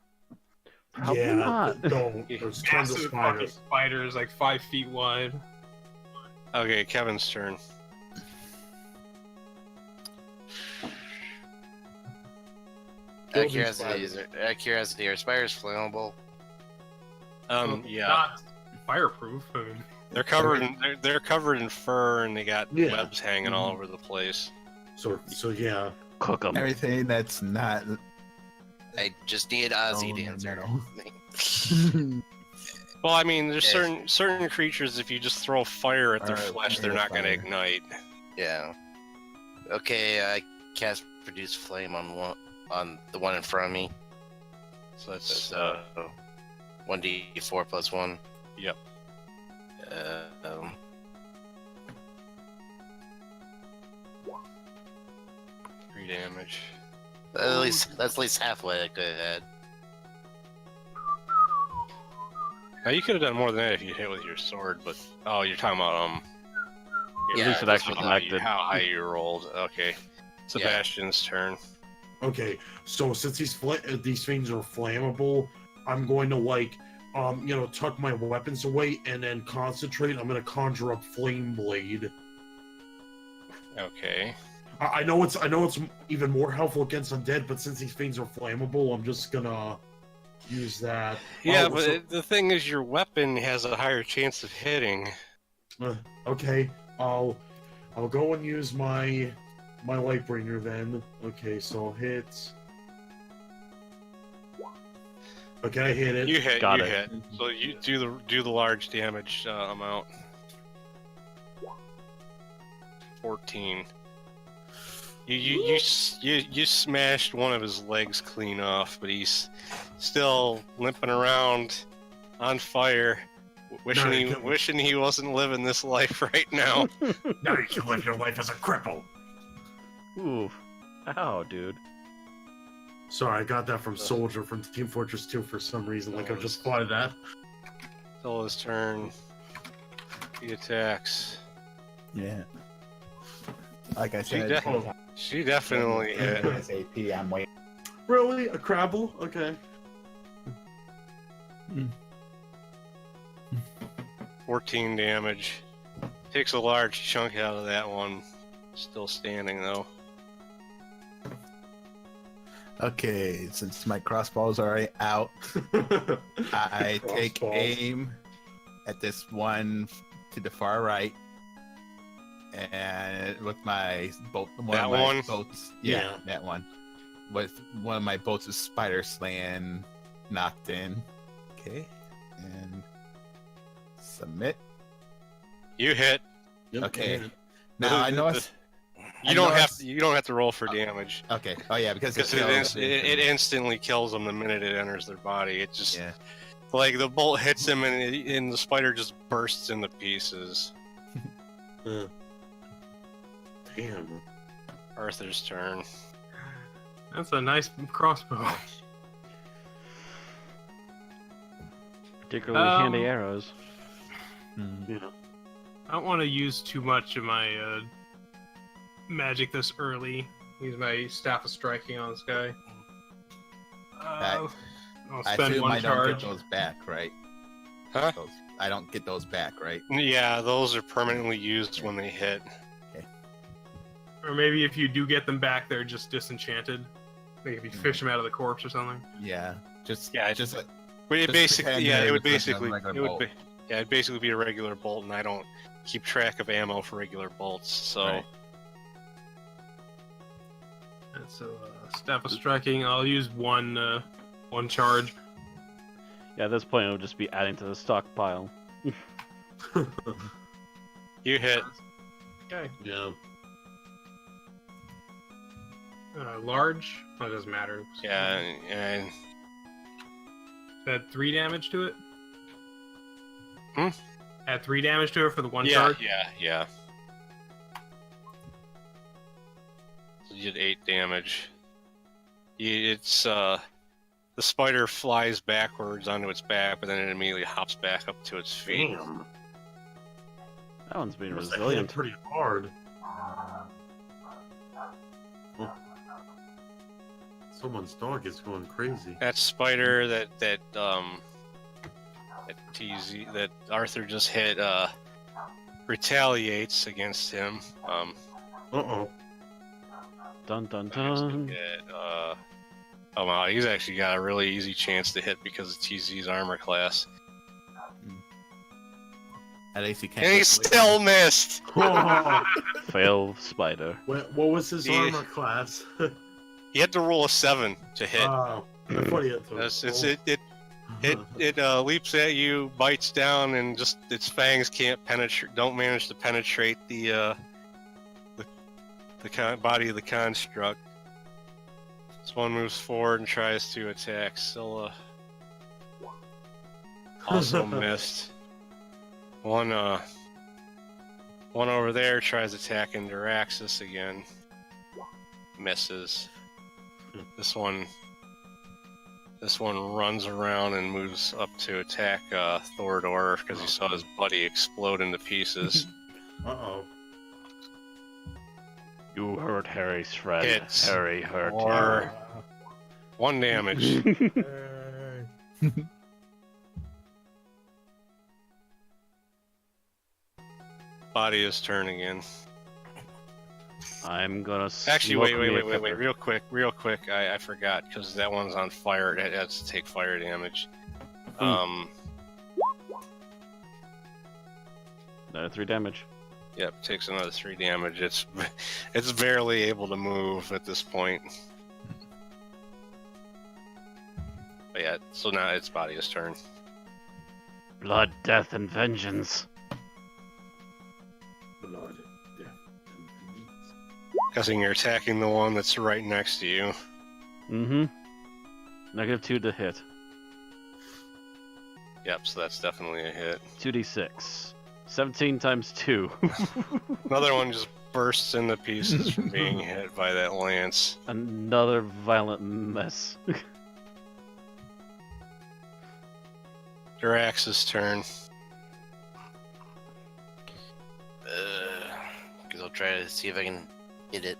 S1: Probably
S6: yeah,
S1: not.
S6: don't. There's tons of
S5: Massive fucking
S6: spiders.
S5: spiders, like 5 feet wide.
S3: Okay, Kevin's turn.
S6: Building
S4: curiosity,
S6: spiders.
S4: are spiders flammable?
S3: Yeah.
S5: Not fireproof. I mean,
S3: They're covered in they're covered in fur and they got
S6: Yeah.
S3: webs hanging all over the place.
S6: So yeah.
S1: Cook them.
S2: Everything that's not.
S4: I just need Ozzie to
S2: no,
S4: answer.
S2: no.
S3: Well, I mean, there's
S4: Yeah.
S3: certain creatures. If you just throw fire at their
S2: Alright,
S3: flesh,
S2: I
S3: they're
S2: need a
S3: not going to
S2: fire.
S3: ignite.
S4: Yeah. Okay, I cast produce flame on the one in front of me.
S3: So that's
S4: So 1d4 plus 1.
S3: Yep.
S4: Um,
S3: 3 damage.
S4: that's at least halfway I could have had.
S3: Now you could have done more than that if you hit with your sword, but oh, you're talking about
S4: Yeah,
S1: At least it
S4: that's
S1: actually
S4: what
S1: connected.
S3: how high you rolled. Okay, Sebastian's turn.
S6: Okay, so since these things are flammable, I'm going to tuck my weapons away and then concentrate. I'm going to conjure up Flame Blade.
S3: Okay.
S6: I know it's even more helpful against undead, but since these things are flammable, I'm just gonna use that.
S3: Yeah,
S6: Oh,
S3: but
S6: so-
S3: the thing is, your weapon has a higher chance of hitting.
S6: Okay, I'll go and use my Lightbringer then. Okay, so I'll hit. Okay, I hit it.
S3: You hit.
S1: Got
S3: you
S1: it.
S3: hit. So you do the large damage amount. 14. You smashed one of his legs clean off, but he's still limping around on fire, wishing he wasn't living this life right now.
S6: Now you can live your life as a cripple.
S1: Ooh. Ow, dude.
S6: Sorry, I got that from Soldier from Team Fortress 2 for some reason. Like I just thought of that.
S3: Till his turn. He attacks.
S2: Yeah. Like I
S3: She,
S2: said,
S3: she definitely hit.
S2: SAP. I'm waiting.
S6: Really? A Crabble? Okay.
S3: 14 damage. Takes a large chunk out of that one. Still standing though.
S2: Okay, since my crossbow's already out, I take
S6: Crossbows.
S2: aim at this one to the far right, and with my bolt,
S3: That
S2: of my
S3: one?
S2: bolts,
S6: Yeah.
S2: that one, with one of my bolts of spider slaying knocked in. Okay, and submit.
S3: You hit.
S6: Yep,
S2: Okay.
S6: and-
S2: Now I know it's
S3: You
S2: I
S3: don't
S2: know
S3: have
S2: it's-
S3: to. You don't have to roll for damage
S2: okay. Oh yeah, because
S3: because it instantly kills them the minute it enters their body. It just
S2: yeah.
S3: like the bolt hits him and the spider just bursts into pieces.
S6: Damn.
S3: Arthur's turn.
S5: that's a nice crossbow.
S1: Particularly handy arrows.
S6: Yeah.
S5: I don't want to use too much of my magic this early. Use my staff of striking on this guy. I'll
S2: I
S5: spend
S2: assume
S5: one
S2: I don't
S5: charge.
S2: get those back, right?
S3: Huh?
S2: I don't get those back, right?
S3: Yeah, those are permanently used when they hit.
S5: Or maybe if you do get them back, they're just disenchanted. Like if you fish them out of the corpse or something.
S2: Yeah. Just
S3: Yeah,
S2: just
S3: But it
S2: Just
S3: basically,
S2: pretend
S3: yeah,
S2: they're
S3: it would
S2: just like a
S3: basically,
S2: regular
S3: it would
S2: bolt.
S3: be, yeah, it'd basically be a regular bolt, and I don't keep track of ammo for regular bolts, so.
S2: Right.
S5: And so staff of striking, I'll use one charge.
S1: Yeah, at this point it would just be adding to the stockpile.
S3: You hit.
S5: Okay.
S6: Yeah.
S5: Large? Oh, it doesn't matter.
S3: Yeah, and
S5: Add 3 damage to it?
S3: Hmm?
S5: Add 3 damage to it for the one
S3: yeah,
S5: charge?
S3: yeah. So you did 8 damage. It's the spider flies backwards onto its back, but then it immediately hops back up to its feet.
S6: Damn.
S1: That one's being
S6: Must have hit
S1: resilient.
S6: pretty hard. Someone's dog is going crazy.
S3: That spider that Arthur just hit retaliates against him.
S6: Uh-oh.
S1: Dun dun
S3: I guess we
S1: dun.
S3: get, Oh wow, he's actually got a really easy chance to hit because of TZ's armor class.
S2: At least he can't.
S3: And he still missed!
S6: Oh,
S1: Fail spider.
S6: what was his
S3: Yeah.
S6: armor class?
S3: He had to roll a 7 to hit.
S6: I thought he had to.
S3: It leaps at you, bites down, and just its fangs don't manage to penetrate the body of the construct. This one moves forward and tries to attack Scylla. Also missed. One over there tries attacking Duraxis again. Misses. This one runs around and moves up to attack Thorador because he saw his buddy explode into pieces.
S6: Uh-oh.
S1: You hurt Harry's friend.
S3: Hits.
S1: Harry hurt
S3: Or 1 damage.
S1: you.
S3: Body is turn again.
S1: I'm gonna.
S3: Actually,
S1: smoke me a
S3: wait,
S1: pepper.
S3: real quick. I forgot because that one's on fire. It has to take fire damage.
S1: Another 3 damage.
S3: Yep, takes another 3 damage. It's barely able to move at this point. But yeah, so now its body's turn.
S1: Blood, death, and vengeance.
S6: Blood. Death.
S3: Guessing you're attacking the one that's right next to you.
S1: Mm-hmm. -2 to hit.
S3: Yep, so that's definitely a hit.
S1: 2d6. 17 times 2.
S3: Another one just bursts into pieces from being hit by that lance.
S1: Another violent mess.
S3: Durax's turn.
S4: Because I'll try to see if I can hit it.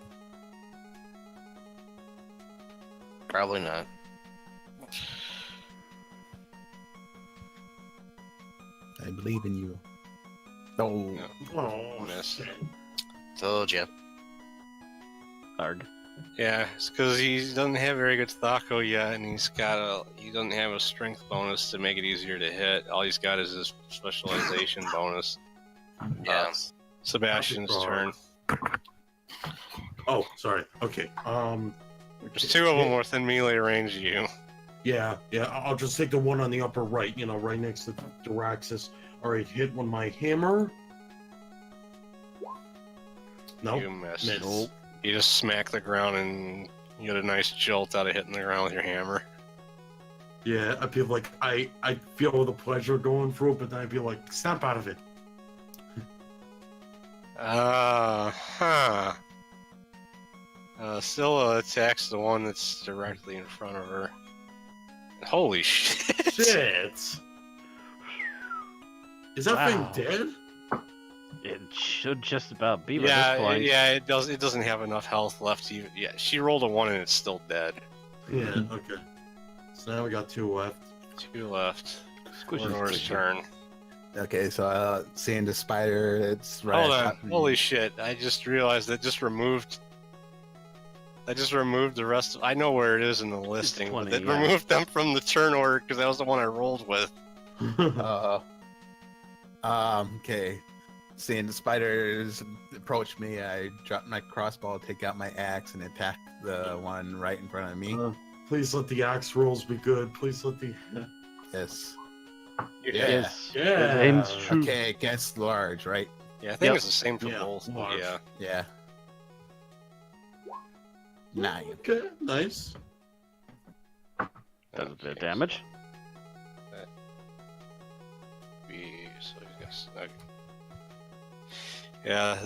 S4: Probably not.
S2: I believe in you. Oh,
S6: Oh,
S3: Miss.
S4: Told ya.
S1: Arg.
S3: Yeah, it's because he doesn't have very good Thako yet, and he doesn't have a strength bonus to make it easier to hit. All he's got is his specialization bonus.
S4: Yeah.
S3: Sebastian's turn.
S6: Oh, sorry. Okay.
S3: There's 2 of them within melee range of you.
S6: Yeah. I'll just take the one on the upper right. Right next to Duraxis. All right, hit one my hammer. No.
S3: You miss.
S6: Miss.
S1: Nope.
S3: You just smack the ground and you get a nice jolt out of hitting the ground with your hammer.
S6: Yeah, I feel like I feel the pleasure going through it, but then I feel like snap out of it.
S3: Scylla attacks the one that's directly in front of her. Holy shit!
S6: Shit. Is that
S1: Wow.
S6: thing dead?
S1: It should just about be by this
S3: Yeah,
S1: point.
S3: it does. It doesn't have enough health left to even. Yeah, she rolled a 1 and it's still dead.
S6: Yeah. Okay. So now we got 2 left.
S3: 2 left.
S1: Squishy,
S3: Lornor's
S1: squishy.
S3: turn.
S2: okay. So seeing the spider, it's right.
S3: Hold on.
S2: up-
S3: Holy shit! I just realized that just removed. I just removed the rest. I know where it is in the listing,
S1: 20,
S3: but it
S1: yeah.
S3: removed them from the turn order because that was the one I rolled with.
S2: Okay. Seeing the spiders approach me, I drop my crossbow, take out my axe, and attack the one right in front of me.
S6: Please let the axe rolls be good. Please let the.
S2: Yes.
S1: Yes.
S6: Yeah.
S1: It aims true.
S2: Okay, against large, right?
S3: Yeah, I think
S1: Yep.
S3: it's the same for
S6: Yeah,
S3: both.
S6: large.
S3: Yeah.
S2: Yeah. 9.
S6: Okay. Nice.
S1: Does a bit of damage.
S3: Yeah,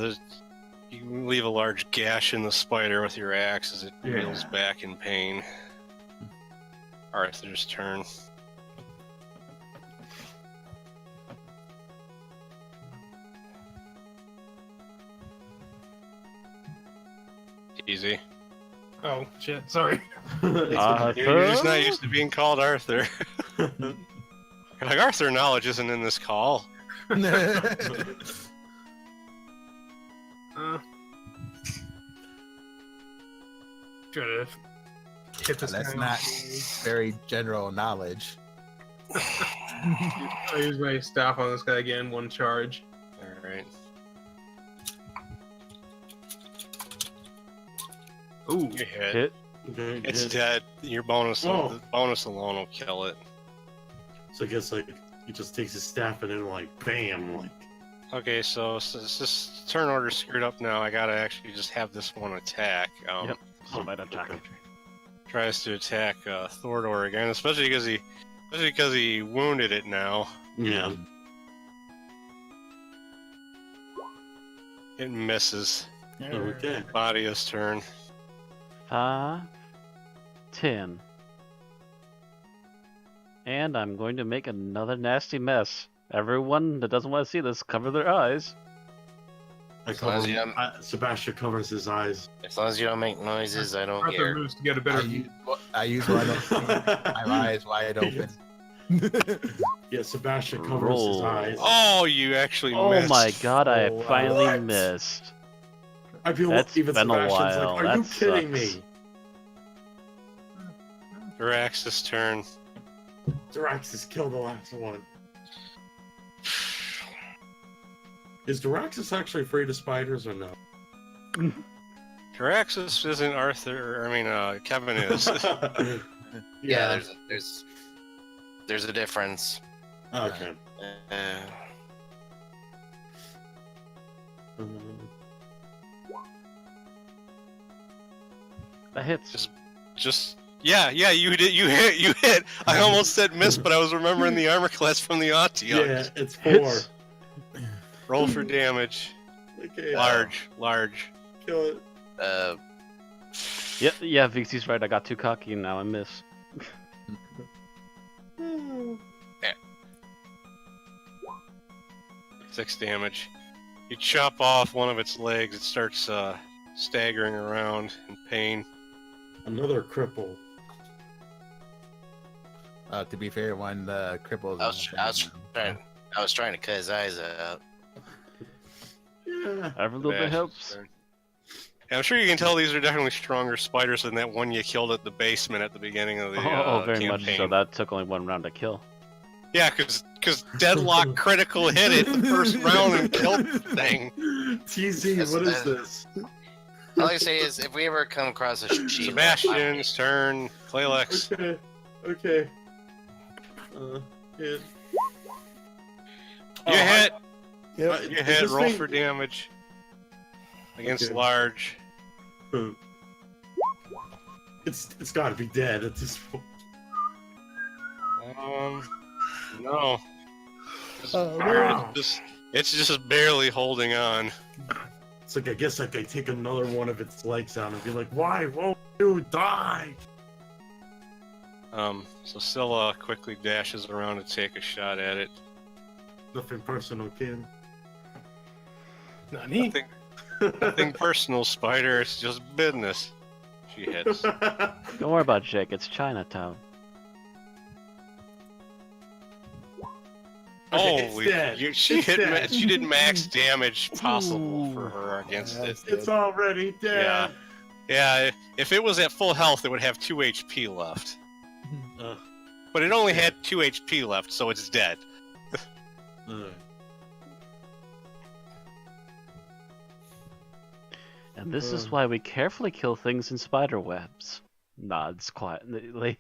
S3: you can leave a large gash in the spider with your axe as it
S6: Yeah.
S3: reels back in pain. Arthur's turn. Easy.
S5: Oh shit! Sorry.
S3: You're just not used to being called Arthur. You're like, Arthur knowledge isn't in this call.
S5: Try to hit this
S2: That's
S5: guy.
S2: not very general knowledge.
S5: I use my staff on this guy again, 1 charge.
S3: Alright.
S5: Ooh,
S3: You hit.
S1: Hit.
S6: Okay,
S3: It's
S6: yeah.
S3: dead. Your bonus,
S6: Oh.
S3: the bonus alone will kill it.
S6: So I guess like he just takes his staff and then like bam, like
S3: Okay, so since this turn order screwed up now, I gotta actually just have this one attack.
S1: Yep. So might attack.
S3: Tries to attack Thordor again, especially because he wounded it now.
S6: yeah.
S3: It misses.
S6: Okay.
S3: Badia's turn.
S1: 5, 10. And I'm going to make another nasty mess. Everyone that doesn't want to see this, cover their eyes.
S6: I
S4: As long as
S6: cover,
S4: you don't-
S6: Sebastian covers his eyes.
S4: As long as you don't make noises, I don't
S5: Arthur
S4: care.
S5: moves to get a better view.
S2: I use one of my eyes wide open.
S6: Yeah, Sebastian covers his
S1: Roll.
S6: eyes.
S3: Oh, you actually
S1: Oh
S3: missed.
S1: my god, I
S2: Oh,
S1: finally
S6: what?
S1: missed.
S6: I feel
S1: That's
S6: even
S1: been a
S6: Sebastian's
S1: while.
S6: like, "Are you
S1: That
S6: kidding
S1: sucks.
S6: me?"
S3: Durax's turn.
S6: Duraxis killed the last one. Is Duraxis actually afraid of spiders or no?
S3: Duraxis isn't Arthur. Kevin is.
S4: Yeah, there's a difference.
S6: Okay.
S4: Uh,
S1: That hits.
S3: Yeah, you hit. I almost said miss, but I was remembering the armor class from the Autiok.
S6: Yeah, it's 4.
S1: Hits.
S3: Roll for damage.
S6: Okay.
S3: Large.
S6: Kill it.
S1: Yeah, Vixie's right. I got too cocky and now I miss.
S3: 6 damage. You chop off one of its legs. It starts staggering around in pain.
S6: Another cripple.
S2: To be fair, one cripples.
S4: I was trying to cut his eyes out.
S6: Yeah.
S1: Every little bit
S3: Bash's
S1: helps.
S3: turn. And I'm sure you can tell these are definitely stronger spiders than that one you killed at the basement at the beginning of the
S1: Very
S3: campaign.
S1: much so. That took only 1 round to kill.
S3: Yeah, because Deadlock critical hit it the first round and killed the thing.
S6: TZ, what is this?
S4: All I say is, if we ever come across a sheep,
S3: Sebastian's turn. Claylex.
S6: Okay. Hit.
S3: You hit.
S2: Yep.
S3: You
S6: Is
S3: hit.
S6: this
S3: Roll
S6: thing-
S3: for damage. Against
S6: Okay.
S3: large.
S6: It's gotta be dead at this point.
S3: No.
S6: Wow.
S3: It's just barely holding on.
S6: It's like, I guess I could take another one of its legs out and be like, why won't you die?
S3: So Scylla quickly dashes around to take a shot at it.
S6: Nothing personal, kid.
S5: Nani?
S3: Nothing personal, Spider. It's just business. She hits.
S1: Don't worry about Jake. It's Chinatown.
S6: Okay, it's
S3: Holy!
S6: dead.
S3: She
S6: It's
S3: hit.
S6: dead.
S3: She did max damage possible for her against it.
S6: It's already dead.
S3: Yeah. If it was at full health, it would have 2 HP left.
S6: Ugh.
S3: But it only had 2 HP left, so it's dead.
S1: And this is why we carefully kill things in spider webs. Nods quietly.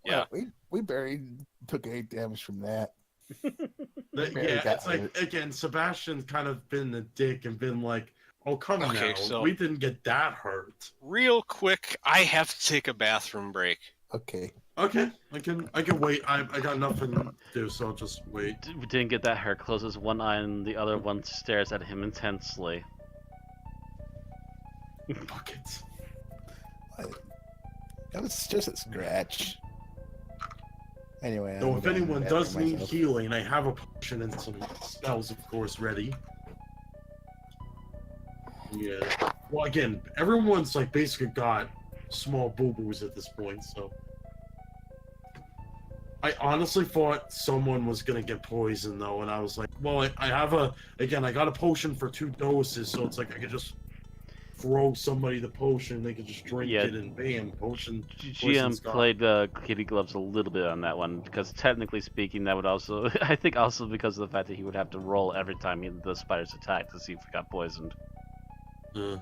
S3: Yeah.
S2: Well, we barely took 8 damage from that.
S6: Yeah, it's like, again, Sebastian's kind of been the dick and been like, oh, come on
S3: Okay,
S6: now.
S3: so-
S6: We didn't get that hurt.
S3: Real quick, I have to take a bathroom break.
S2: Okay.
S6: Okay, I can wait. I got nothing to do, so I'll just wait.
S1: We didn't get that hair. Closes one eye and the other one stares at him intensely.
S6: Buckets.
S2: That was just a scratch. Anyway.
S6: So
S2: I'm
S6: if
S2: going
S6: anyone
S2: back
S6: does
S2: for
S6: need
S2: myself.
S6: healing, I have a potion and some spells, of course, ready. Yeah. Well, again, everyone's like basically got small boo-boos at this point, so. I honestly thought someone was gonna get poisoned though, and I was like, well, I have I got a potion for 2 doses, so it's like I could just throw somebody the potion, they could just drink
S1: Yeah.
S6: it and bam, potion.
S1: GM played Kitty Gloves a little bit on that one because technically speaking, that would also I think also because of the fact that he would have to roll every time the spiders attacked to see if he got poisoned.
S6: Yeah.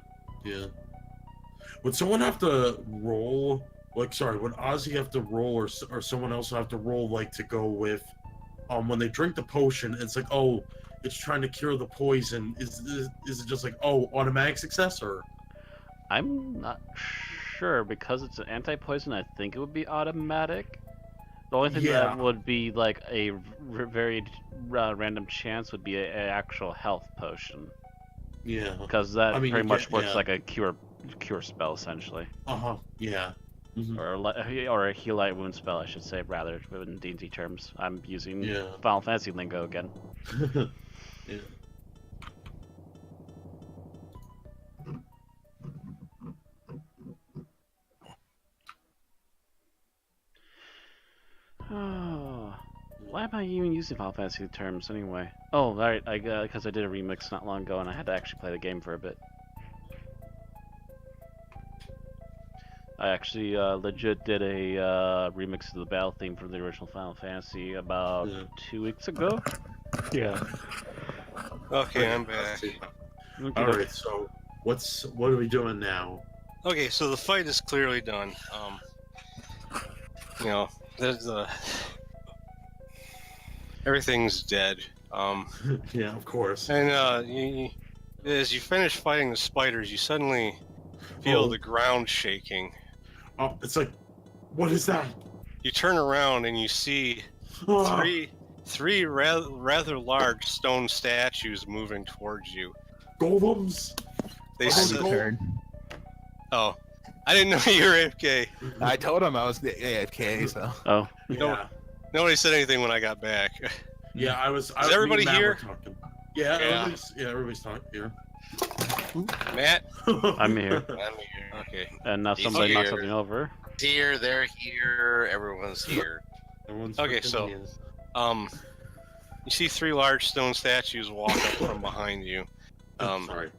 S6: Would someone have to roll? Like, sorry, would Ozzie have to roll, or someone else have to roll, like, to go with, when they drink the potion, it's like, oh, it's trying to cure the poison. Is it just like, oh, automatic success, or?
S1: I'm not sure because it's an anti-poison. I think it would be automatic. The only thing that would be like a very random chance would be an actual health potion.
S6: Yeah.
S1: Because that pretty much works like a cure spell essentially.
S6: Yeah. Mm-hmm.
S1: Or a heal light wound spell, I should say, rather in D&D terms. I'm using Final Fantasy lingo again.
S6: Yeah.
S1: Oh, why am I even using Final Fantasy terms anyway? Oh, right, because I did a remix not long ago and I had to actually play the game for a bit. I actually legit did a remix of the battle theme from the original Final Fantasy about 2 weeks ago. Yeah.
S3: Okay, I'm back.
S6: Alright, so what are we doing now?
S3: Okay, so the fight is clearly done. You know, there's everything's dead.
S6: Yeah, of course.
S3: And as you finish fighting the spiders, you suddenly feel the ground shaking.
S6: Oh, it's like, what is that?
S3: You turn around and you see three rather large stone statues moving towards you.
S6: Golems?
S3: Oh, I didn't know you were AFK.
S2: I told him I was the AFK, so.
S1: Oh.
S6: Yeah.
S3: Nobody said anything when I got back.
S6: Yeah, I was.
S3: Is everybody here?
S6: Yeah, everybody's talking here.
S3: Matt?
S1: I'm here.
S4: I'm here.
S3: Okay.
S1: And now somebody knocked something over.
S4: Here, they're here, everyone's here.
S6: Everyone's
S3: Okay, so,
S6: here.
S3: you see three large stone statues walk up from behind you.
S6: Sorry.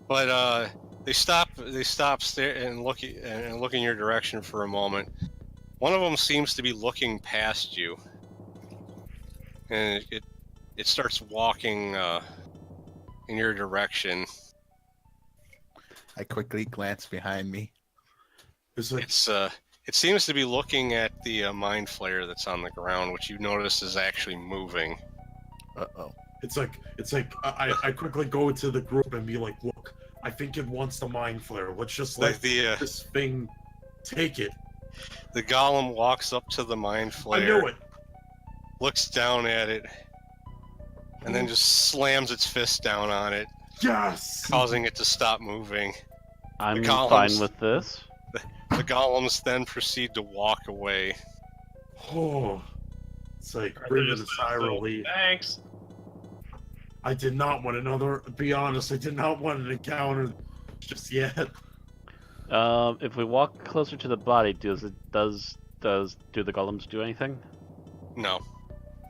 S3: But they stop and look in your direction for a moment. One of them seems to be looking past you, and it starts walking in your direction.
S2: I quickly glance behind me.
S3: It seems to be looking at the mind flayer that's on the ground, which you notice is actually moving.
S2: Uh-oh.
S6: It's like I quickly go to the group and be like, look, I think it wants the mind flare. Let's just let this thing take it.
S3: The golem walks up to the mind flayer.
S6: I knew it.
S3: Looks down at it, and then just slams its fist down on it.
S6: Yes!
S3: Causing it to stop moving.
S1: I'm fine with this.
S3: The golems then proceed to walk away.
S6: Oh, it's like breathing a sigh of relief.
S5: Thanks.
S6: I did not want another. Be honest, I did not want an encounter just yet.
S1: If we walk closer to the body, do the golems do anything?
S3: No.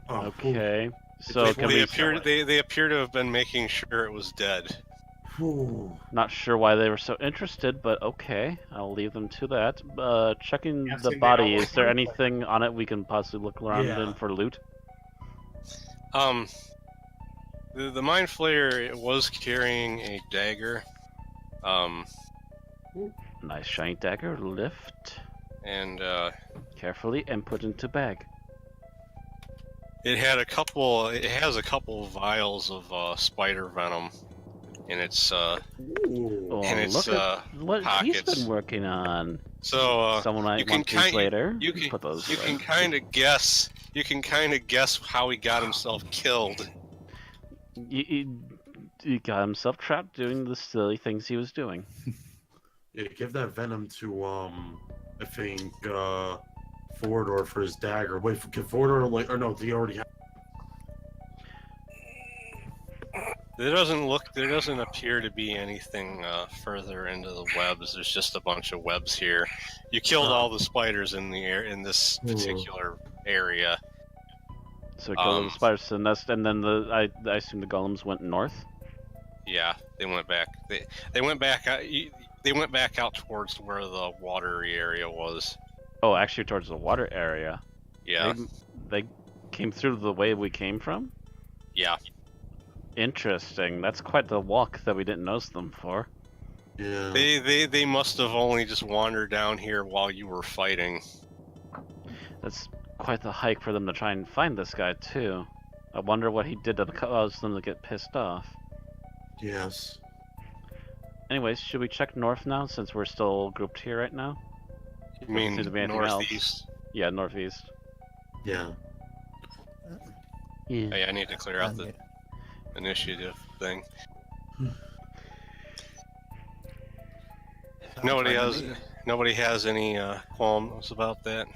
S6: Oh,
S1: okay. So can
S3: they appear to have been making sure it was dead.
S6: Ooh.
S1: Not sure why they were so interested, but okay, I'll leave them to that. Checking the body, is there anything on it we can possibly look around in for loot?
S3: The mind flayer was carrying a dagger.
S1: Nice shiny dagger. Lift.
S3: And
S1: carefully and put into bag.
S3: It has a couple vials of spider venom in its
S1: look at what
S3: pockets.
S1: He's been working on.
S3: So
S1: someone might want these later.
S3: You can kind of guess. You can kind of guess how he got himself killed.
S1: He got himself trapped doing the silly things he was doing.
S6: Yeah, give that venom to I think Fordor for his dagger. Wait, can Fordor or no? He already has.
S3: There doesn't appear to be anything further into the webs. There's just a bunch of webs here. You killed all the spiders in in this particular area.
S1: So killed the spiders to the nest, and then I assume the golems went north.
S3: Yeah, they went back. They went back out. They went back out towards where the watery area was.
S1: Oh, actually towards the water area.
S3: Yeah,
S1: They came through the way we came from?
S3: yeah.
S1: Interesting. That's quite the walk that we didn't notice them for.
S6: Yeah.
S3: They must have only just wandered down here while you were fighting.
S1: That's quite the hike for them to try and find this guy, too. I wonder what he did to cause them to get pissed off.
S6: Yes.
S1: Anyways, should we check north now, since we're still grouped here right now?
S3: You mean
S1: seems to be anything else.
S3: northeast?
S1: Yeah, northeast.
S6: Yeah.
S1: Yeah.
S3: Hey, I need to clear out the initiative thing. Nobody has any qualms about that.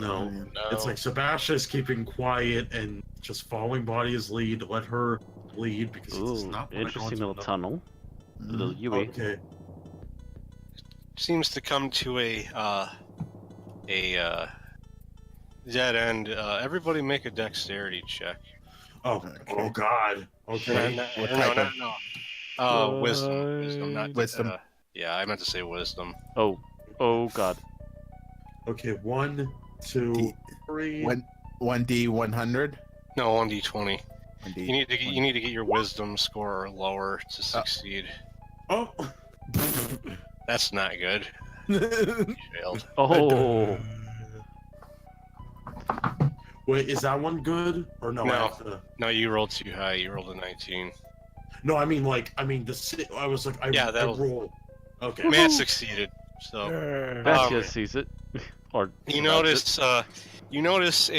S6: No.
S3: No.
S6: It's like Sebastia's keeping quiet and just following Body's lead. Let her lead because he does
S1: Ooh,
S6: not want to go
S1: interesting
S6: into
S1: little tunnel. Little Yui.
S6: Okay.
S3: Seems to come to a dead end. Everybody make a dexterity check.
S6: Oh.
S2: Okay.
S6: Oh God. Okay.
S3: No. Wisdom, not
S2: Wisdom.
S3: yeah, I meant to say wisdom.
S1: Oh god.
S6: Okay. 1, 2, 3.
S2: 1D 100.
S3: No, 1d20.
S2: 1D.
S3: You need to get your wisdom score or lower to succeed.
S6: Oh.
S3: That's not good. You failed.
S1: Oh.
S6: Wait, is that one good or no?
S3: No.
S6: I have to-
S3: No, you rolled too high. You rolled a 19.
S6: No, I mean I was like, I
S3: that'll-
S6: roll. Okay.
S3: Matt succeeded. So
S1: Bestia sees it. Or
S3: you
S1: survives
S3: notice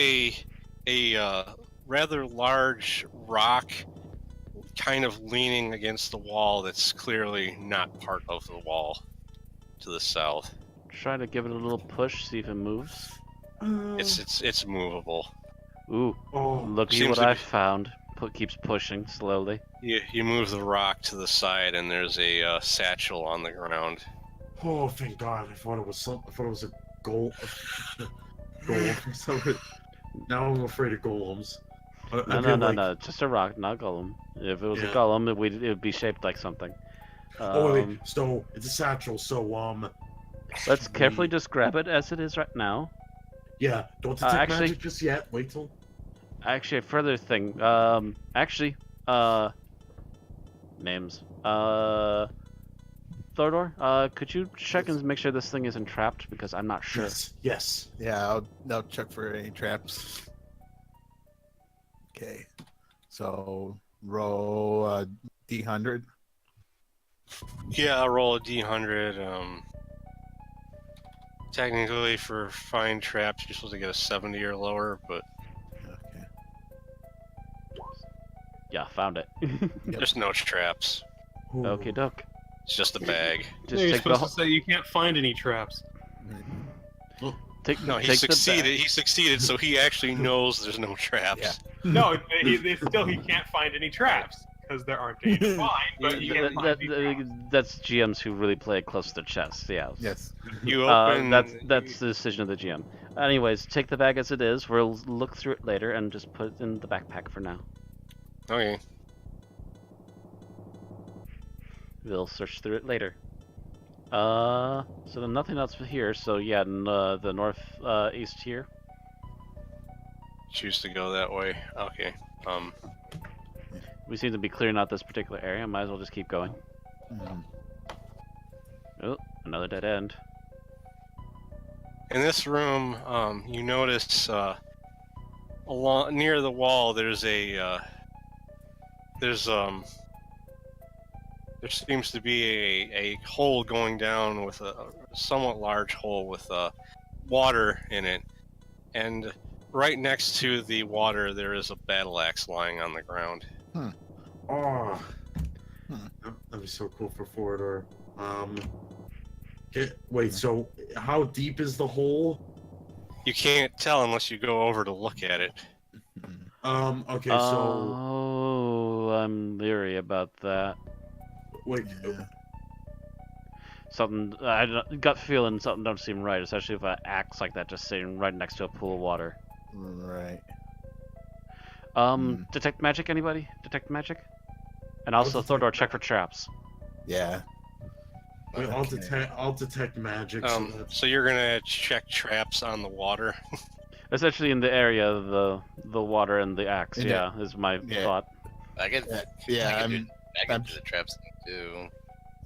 S3: a rather large rock kind of leaning against the wall that's clearly not part of the wall to the south.
S1: it. Try to give it a little push, see if it moves.
S3: It's movable.
S1: Ooh,
S6: Oh.
S1: look at
S3: Seems
S1: what
S3: to
S1: I
S3: be-
S1: found. Keeps pushing slowly.
S3: You move the rock to the side and there's a satchel on the ground.
S6: Oh, thank God! I thought it was a goal. Golem. So now I'm afraid of golems.
S1: No, just a rock, not golem. If it was a
S6: Yeah.
S1: golem, it would be shaped like something.
S6: Oh wait, so it's a satchel. So
S1: Let's
S6: should
S1: carefully
S6: we-
S1: just grab it as it is right now.
S6: Yeah, don't detect
S1: actually-
S6: magic just yet. Wait till.
S1: Actually, a further thing. Names. Thordor, could you check and make sure this thing isn't trapped? Because I'm not sure.
S6: Yes.
S2: Yeah, I'll check for any traps. Okay. So roll D100.
S3: Yeah, I'll roll a d100. Technically, for fine traps, you're supposed to get a 70 or lower, but
S2: Okay.
S1: Yeah, found it.
S3: there's no traps.
S6: Ooh.
S1: Okay, doke.
S3: It's just a bag.
S1: Just
S5: You're
S1: take the
S5: supposed to say you can't find any traps.
S1: take.
S3: No, he
S1: take the bag.
S3: succeeded. He succeeded, so he actually knows there's no traps.
S2: Yeah.
S5: No, he can't find any traps because there aren't any to find. But you can't find any traps.
S1: That's GMs who really play it close to their chest. Yeah.
S2: Yes.
S3: You open.
S1: That's the decision of the GM. Anyways, take the bag as it is. We'll look through it later and just put it in the backpack for now.
S3: Okay.
S1: We'll search through it later. So then nothing else here. So yeah, in the north east here.
S3: Choose to go that way. Okay.
S1: We seem to be clearing out this particular area. Might as well just keep going.
S2: Mm.
S1: Oh, another dead end.
S3: In this room, you notice along near the wall there's a there seems to be a hole going down with a somewhat large hole with water in it, and right next to the water there is a battle axe lying on the ground.
S6: Oh.
S2: Hmm.
S6: That'd be so cool for Fordor. Wait, so how deep is the hole?
S3: You can't tell unless you go over to look at it.
S6: Okay, so
S1: Oh, I'm leery about that.
S6: wait.
S2: Yeah.
S1: Something gut feeling something don't seem right, especially if an axe like that just sitting right next to a pool of water.
S2: Right.
S1: Detect magic, anybody? Detect magic? And also, Thordor, check for traps.
S2: Yeah.
S6: Wait,
S2: Okay.
S6: I'll detect magic.
S3: So you're gonna check traps on the water.
S1: Essentially, in the area of the water and the axe.
S2: In
S1: Yeah, is my
S2: yeah.
S1: thought.
S4: I can,
S2: Yeah,
S4: I can
S2: I'm
S4: do the traps too.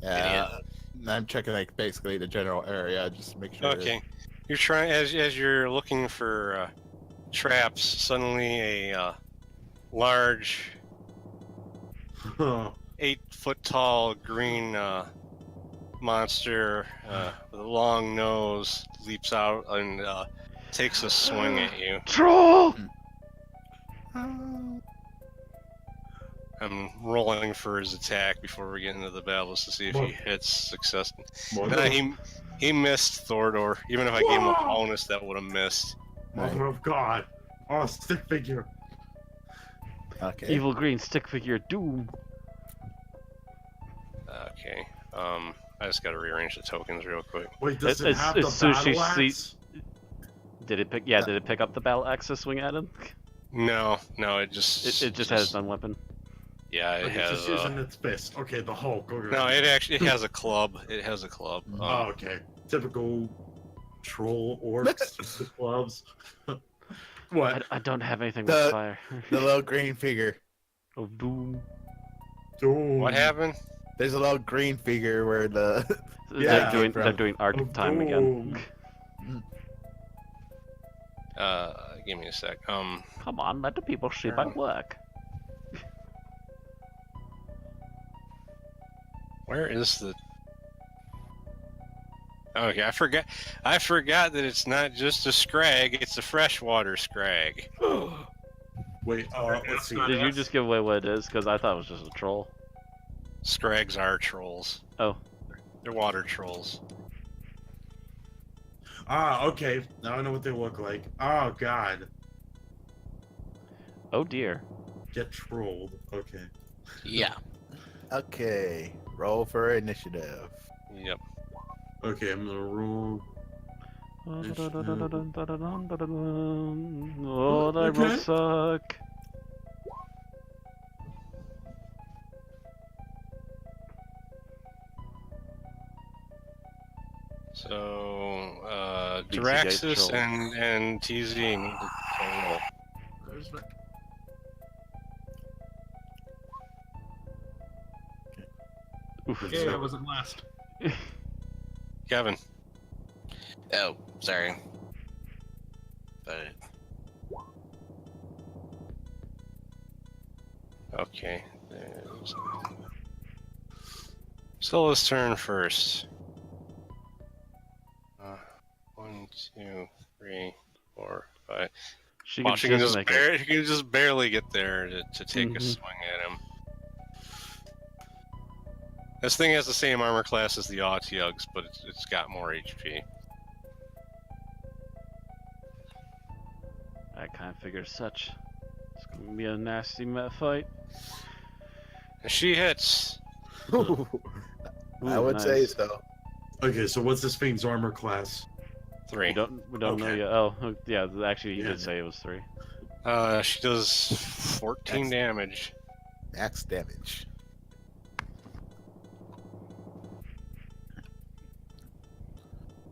S2: yeah, I'm checking like basically the general area just to make sure.
S3: Okay, you're trying as you're looking for traps. Suddenly, a large,
S6: Oh,
S3: 8-foot tall green monster with a long nose leaps out and takes a swing at you.
S1: Troll!
S3: I'm rolling for his attack before we get into the battles to see if he hits success.
S6: Mother,
S3: No, he missed Thordor. Even if I gave him a bonus, that would have missed.
S6: Mother of God. Oh, stick figure.
S2: Okay.
S1: Evil green stick figure doom.
S3: Okay. I just gotta rearrange the tokens real quick.
S6: Wait, does it
S1: It's-
S6: have the
S1: it's sushi
S6: battle axe?
S1: Did it pick? Yeah, did it pick up the battle axe to swing at him?
S3: No, it just
S1: It just has one weapon.
S3: Yeah, it
S6: Like, it's
S3: has.
S6: just using its fist. Okay, the Hulk. Okay.
S3: No, it has a club. It has a club.
S6: Oh, okay. Typical troll orcs with gloves. What?
S1: I don't have anything
S2: The-
S1: with fire.
S2: The little green figure.
S1: Oh, doom.
S6: Doom.
S3: What happened?
S2: There's a little green figure where the
S6: Yeah.
S1: They're doing arc
S6: Of
S1: time again.
S6: doom.
S3: Give me a sec.
S1: Come on, let the people see my work.
S3: Where is the? Okay, I forgot that it's not just a scrag; it's a freshwater scrag.
S6: Wait, let's see.
S1: Did you just give away what it is? Because I thought it was just a troll.
S3: Scrags are trolls.
S1: Oh.
S3: They're water trolls.
S6: Ah, okay. Now I know what they look like. Oh, God.
S1: Oh dear.
S6: Get trolled. Okay.
S4: Yeah.
S2: Okay. Roll for initiative.
S3: Yep.
S6: Okay, I'm gonna roll.
S1: Oh, that will
S6: Okay.
S1: suck.
S3: So,
S1: BC
S3: Diraxis
S1: troll.
S3: and TZ need to roll.
S6: There's my...
S1: Oof.
S5: Yeah, I wasn't last.
S3: Kevin.
S4: Oh, sorry. But
S3: Okay. Scylla's turn first. 1, 2, 3, 4, 5.
S1: She
S3: Wow,
S1: could
S3: she can
S1: just make it.
S3: she can just barely get there to take a
S1: Mhm.
S3: swing at him. This thing has the same armor class as the Autiugs, but it's got more HP.
S1: I kind of figured such. It's gonna be a nasty fight.
S3: And she hits.
S2: I
S1: Ooh,
S2: would say
S1: nice.
S2: so.
S6: Okay, so what's this thing's armor class?
S3: 3.
S1: We don't know
S6: Okay.
S1: yet. Oh, yeah. Actually, you
S6: Yeah.
S1: did say it was 3.
S3: She does 14 damage.
S2: Max damage.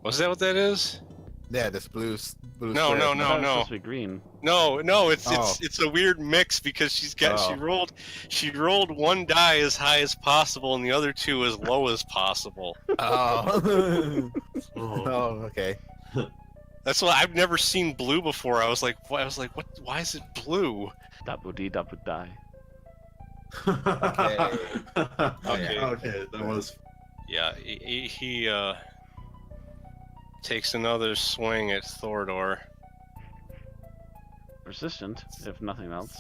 S3: Was that what that is?
S2: Yeah, this blue.
S3: No,
S2: square.
S3: no,
S1: I
S3: no,
S1: thought it was
S3: no.
S1: supposed to be green.
S3: No, it's
S2: Oh.
S3: it's a weird mix because she
S2: Oh.
S3: rolled one die as high as possible and the other two as low as possible.
S2: Oh.
S6: Oh,
S2: Oh, okay.
S3: That's why I've never seen blue before. I was like, what? Why is it blue?
S1: Dabu dee dabu die.
S6: okay.
S3: Okay.
S6: Okay, that was.
S3: Yeah, he takes another swing at Thordor.
S1: Persistent, if nothing else.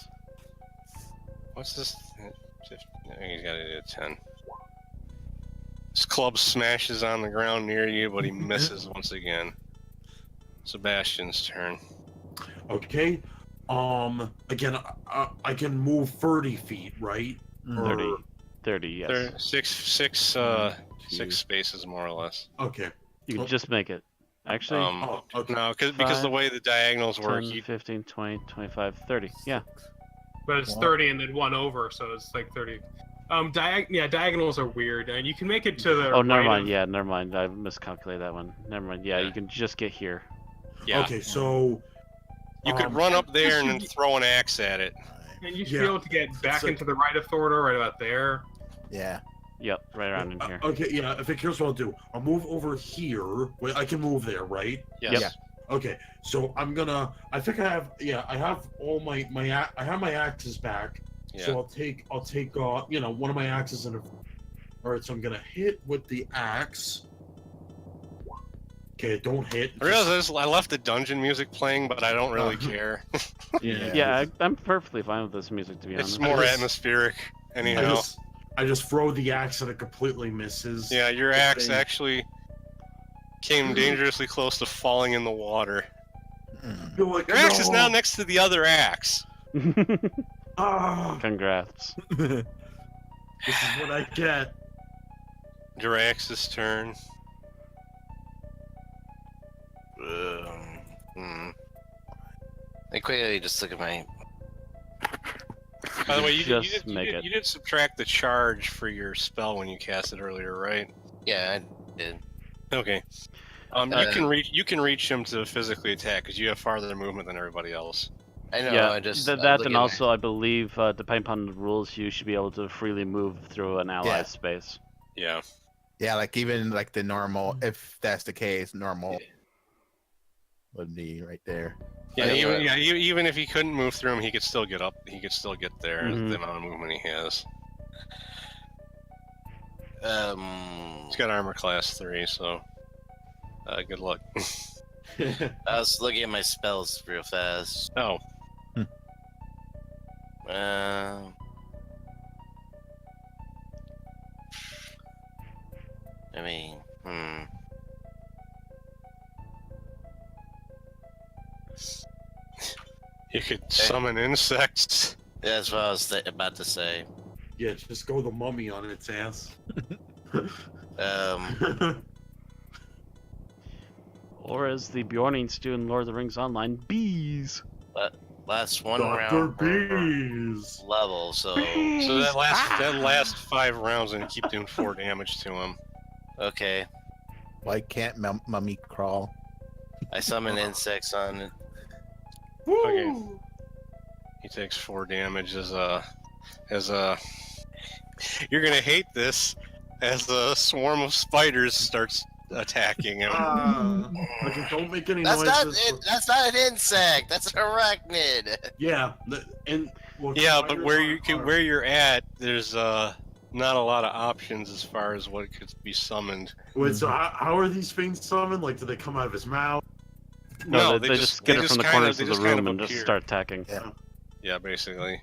S3: What's this? He's got it at 10. His club smashes on the ground near you, but he misses once again. Sebastian's turn.
S6: Okay. Again, I can move 30 feet, right? Or-
S1: 30. 30, yes.
S3: There, six
S1: Jeez.
S3: spaces more or less.
S6: Okay.
S1: You can just make it. Actually,
S6: Oh, okay.
S3: No, because the way the diagonals work,
S1: 10,
S3: you
S1: 15, 20, 25, 30. Yeah.
S5: But it's
S2: Wow.
S5: 30 and then 1 over, so it's like 30. Diagonals are weird. And you can make it to the.
S1: Oh, never
S5: right
S1: mind.
S5: of-
S1: Yeah, never mind. I miscalculated that one. Never mind. Yeah,
S3: Yeah.
S1: you can just get here.
S3: Yeah.
S6: Okay, so
S3: You could run up there and then
S5: should be-
S3: throw an axe at it.
S5: And you should
S6: Yeah.
S5: be able to get back
S6: So-
S5: into the right of Thordor, right about there.
S2: Yeah.
S1: Yep, right around in here.
S6: Okay, yeah. If here's what I'll do. I'll move over here. Wait, I can move there, right?
S3: Yes.
S1: Yep.
S6: Okay, so I'm gonna. I think I have. Yeah, I have all my I have my axes back.
S3: Yeah.
S6: So I'll take one of my axes and. All right, so I'm gonna hit with the axe. Okay, don't hit.
S3: I realize I left the dungeon music playing, but I don't really care.
S6: Yeah.
S1: Yeah, I'm perfectly fine with this music, to be honest.
S3: It's more
S6: just-
S3: atmospheric,
S6: I
S3: anyhow.
S6: just throw the axe and it completely misses.
S3: Yeah, your axe
S6: thing.
S3: actually came dangerously close to falling in the water.
S2: Mm.
S6: You're like,
S3: Your axe is now
S6: "No."
S3: next to the other axe.
S6: Ah,
S1: Congrats.
S6: this is what I get.
S3: Your axe's turn.
S4: I quickly just look at my.
S3: By the way, you
S1: Just make it.
S3: did subtract the charge for your spell when you cast it earlier, right?
S4: Yeah, I did.
S3: Okay. You can reach him to physically attack because you have farther movement than everybody else.
S4: I know.
S1: Yeah,
S4: I just
S1: that
S4: look
S1: and
S4: at
S1: also I believe, depending upon the rules, you should be able to freely move through an ally's
S2: Yeah.
S1: space.
S3: Yeah.
S2: Yeah, like even like the normal, if that's the case, normal would be right there.
S3: Yeah,
S4: Yeah,
S3: even if he couldn't move through him, he could still get up. He could still get there.
S1: Mhm.
S3: The amount of movement he has.
S4: my.
S3: He's got armor class 3, so good luck.
S4: I was looking at my spells real fast.
S3: Oh,
S4: I mean,
S3: you could summon insects.
S4: that's what I was about to say.
S6: Yeah, just go the mummy on its ass.
S1: Or as the Bjornings do in Lord of the Rings Online, bees.
S4: Last one
S6: Dr.
S4: round per
S6: Bees.
S4: level, so
S3: So that last 5 rounds, and you keep doing 4 damage to him.
S4: okay.
S2: Why can't mummy crawl?
S4: I summon insects on it.
S3: Okay. He takes 4 damage as a. You're gonna hate this as a swarm of spiders starts attacking him.
S6: Okay, don't make any
S4: That's
S6: noises.
S4: not. That's not an insect. That's an arachnid.
S6: Yeah, well,
S3: Yeah, but
S6: spiders are-
S3: where you're at, there's not a lot of options as far as what could be summoned.
S6: Wait, so how are these things summoned? Like, do they come out of his mouth?
S1: No, they just skitter from the corners of the room and
S3: appear.
S1: just start attacking.
S3: Yeah, basically.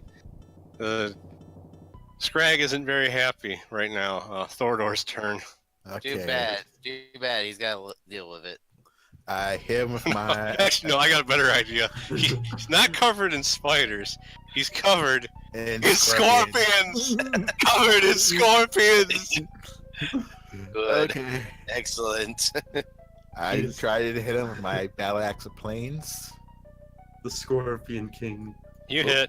S3: Scrag isn't very happy right now. Thordor's turn.
S2: Okay.
S4: Too bad. Too bad. He's got to deal with it.
S2: I hit him with my.
S3: Actually, no, I got a better idea. He's not covered in spiders. He's covered
S2: in
S3: in scorpions. Covered in scorpions.
S4: Good.
S2: Okay.
S4: Excellent.
S2: I tried to hit him with my battle axe of planes.
S6: The Scorpion King.
S3: You hit.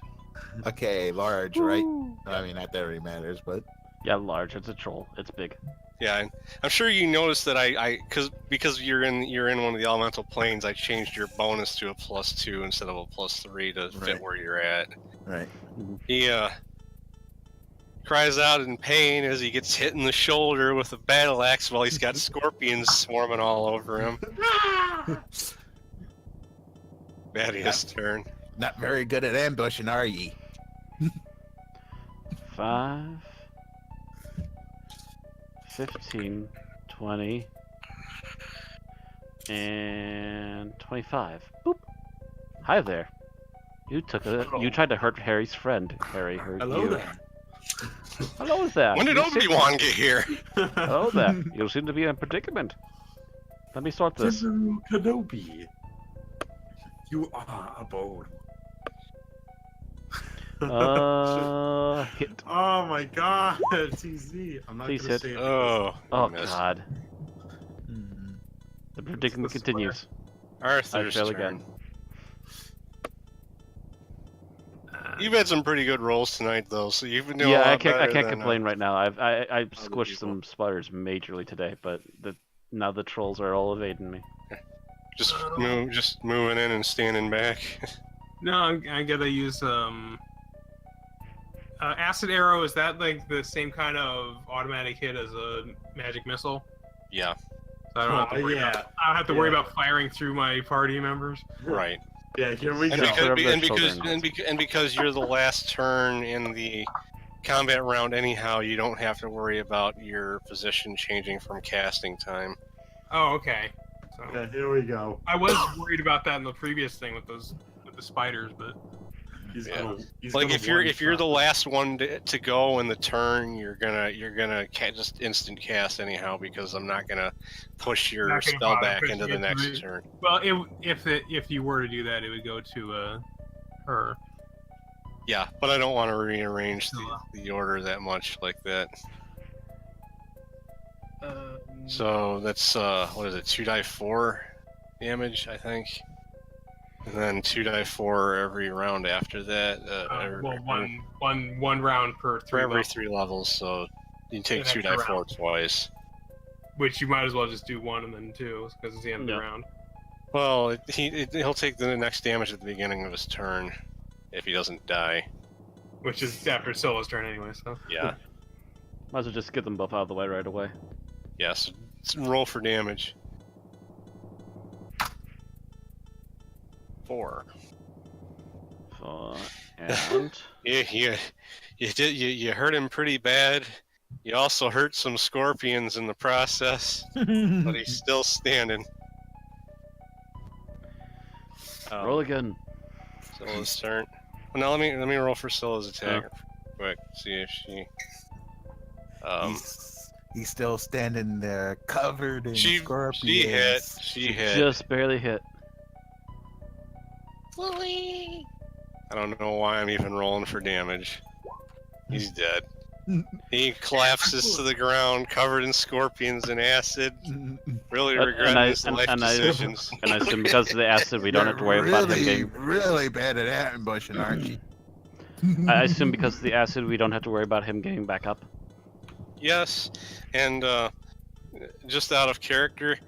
S2: Okay, large, right? I mean, not that really matters, but
S1: Yeah, large. It's a troll. It's big.
S3: Yeah, and I'm sure you noticed that because you're in one of the elemental planes, I changed your bonus to a +2 instead of a +3 to fit
S2: Right.
S3: where you're at.
S2: right.
S3: He cries out in pain as he gets hit in the shoulder with a battle axe while he's got scorpions swarming all over him. Badia's turn.
S2: Not very good at ambushing, are ye?
S1: 5, 15, 20, and 25. Boop. Hi there. You tried to hurt Harry's friend. Harry hurt
S6: Hello
S1: you.
S6: there.
S1: Hello there.
S3: When did
S1: You seem-
S3: Obi-Wan get here?
S1: Hello there. You seem to be in a predicament. Let me sort this.
S6: General Kenobi. You are a bold.
S1: Hit.
S6: Oh my god, TZ. I'm not
S1: Please
S6: gonna
S1: hit.
S6: say it.
S3: Oh,
S1: Oh
S3: missed.
S1: god.
S2: Hmm.
S1: The predicament
S6: It's the square.
S1: continues.
S3: Arthur's
S1: fail
S3: turn.
S1: again.
S3: You've had some pretty good rolls tonight, though, so you've been doing a
S1: Yeah, I
S3: lot
S1: can't
S3: better than,
S1: complain right now. I squished
S3: people.
S1: some spiders majorly today, but now the trolls are all evading me.
S3: Just moving in and standing back.
S5: No, I gotta use acid arrow. Is that like the same kind of automatic hit as a magic missile?
S3: Yeah,
S5: So I don't have to worry
S6: yeah.
S5: about, I don't have to worry about firing through my party members.
S3: right.
S6: Yeah, here we
S3: And
S6: go.
S3: because you're the last turn in the combat round anyhow, you don't have to worry about your position changing from casting time.
S5: Oh, okay. So
S6: Yeah, here we go.
S5: I was worried about that in the previous thing with the spiders, but
S6: He's
S3: Yeah.
S6: gonna, he's
S3: Like
S6: gonna
S3: if you're the
S6: one-shot.
S3: last one to go in the turn, you're gonna just instant cast anyhow because I'm not gonna push your
S5: Not gonna
S3: spell
S5: bother
S3: back
S5: pushing
S3: into the
S5: it
S3: next
S5: through.
S3: turn.
S5: well, if you were to do that, it would go to her.
S3: Yeah, but I don't want to rearrange the order that much like that. So that's what is it? 2d4 damage, I think, and then 2d4 every round after that.
S5: One round per
S3: for every 3 levels. So you take
S5: An extra
S3: 2d4
S5: round.
S3: twice.
S5: Which you might as well just do one and then two because it's the end of
S1: Yeah.
S5: the round.
S3: Well, he'll take the next damage at the beginning of his turn if he doesn't die.
S5: Which is after Solo's turn anyway. So
S3: Yeah.
S1: Might as well just get them both out of the way right away.
S3: Yes. Roll for damage. 4.
S1: And
S3: You hurt him pretty bad. You also hurt some scorpions in the process, but he's still standing.
S1: roll again.
S3: Scylla's turn. Well, now let me roll for Scylla's attack quick. See if she.
S2: He's still standing there, covered in
S3: She
S2: scorpions.
S3: She hit.
S1: Just barely hit.
S3: I don't know why I'm even rolling for damage. He's dead. He collapses to the ground, covered in scorpions and acid, really regretting his life decisions.
S1: And I assume because of the acid, we don't have to worry about him getting.
S2: really bad at ambushing, aren't you?
S1: I assume because of the acid, we don't have to worry about him getting back up.
S3: Yes, and just out of character,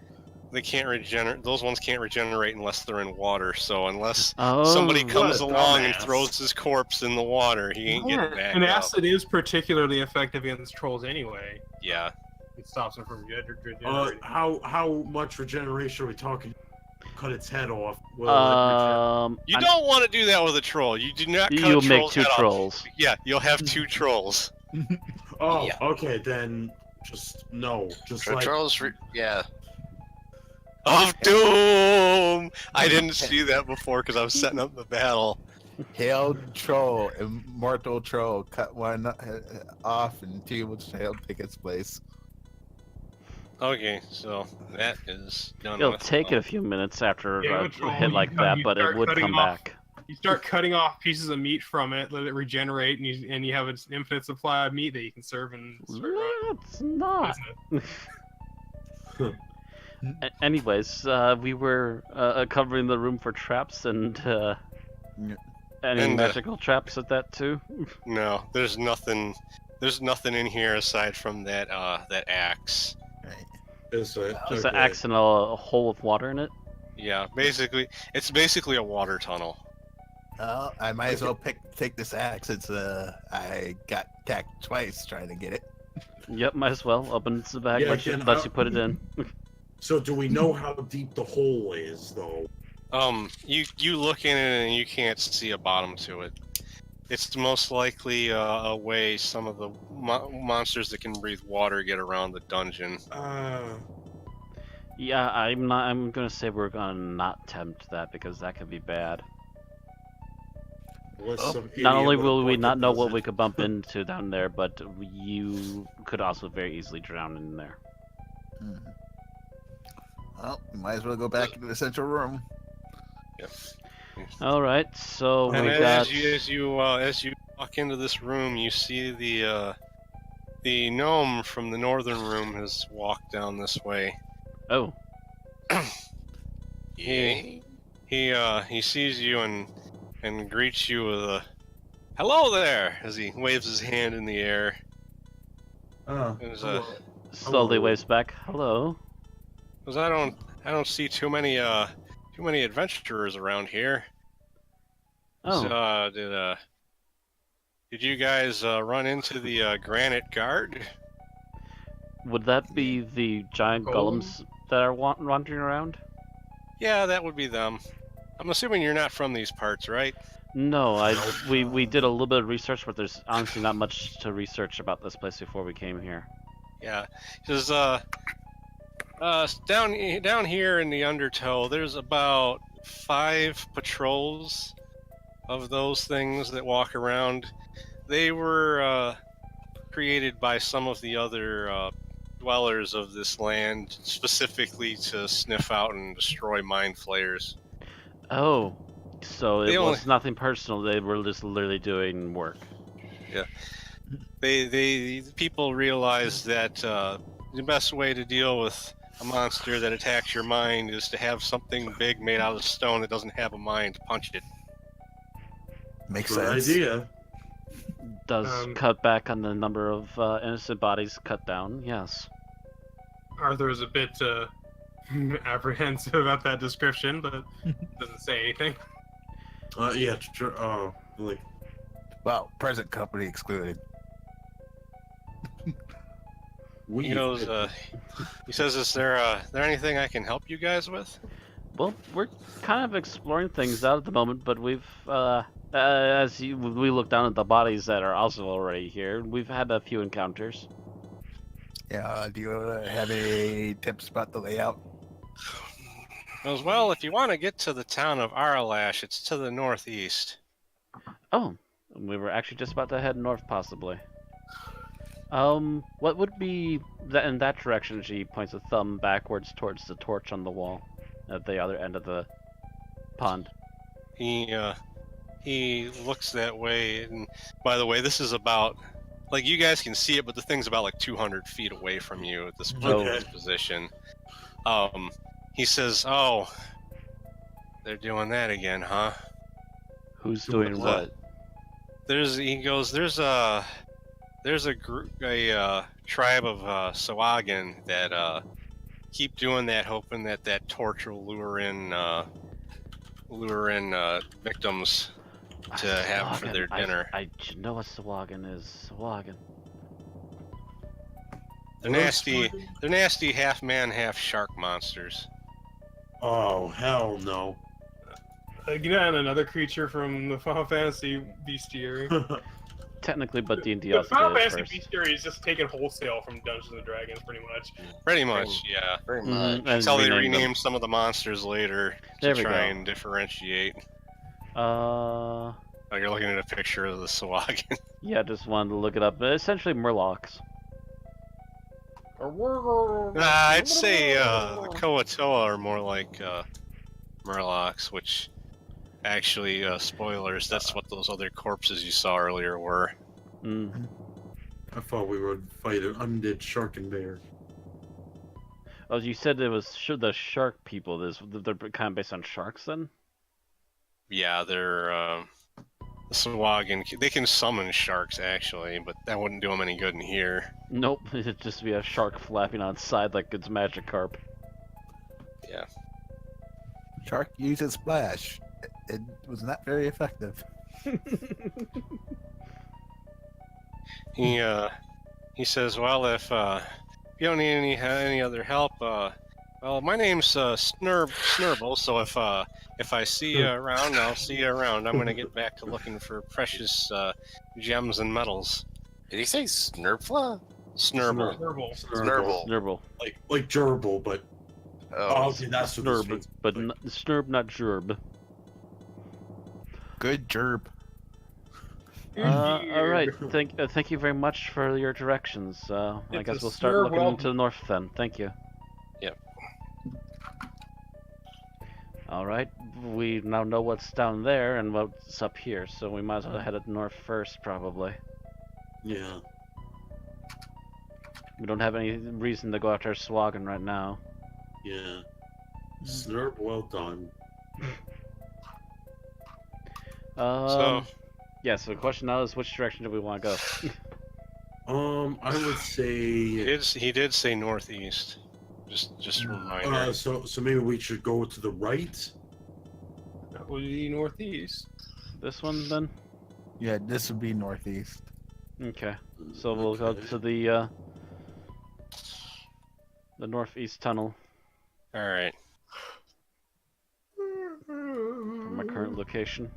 S3: they can't regenerate. Those ones can't regenerate unless they're in water. So unless somebody comes
S6: what a
S3: along and
S6: dumbass.
S3: throws his corpse in the water, he ain't getting back
S5: and
S3: up.
S5: acid is particularly effective against trolls anyway.
S3: Yeah.
S5: It stops them from regenerating.
S6: How much regeneration are we talking? Cut its head off. Will
S3: You don't want to do that with a troll. You do not cut
S1: You'll
S3: a
S1: make
S3: troll's
S1: 2
S3: head off.
S1: trolls.
S3: Yeah, you'll have 2 trolls.
S6: Oh,
S4: Yeah.
S6: okay, then just no. Just like
S4: Trolls, yeah.
S3: Of Doom! I didn't see that before because I was setting up the battle.
S2: Hail troll, immortal troll, cut one off and two will take its place.
S3: Okay, so that is done.
S1: It'll
S3: with.
S1: take it a few minutes after
S5: Yeah,
S1: a
S5: with troll,
S1: hit
S5: you
S1: like
S5: cut-
S1: that,
S5: you
S1: but it
S5: start
S1: would
S5: cutting
S1: come
S5: off-
S1: back.
S5: You start cutting off pieces of meat from it, let it regenerate, and you have an infinite supply of meat that you can serve and serve on.
S1: It's not. Anyways, we were covering the room for traps and any
S3: And,
S1: magical traps at that too.
S3: No, there's nothing. There's nothing in here aside from that that axe.
S6: It's
S1: Just an axe and a hole of water in it.
S3: Yeah, basically, it's basically a water tunnel.
S2: Oh, I might as well take this axe since I got attacked twice trying to get it.
S1: Yep, might as well. Opens the bag,
S6: Yeah,
S1: lets you put it in.
S6: So do we know how deep the hole is, though?
S3: You look in it and you can't see a bottom to it. It's most likely a way some of the monsters that can breathe water get around the dungeon.
S1: Yeah, I'm gonna say we're gonna not tempt that because that could be bad. Not only will we not know what we could bump into down there, but you could also very easily drown in there.
S2: Well, we might as well go back into the central room.
S3: Yep.
S1: All right, so
S3: And
S1: we got.
S3: as you walk into this room, you see the gnome from the northern room has walked down this way.
S1: Oh,
S3: He sees you and greets you with Hello there! As he waves his hand in the air. There's
S6: hello.
S1: Slowly
S6: Hello.
S1: waves back. Hello.
S3: Because I don't see too many adventurers around here.
S1: Oh,
S3: Did you guys run into the Granite Guard?
S1: would that be the giant golems that are wandering around?
S3: Yeah, that would be them. I'm assuming you're not from these parts, right?
S1: No, we did a little bit of research, but there's honestly not much to research about this place before we came here.
S3: Yeah, because down here in the Undertow, there's about 5 patrols of those things that walk around. They were created by some of the other dwellers of this land, specifically to sniff out and destroy mind flayers.
S1: Oh, so
S3: They
S1: it
S3: only-
S1: was nothing personal. They were just literally doing work.
S3: The people realize that the best way to deal with a monster that attacks your mind is to have something big made out of stone that doesn't have a mind. Punch it.
S2: Makes
S6: Good
S2: sense.
S6: idea.
S1: Does cut back on the number of innocent bodies cut down? Yes.
S5: Arthur is a bit apprehensive about that description, but doesn't say anything.
S6: Yeah, like,
S2: Well, present company excluded.
S6: we.
S3: He goes. He says, "Is there anything I can help you guys with?"
S1: Well, we're kind of exploring things out at the moment, but we've, we look down at the bodies that are also already here, we've had a few encounters.
S2: Yeah, do you have any tips about the layout?
S3: He goes, "Well, if you want to get to the town of Aralash, it's to the northeast."
S1: Oh, we were actually just about to head north, possibly. What would be that in that direction? She points a thumb backwards towards the torch on the wall at the other end of the pond.
S3: He looks that way, and by the way, this is about, like, you guys can see it, but the thing's about like 200 feet away from you at this
S6: Okay.
S3: position. He says, "Oh, they're doing that again, huh?"
S1: Who's doing what?
S3: There's a tribe of Sawagan that keep doing that, hoping that torch will lure in victims to have for their dinner.
S1: I know what Sawagan is. Sawagan.
S3: They're nasty half man, half shark monsters.
S6: Oh, hell no.
S5: Again, another creature from the Final Fantasy bestiary.
S1: Technically, but D&D
S5: The
S1: also
S5: Final
S1: did it
S5: Fantasy
S1: first.
S5: bestiary is just taken wholesale from Dungeons and Dragons, pretty much.
S3: Pretty much, yeah.
S4: Very
S1: Mhm,
S4: much.
S1: and
S3: That's how they
S1: rename them.
S3: rename some of the monsters later
S1: There
S3: to
S1: we
S3: try
S1: go.
S3: and differentiate.
S1: Uh,
S3: Oh, you're looking at a picture of the Sawagan.
S1: yeah, just wanted to look it up. Essentially, Murlocs.
S3: I'd say the Koatoa are more like Murlocs, which actually, spoilers, that's what those other corpses you saw earlier were.
S1: Mm.
S6: I thought we would fight an undead shark and bear.
S1: Oh, you said it was the shark people. They're kind of based on sharks, then?
S3: Yeah, they're the Sawagan. They can summon sharks, actually, but that wouldn't do them any good in here.
S1: Nope, it'd just be a shark flapping on its side like it's Magikarp.
S3: Yeah.
S2: Shark uses splash. It was not very effective.
S3: He says, "Well, if you don't need any other help, well, my name's Snurble. So if I see you around, I'll see you around. I'm gonna get back to looking for precious gems and metals."
S4: Did he say Snurfla?
S3: Snurble.
S5: Herbal.
S4: Snurble.
S1: Snurble.
S6: Like gerbil, but
S4: Oh,
S6: okay, that's what this
S1: Snurb,
S6: means.
S1: but Snurb, not Gerb.
S2: Good gerb.
S1: All right. Thank you very much for your directions. I
S5: It's
S1: guess
S5: a
S1: we'll start
S5: Snurb
S1: looking
S5: well-
S1: into the north then. Thank you.
S3: Yep.
S1: All right. We now know what's down there and what's up here, so we might as well head north first, probably.
S6: Yeah.
S1: We don't have any reason to go after Swagan right now.
S6: Yeah. Snurb, well done.
S3: So
S1: Yeah. So the question now is, which direction do we want to go?
S6: I would say.
S3: He did say northeast. Just a reminder.
S6: So maybe we should go to the right.
S5: That would be northeast.
S1: This one then.
S2: Yeah, this would be northeast.
S1: Okay. So we'll go to the northeast tunnel
S3: All right.
S1: from my current location.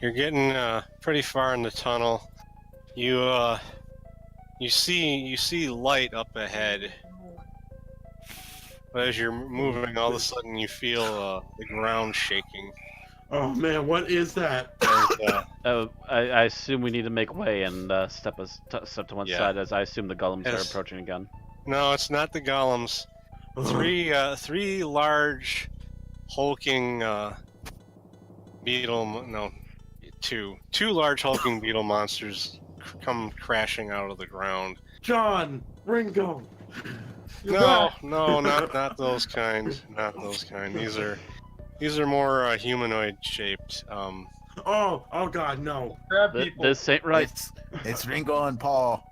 S3: You're getting pretty far in the tunnel. You see light up ahead. But as you're moving, all of a sudden you feel the ground shaking.
S6: Oh man, what is that?
S3: And,
S1: I assume we need to make way and step to one
S3: Yeah.
S1: side, as I assume the golems are
S3: Yes.
S1: approaching again.
S3: no, it's not the golems. Three large, hulking beetle. No, two large hulking beetle monsters come crashing out of the ground.
S6: John, Ringo. You're
S3: No,
S6: back.
S3: no, not those kind. Not those kind. These are more humanoid shaped.
S6: Oh God, no.
S5: Grab people.
S1: This ain't right.
S2: It's Ringo and Paul.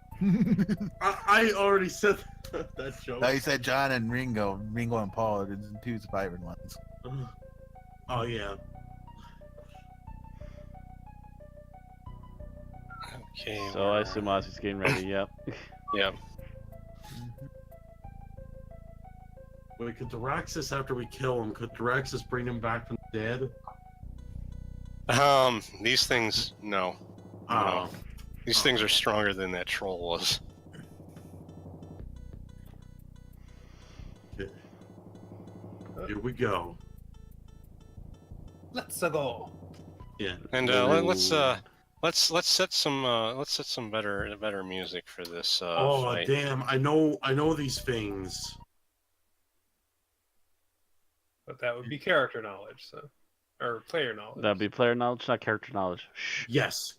S6: I already said that joke.
S2: No, you said John and Ringo. Ringo and Paul are the two surviving ones.
S6: Oh yeah.
S3: Okay.
S1: So I assume Ozzie's getting ready. Yep.
S3: Yeah.
S6: Wait, could Daraxis, after we kill him, could Daraxis bring him back from the dead?
S3: These things, no.
S6: Oh.
S3: These things are stronger than that troll was.
S6: Okay. Here we go.
S5: Let's go.
S6: Yeah.
S3: And let's set some better music for this
S6: Oh
S3: fight.
S6: damn! I know these things.
S5: But that would be character knowledge, so, or player knowledge.
S1: That'd be player knowledge, not character knowledge. Shh.
S6: Yes.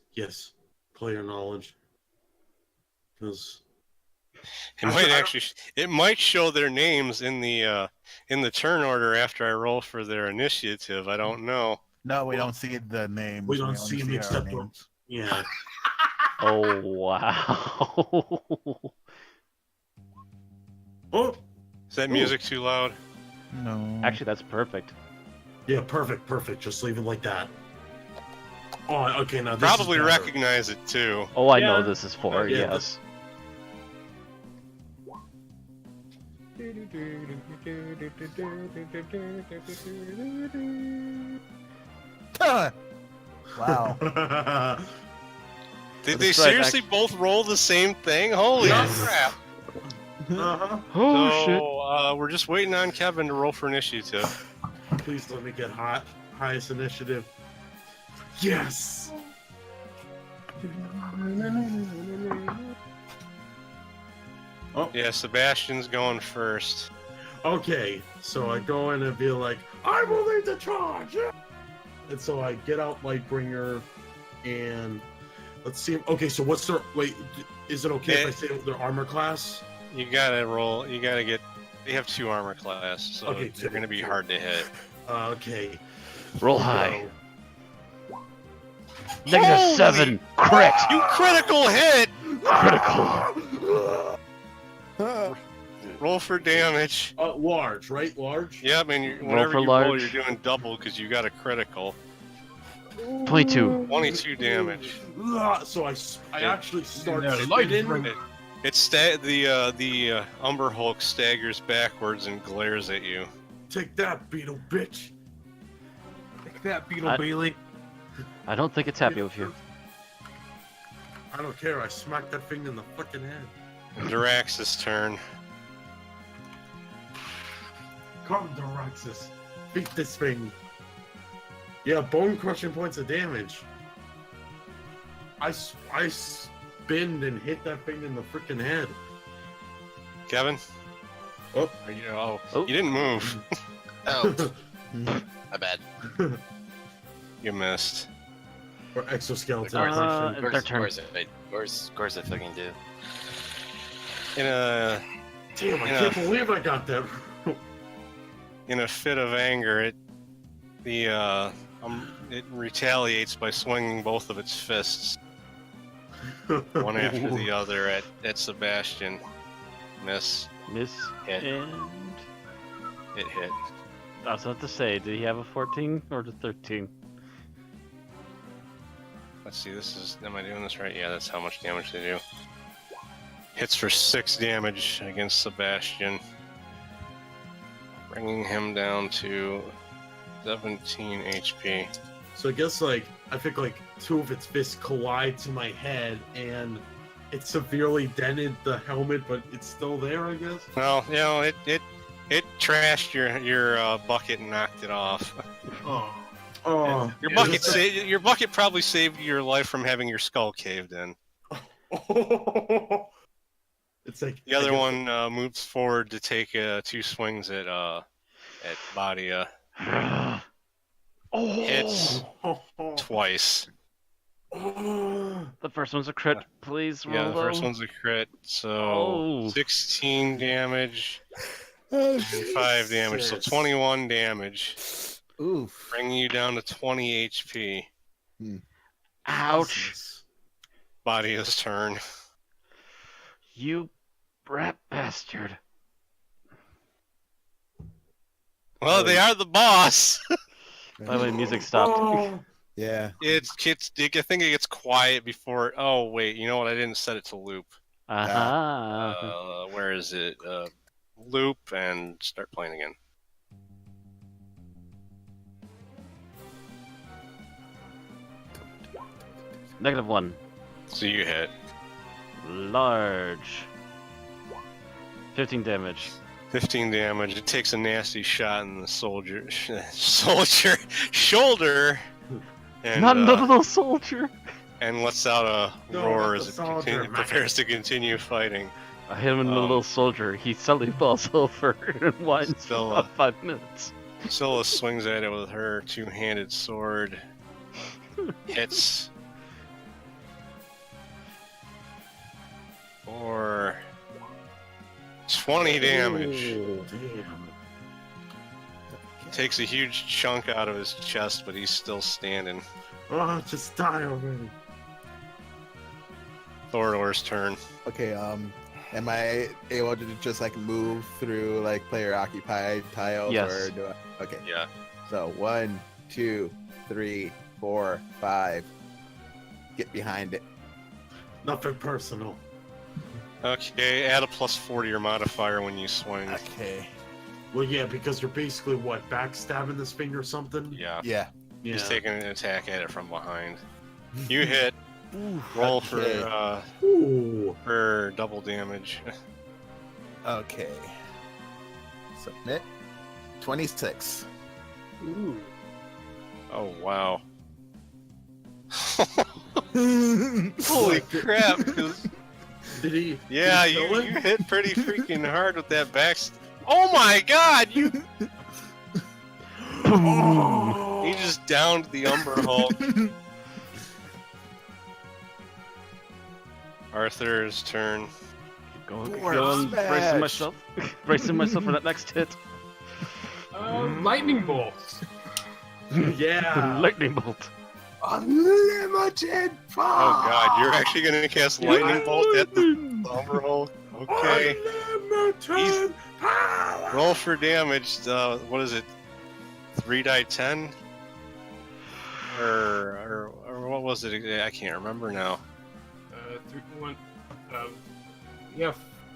S6: Player knowledge. Because
S3: It might show their names in the turn order after I roll for their initiative. I don't know.
S2: No, we don't see the names.
S6: we don't
S2: only
S6: see him
S2: our
S6: except
S2: names.
S6: yeah.
S1: Oh wow.
S6: Oh
S3: Is that music too loud?
S2: No.
S1: Actually, that's perfect.
S6: yeah, perfect. Just leave it like that. Oh, okay. Now this
S3: Probably
S6: is better.
S3: recognize it too.
S1: Oh, I know
S5: Yeah.
S1: this is for.
S6: Yeah,
S1: Yes.
S2: Wow.
S3: Did
S1: But
S3: they
S1: it's right,
S3: seriously both roll the same thing? Holy
S6: Yes.
S3: crap!
S6: Uh-huh.
S1: Oh shit.
S3: So we're just waiting on Kevin to roll for initiative.
S6: Please let me get highest initiative. Yes.
S3: Yeah, Sebastian's going first.
S6: Okay, so I go in and be like, I will lead the charge! And so I get out Lightbringer, and let's see. Okay, so what's their... Wait, is it okay if I say their armor class?
S3: You gotta roll. You gotta get. They have 2 armor class, so
S6: Okay,
S3: they're
S6: 2.
S3: gonna be hard to hit.
S6: Okay.
S1: Roll high.
S3: Holy-
S1: -7. Crit.
S3: You critical hit.
S1: Critical.
S3: Roll for damage.
S6: Large, right? Large?
S3: Yeah, man.
S1: Roll
S3: Whatever
S1: for
S3: you roll,
S1: large.
S3: you're doing double because you got a critical.
S1: 22.
S3: 22 damage.
S6: So I actually start
S5: Yeah,
S6: spinning.
S3: It's the Umber Hulk staggers backwards and glares at you.
S6: Take that, beetle bitch.
S5: Take that, Beetle
S1: I-
S5: Bailey.
S1: I don't think it's happy with you.
S6: I don't care. I smacked that thing in the fucking head.
S3: Darax's turn.
S6: Come, Daraxis. Beat this thing. Yeah, bone crushing points of damage. I spinned and hit that thing in the freaking head.
S3: Kevin.
S6: Oh.
S3: Are you,
S1: Oh.
S3: you didn't move.
S4: Oh, my bad.
S3: You missed.
S6: Or exoskeleton.
S1: Uh,
S6: crushing.
S1: their turn.
S4: Of course I fucking do.
S3: In a
S6: Damn, I
S3: yeah.
S6: can't believe I got that.
S3: in a fit of anger, it retaliates by swinging both of its fists, one after the other, at Sebastian. Miss.
S1: Miss.
S3: Hit.
S1: And
S3: It hit.
S1: I was about to say, did he have a 14 or a 13?
S3: Let's see, am I doing this right? Yeah, that's how much damage they do. Hits for 6 damage against Sebastian, bringing him down to 17 HP.
S6: So I guess like I think like 2 of its fists collide to my head and it severely dented the helmet, but it's still there, I guess.
S3: Well, you know, it trashed your bucket and knocked it off.
S5: Oh.
S6: Oh,
S3: Your bucket probably saved your life from having your skull caved in.
S6: It's like
S3: The other one moves forward to take 2 swings at Badia. Hits twice.
S1: The first one's a crit, please.
S3: Yeah, the first
S1: low.
S3: one's a crit, so
S1: Oh.
S3: 16 damage and 5 damage, so 21 damage,
S2: Oof.
S3: bringing you down to 20 HP.
S1: Ouch!
S3: Badia's turn.
S1: You rat bastard!
S3: Well, they are the boss.
S1: By the way, music stopped.
S6: Oh,
S2: Yeah.
S3: I think it gets quiet before. Oh wait, you know what? I didn't set it to loop. Where is it? Loop and start playing again.
S1: -1.
S3: So you hit.
S1: Large. 15 damage.
S3: 15 damage. It takes a nasty shot in the shoulder, and
S1: Not another little soldier!
S3: and lets out a
S6: No,
S3: roar
S6: not
S3: as
S6: the
S3: it
S6: soldier, man.
S3: prepares to continue fighting.
S1: I hit him in the little soldier. He suddenly falls over and whines for
S3: Still,
S1: about 5 minutes.
S3: Scylla swings at it with her 2-handed sword. Hits. For 20 damage.
S6: oh, damn.
S3: Takes a huge chunk out of his chest, but he's still standing.
S6: Oh, just die already.
S3: Thorador's turn.
S2: Okay, am I able to just like move through like player occupied tiles?
S1: Yes.
S2: Or do I... Okay.
S3: Yeah.
S2: So 1, 2, 3, 4, 5. Get behind it.
S6: Nothing personal.
S3: Okay, add a +4 to your modifier when you swing.
S2: Okay.
S6: Well, yeah, because you're basically what, backstabbing this thing or something?
S3: Yeah.
S2: Yeah.
S3: He's taking an attack at it from behind. You hit. Roll
S2: Okay.
S6: Ooh.
S3: for double damage.
S2: Okay. Submit. 26.
S6: Ooh.
S3: Oh wow. Holy crap! 'Cause-
S6: Did he?
S3: yeah,
S6: did he kill
S3: you
S6: it?
S3: hit pretty freaking hard with that Oh my god! You
S6: Oh.
S3: he just downed the Umber Hulk. Arthur's turn.
S1: Keep going, keep
S2: Dwarf
S1: going. Bracing
S2: smash.
S1: myself. Bracing myself for that next hit.
S5: Lightning bolts.
S6: Yeah.
S1: Lightning bolt.
S2: Unlimited
S3: Oh
S2: power.
S3: god, you're actually gonna cast lightning bolt at the Umber Hulk? Okay.
S6: Unlimited power.
S3: Roll for damage. What is it? 3 die 10? Or what was it? I can't remember now.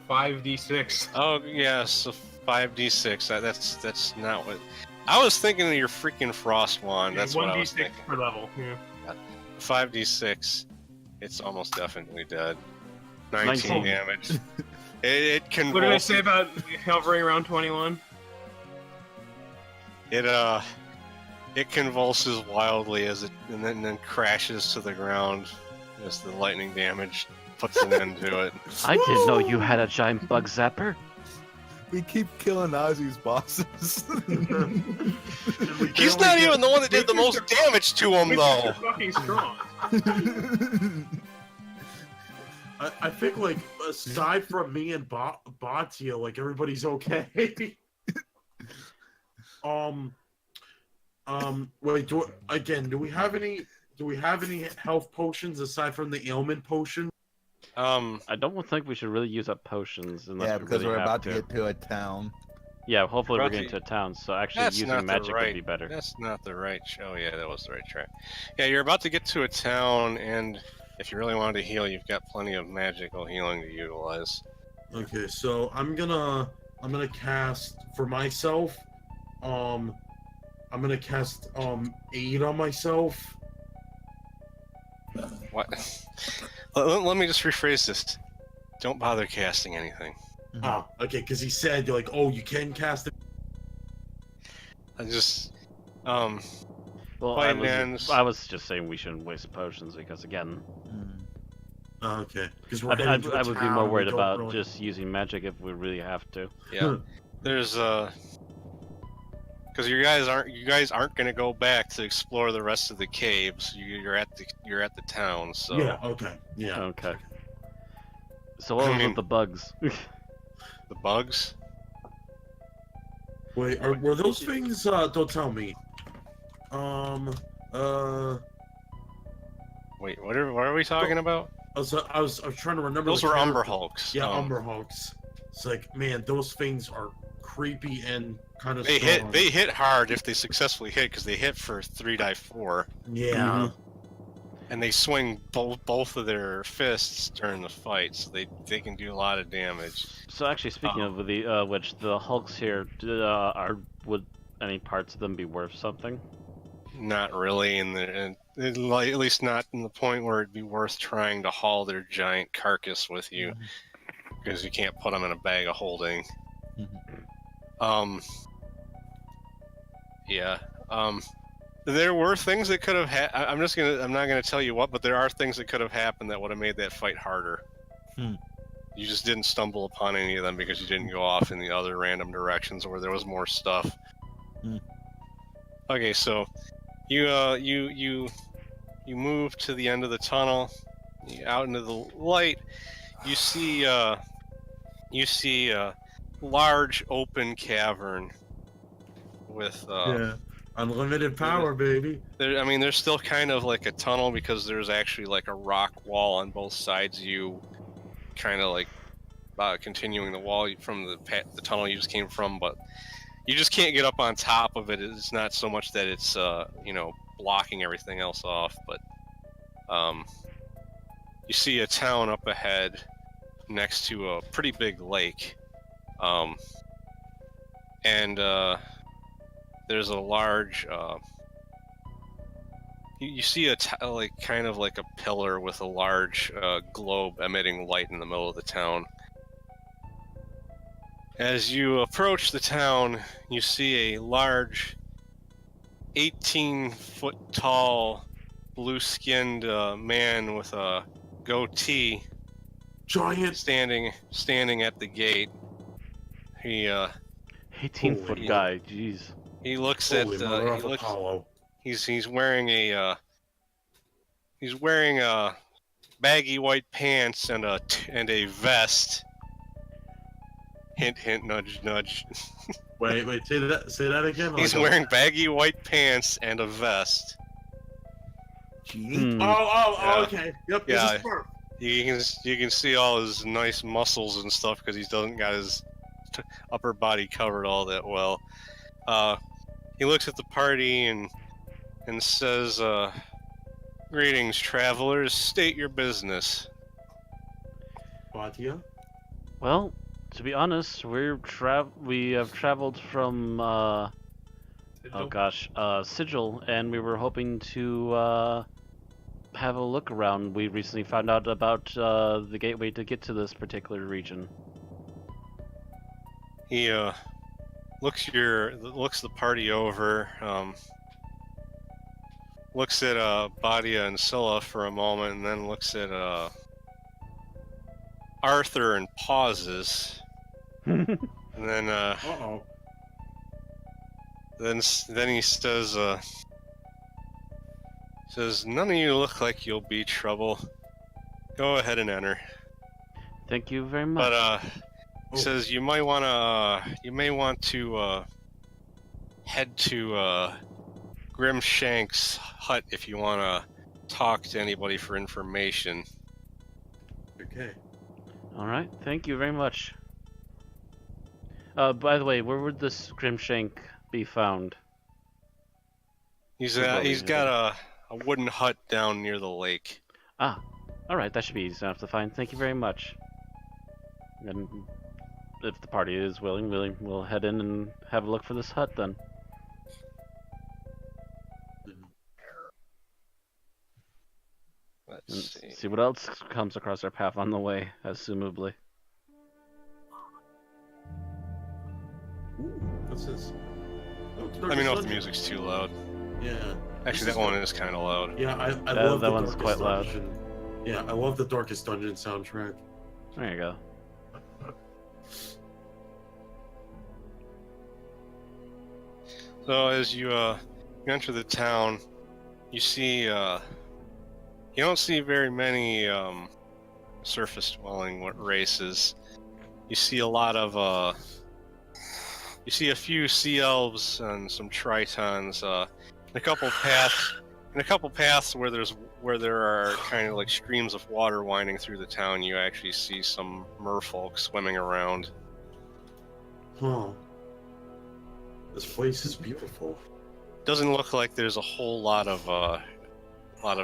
S5: 5d6.
S3: Oh yeah, so 5d6. That's not what I was thinking. Of your freaking frost wand. That's what I was
S5: 1d6
S3: thinking.
S5: per level. Yeah.
S3: 5d6. It's almost definitely dead. 19
S1: 19.
S3: damage. It convulses.
S5: What did I say about hovering around 21?
S3: It convulses wildly as it and then crashes to the ground as the lightning damage puts an end to it.
S1: I didn't know you had a giant bug zapper.
S2: We keep killing Ozzie's bosses.
S3: He's not even the one that did the most damage to him, though.
S5: Fucking strong.
S6: I think, like, aside from me and Batia, like, everybody's okay. Wait. Do we have any health potions aside from the ailment potion?
S1: I don't think we should really use up potions unless
S2: Yeah,
S1: we
S2: because
S1: really
S2: we're
S1: have
S2: about to get to a town.
S1: Yeah, hopefully we're
S3: About
S1: getting
S3: to-
S1: to a town, so actually
S3: That's
S1: using
S3: not the
S1: magic would
S3: right.
S1: be better.
S3: That's not the right. Oh yeah, that was the right track. Yeah, you're about to get to a town, and if you really wanted to heal, you've got plenty of magical healing to utilize.
S6: Okay, so I'm gonna cast for myself. I'm gonna cast aid on myself.
S3: What? Let me just rephrase this. Don't bother casting anything.
S6: Oh, okay, because he said like, oh, you can cast it.
S3: I just
S1: Well,
S3: Finance.
S1: I was just saying we shouldn't waste potions because again,
S6: Okay, because
S1: I,
S6: we're heading to a
S1: would be
S6: town,
S1: more
S6: we
S1: worried
S6: don't
S1: about
S6: really-
S1: just using magic if we really have to.
S3: yeah. There's because you guys aren't gonna go back to explore the rest of the caves. You're at the town, so
S6: Yeah. Okay. Yeah.
S1: Okay. So what
S3: I
S1: was
S3: mean-
S1: with the bugs?
S3: the bugs.
S6: Wait, were those things? Don't tell me.
S3: Wait, what are we talking about?
S6: I was trying to remember.
S3: Those
S6: the
S3: were Umber
S6: character.
S3: Hulks.
S6: Yeah, Umber Hulks. It's like, man, those things are creepy and kind of.
S3: They hit hard if they successfully hit because they hit for 3-4.
S6: Yeah.
S3: And they swing both of their fists during the fight, so they can do a lot of damage.
S1: So actually, speaking of the which the Hulks here, would any parts of them be worth something?
S3: Not really, at least not in the point where it'd be worth trying to haul their giant carcass with you, because you can't put them in a bag of holding. Yeah. There were things that could have I'm not gonna tell you what, but there are things that could have happened that would have made that fight harder. You just didn't stumble upon any of them because you didn't go off in the other random directions where there was more stuff. Okay, so you move to the end of the tunnel, out into the light. You see a large open cavern with
S6: Unlimited power, baby.
S3: there's still kind of like a tunnel because there's actually like a rock wall on both sides. You kind of like continuing the wall from the tunnel you just came from, but you just can't get up on top of it. It's not so much that it's blocking everything else off, but you see a town up ahead next to a pretty big lake, and there's a large you see kind of like a pillar with a large globe emitting light in the middle of the town. As you approach the town, you see a large 18-foot tall blue-skinned man with a goatee
S6: Giant.
S3: standing at the gate. He
S1: 18-foot
S6: Holy-
S1: guy, jeez.
S3: he looks
S6: Holy
S3: at
S6: mother of Apollo.
S3: he's wearing a baggy white pants and a vest. Hint, hint, nudge, nudge.
S6: Wait, say that again.
S3: He's wearing baggy white pants and a vest.
S2: Cheating?
S6: Oh,
S3: Yeah.
S6: okay. Yep.
S3: Yeah.
S6: This is Smurf.
S3: You can see all his nice muscles and stuff because he doesn't got his upper body covered all that well. He looks at the party and says, "Greetings, travelers. State your business."
S6: Batia?
S1: Well, to be honest, we have traveled from Sigil, and we were hoping to have a look around. We recently found out about the gateway to get to this particular region.
S3: He looks the party over, looks at Badia and Scylla for a moment, and then looks at Arthur and pauses, and then
S6: Uh-oh.
S3: then he says, "None of you look like you'll be trouble. Go ahead and enter."
S1: Thank you very much.
S3: But he says you may want to head to Grimshank's hut if you want to talk to anybody for information.
S6: Okay.
S1: All right, thank you very much. By the way, where would this Grimshank be found?
S3: He's
S1: Where
S3: he's
S1: we
S3: got a wooden hut down near the lake.
S1: Ah, all right, that should be easy enough to find. Thank you very much. And if the party is willing, we'll head in and have a look for this hut then. And
S3: Let's see.
S1: see what else comes across our path on the way, assumably.
S6: Ooh, what's this? Oh,
S3: Let me know if the
S6: Dungeon.
S3: music's too loud.
S6: Yeah.
S3: Actually, that one is kind of loud.
S6: Yeah, I
S1: That-
S6: love
S1: that
S6: the
S1: one's
S6: Darkest
S1: quite loud.
S6: Dungeon. Yeah, I love the Darkest Dungeon soundtrack.
S1: There you go.
S3: So as you enter the town, you see you don't see very many surface dwelling races. You see a lot of you see a few sea elves and some tritons. In a couple paths where there are kind of like streams of water winding through the town, you actually see some merfolk swimming around.
S6: Huh. This place is beautiful.
S3: Doesn't look like there's a whole lot of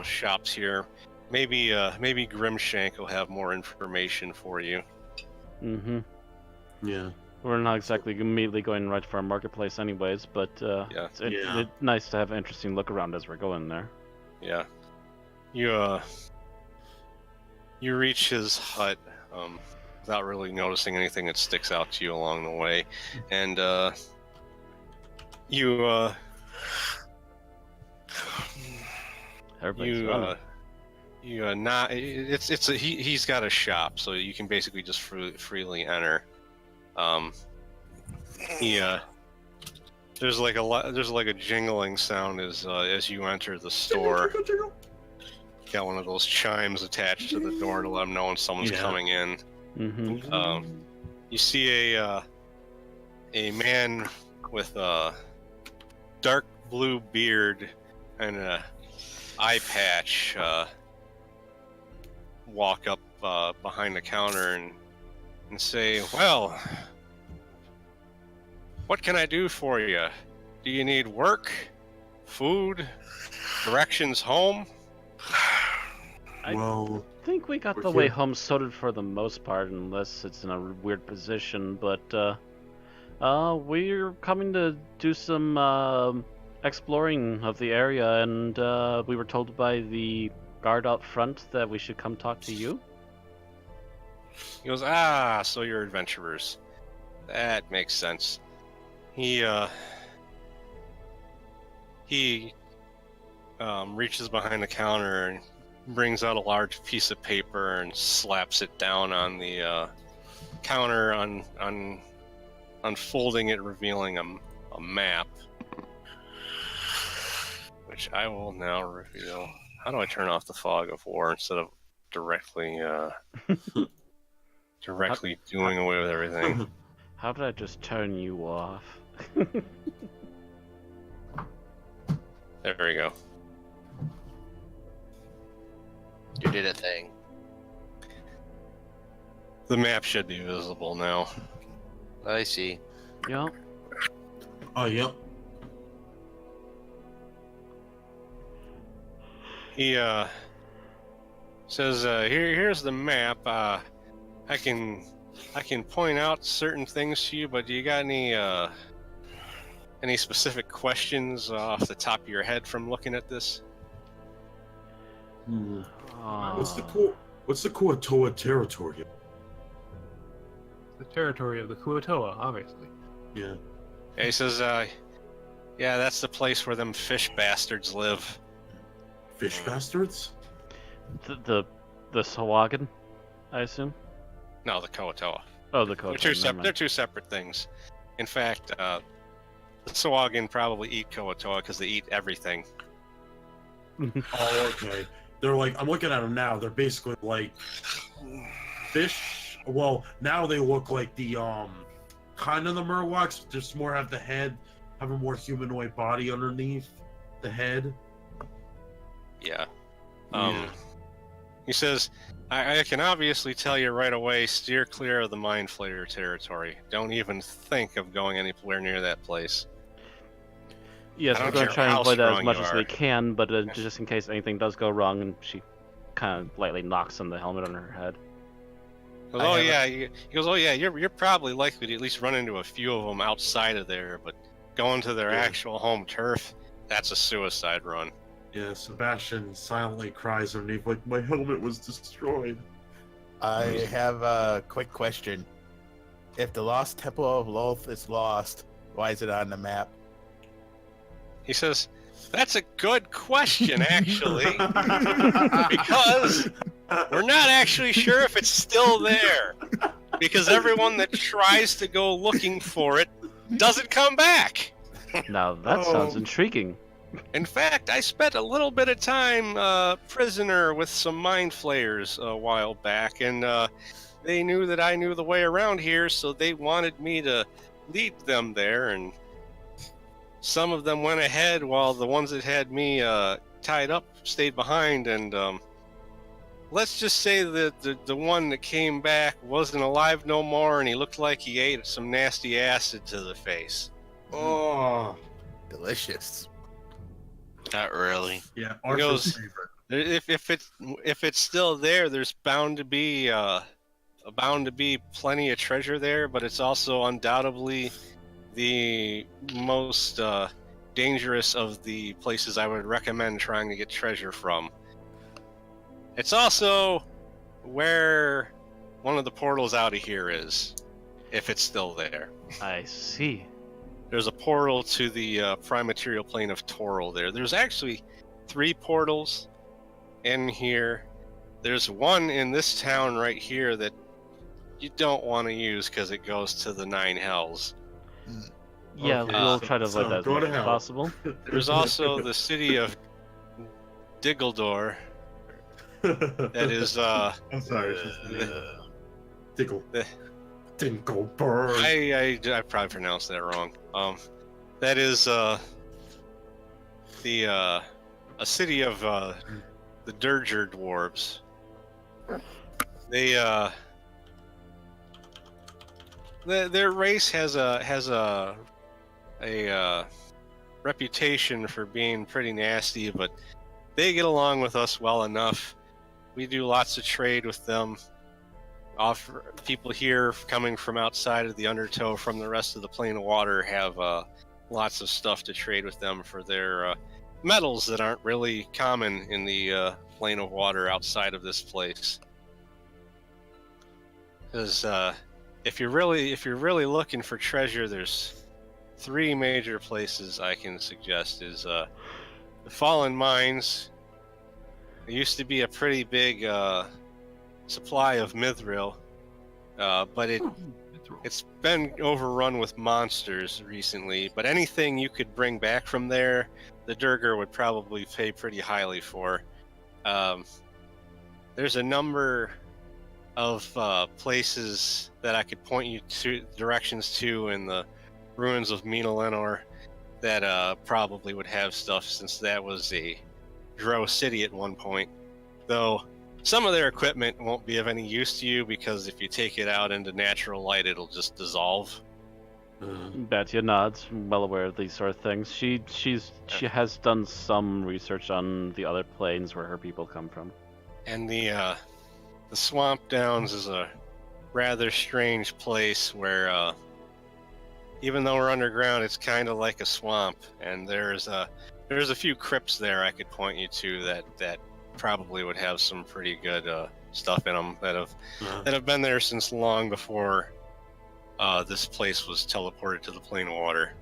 S3: shops here. Maybe Grimshank will have more information for you.
S1: Mm-hmm.
S6: Yeah.
S1: We're not exactly immediately going right for our marketplace anyways, but
S3: Yeah.
S1: it's nice to have an interesting look around as we're going there.
S3: Yeah. You reach his hut without really noticing anything that sticks out to you along the way, and
S1: Everybody's running.
S3: he's got a shop, so you can basically just freely enter. There's like a jingling sound as you enter the store. Got one of those chimes attached to the door to let them know when someone's coming in.
S1: Mm-hmm.
S3: You see a man with a dark blue beard and a eye patch walk up behind the counter and say, "Well, what can I do for you? Do you need work, food, directions home?"
S6: Well,
S1: I think we got
S6: we're
S1: the way
S6: here.
S1: home sorted for the most part, unless it's in a weird position. But we're coming to do some exploring of the area, and we were told by the guard out front that we should come talk to you.
S3: He goes, so you're adventurers. That makes sense. He reaches behind the counter and brings out a large piece of paper and slaps it down on the counter, unfolding it, revealing a map, which I will now reveal. How do I turn off the fog of war instead of directly doing away with everything?
S1: How did I just turn you off?
S3: There we go.
S4: You did a thing.
S3: The map should be visible now.
S4: I see.
S1: Yeah.
S6: oh, yep.
S3: He says, "Here's the map. I can point out certain things to you, but do you got any specific questions off the top of your head from looking at this?"
S6: Hmm.
S1: Oh.
S6: What's the Kuatoa territory?
S5: The territory of the Kuatoa, obviously.
S6: Yeah.
S3: Yeah, he says, "Yeah, that's the place where them fish bastards live."
S6: Fish bastards?
S1: The Sawagan, I assume.
S3: No, the Koatoa.
S1: Oh, the Koto.
S3: They're two separate things. In fact, the Sawagan probably eat Koatoa because they eat everything.
S6: Oh, okay. They're like, I'm looking at them now. They're basically like fish. Well, now they look like the kind of the Murlocs, just more have the head have a more humanoid body underneath the head.
S3: Yeah.
S6: Yeah.
S3: He says, I can obviously tell you right away, steer clear of the Mind Flayer territory. Don't even think of going anywhere near that place.
S1: Yes,
S3: I
S1: we're
S3: don't
S1: going
S3: care
S1: to try and
S3: how
S1: avoid that as
S3: strong
S1: much
S3: you
S1: as
S3: are.
S1: we can, but just in case anything does go wrong, and she kind of lightly knocks on the helmet on her head.
S3: He goes, he goes, oh yeah, you're probably likely to at least run into a few of them outside of there, but going to their
S6: Yeah.
S3: actual home turf, that's a suicide run.
S6: Yeah, Sebastian silently cries underneath, like, my helmet was destroyed.
S2: I have a quick question. If the Lost Temple of Loth is lost, why is it on the map?
S3: He says, that's a good question, actually, because we're not actually sure if it's still there. Because everyone that tries to go looking for it doesn't come back.
S1: Now that sounds intriguing.
S3: In fact, I spent a little bit of time prisoner with some Mind Flayers a while back, and they knew that I knew the way around here, so they wanted me to lead them there, and some of them went ahead while the ones that had me tied up stayed behind, and let's just say that the one that came back wasn't alive no more, and he looked like he ate some nasty acid to the face.
S6: Oh,
S2: Delicious.
S4: Not really.
S6: yeah,
S3: goes-
S6: Arthur's favorite.
S3: If it's still there, there's bound to be plenty of treasure there, but it's also undoubtedly the most dangerous of the places I would recommend trying to get treasure from. It's also where one of the portals out of here is, if it's still there.
S1: I see.
S3: There's a portal to the prime material plane of Toril there. There's actually 3 portals in here. There's one in this town right here that you don't want to use because it goes to the 9 hells.
S1: Yeah,
S6: Okay,
S1: we'll
S6: so-
S1: try to avoid
S6: so
S1: that as
S6: go
S1: much
S6: to
S1: as
S6: hell.
S1: possible.
S3: There's also the city of Diggledor. That is,
S6: I'm sorry. Tickle. Tinkleberg.
S3: I probably pronounced that wrong. That is a city of the Dirger dwarves. They their race has a reputation for being pretty nasty, but they get along with us well enough. We do lots of trade with them. People here coming from outside of the Undertow, from the rest of the Plane of Water, have lots of stuff to trade with them for their metals that aren't really common in the Plane of Water outside of this place. Because if you're really looking for treasure, there's 3 major places I can suggest. Is the Fallen Mines. There used to be a pretty big supply of mithril, but it's been overrun with monsters recently. But anything you could bring back from there, the Durgar would probably pay pretty highly for. There's a number of places that I could point you to, directions to, in the ruins of Mina Lenor that probably would have stuff, since that was a Drow city at one point. Though some of their equipment won't be of any use to you, because if you take it out into natural light, it'll just dissolve.
S1: Batia nods, well aware of these sort of things. She has done some research on the other planes where her people come from.
S3: And the Swamp Downs is a rather strange place where, even though we're underground, it's kind of like a swamp. And there's a few crypts there I could point you to that probably would have some pretty good stuff in them that have been there since long before this place was teleported to the Plane of Water.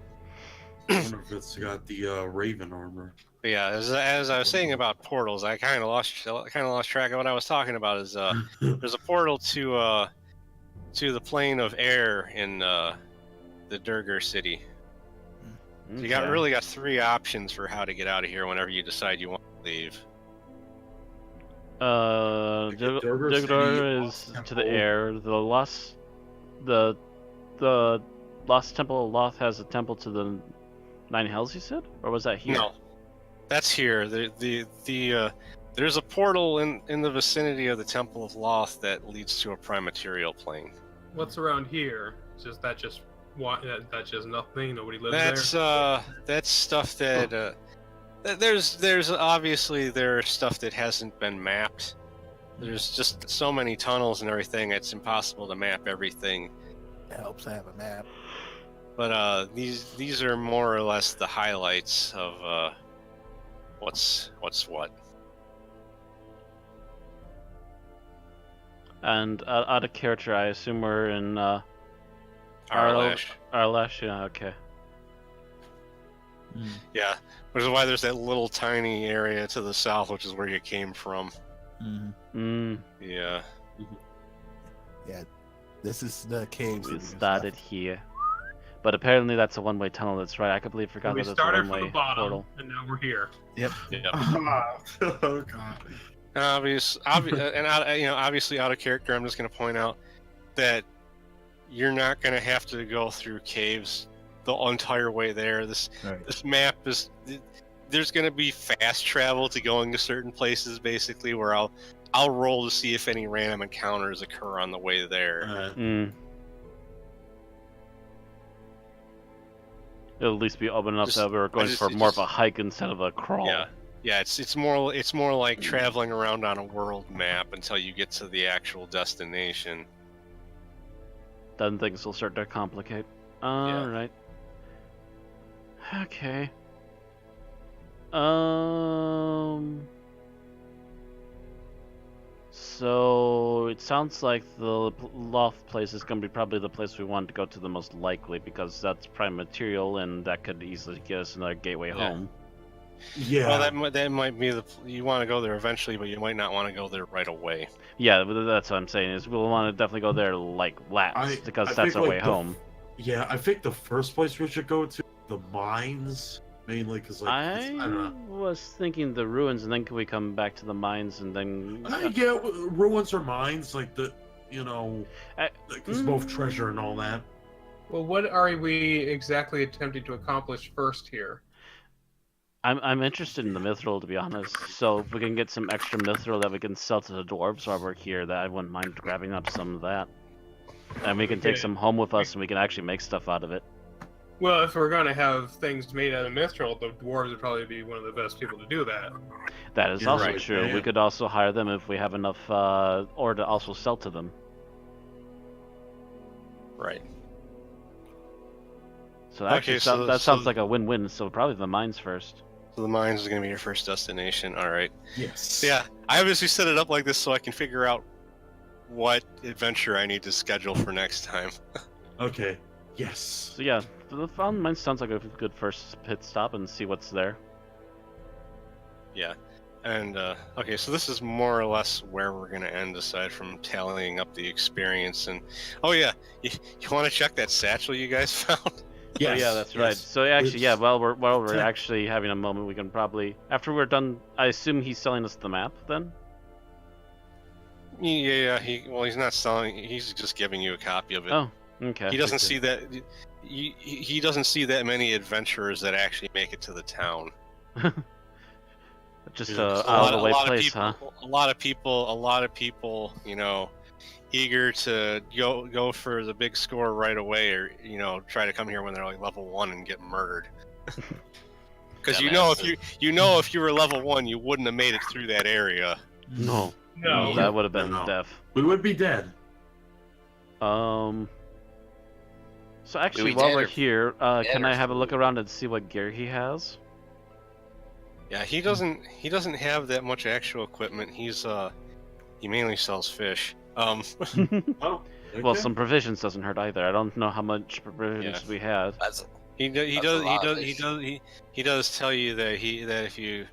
S6: I wonder if it's got the Raven armor.
S3: But yeah, as I was saying about portals, I kind of lost track of what I was talking about. Is there's a portal to the Plane of Air in the Durgar city. So you really got 3 options for how to get out of here whenever you decide you want to leave.
S1: Diggledor is to the air. The Lost Temple of Loth has a temple to the 9 hells, you said, or was that here?
S3: No, that's here. There's a portal in the vicinity of the Temple of Loth that leads to a prime material plane.
S5: What's around here? That's just nothing. Nobody lives
S3: That's stuff that there's obviously there's stuff that hasn't been mapped. There's just so many tunnels and everything. It's impossible to map everything.
S2: It helps to have a map.
S3: But these are more or less the highlights of what's what.
S1: And out of character, I assume we're in
S3: Arlash.
S1: Arlash, yeah, okay.
S3: Yeah, which is why there's that little tiny area to the south, which is where you came from. Yeah.
S2: Yeah, this is the caves.
S1: We started here. But apparently that's a one-way tunnel, that's right. I completely forgot
S5: We
S1: that it's a
S5: started from
S1: one-way
S5: the bottom,
S1: portal.
S5: and now we're here.
S3: Yeah.
S6: Oh god.
S3: And obviously out of character, I'm just going to point out that you're not going to have to go through caves the entire way there. This map is there's going to be fast travel to going to certain places, basically, where I'll roll to see if any random encounters occur on the way there.
S1: It'll at least be open enough that we're going for more of a hike instead of a crawl.
S3: Yeah, it's more like traveling around on a world map until you get to the actual destination.
S1: Then things will start to complicate. Alright. Okay. So it sounds like the loft place is going to be probably the place we want to go to the most likely, because that's prime material and that could easily get us another gateway home.
S6: Yeah.
S3: Well, that might be you want to go there eventually, but you might not want to go there right away.
S1: Yeah, but that's what I'm saying, is we'll want to definitely go there like last, because that's our way home.
S6: Yeah, I think the first place we should go to, the mines, mainly because I don't know.
S1: Was thinking the ruins, and then can we come back to the mines, and then...
S6: Yeah, ruins or mines, like because both treasure and all that.
S5: Well, what are we exactly attempting to accomplish first here?
S1: I'm interested in the mithril, to be honest. So if we can get some extra mithril that we can sell to the dwarves while we're here, that I wouldn't mind grabbing up some of that. And we can take some home with us, and we can actually make stuff out of it.
S5: Well, if we're going to have things made out of mithril, the dwarves would probably be one of the best people to do that.
S1: That is also true. Yeah. We could also hire them if we have enough ore to also sell to them.
S3: Right.
S1: So actually, that sounds like a win-win. So probably the mines first.
S3: So the mines is going to be your first destination. All right.
S6: Yes.
S3: Yeah, I obviously set it up like this so I can figure out what adventure I need to schedule for next time.
S6: Okay. Yes.
S1: So yeah, the found mine sounds like a good first pit stop and see what's there.
S3: Yeah. And, okay, so this is more or less where we're going to end, aside from tallying up the experience. And, oh yeah, you want to check that satchel you guys found?
S1: Yes. Oh, yeah, that's right. So actually, yeah, while we're actually having a moment, we can probably, after we're done, I assume he's selling us the map then?
S3: Yeah, he's not selling, he's just giving you a copy of it.
S1: Oh, okay.
S3: He doesn't see that, he doesn't see that many adventurers that actually make it to the town.
S1: Just out of the way place,
S3: huh? A lot of people, you know, eager to go for the big score right away, or try to come here when they're like level 1 and get murdered. Because if you were level 1, you wouldn't have made it through that area.
S1: No, that would have been death.
S6: We would be dead.
S1: So actually, while we're here, can I have a look around and see what gear he has?
S3: Yeah, he doesn't have that much actual equipment. He mainly sells fish.
S6: Oh, okay.
S1: Well, some provisions doesn't hurt either. I don't know how much provisions we have.
S3: He does tell you that if you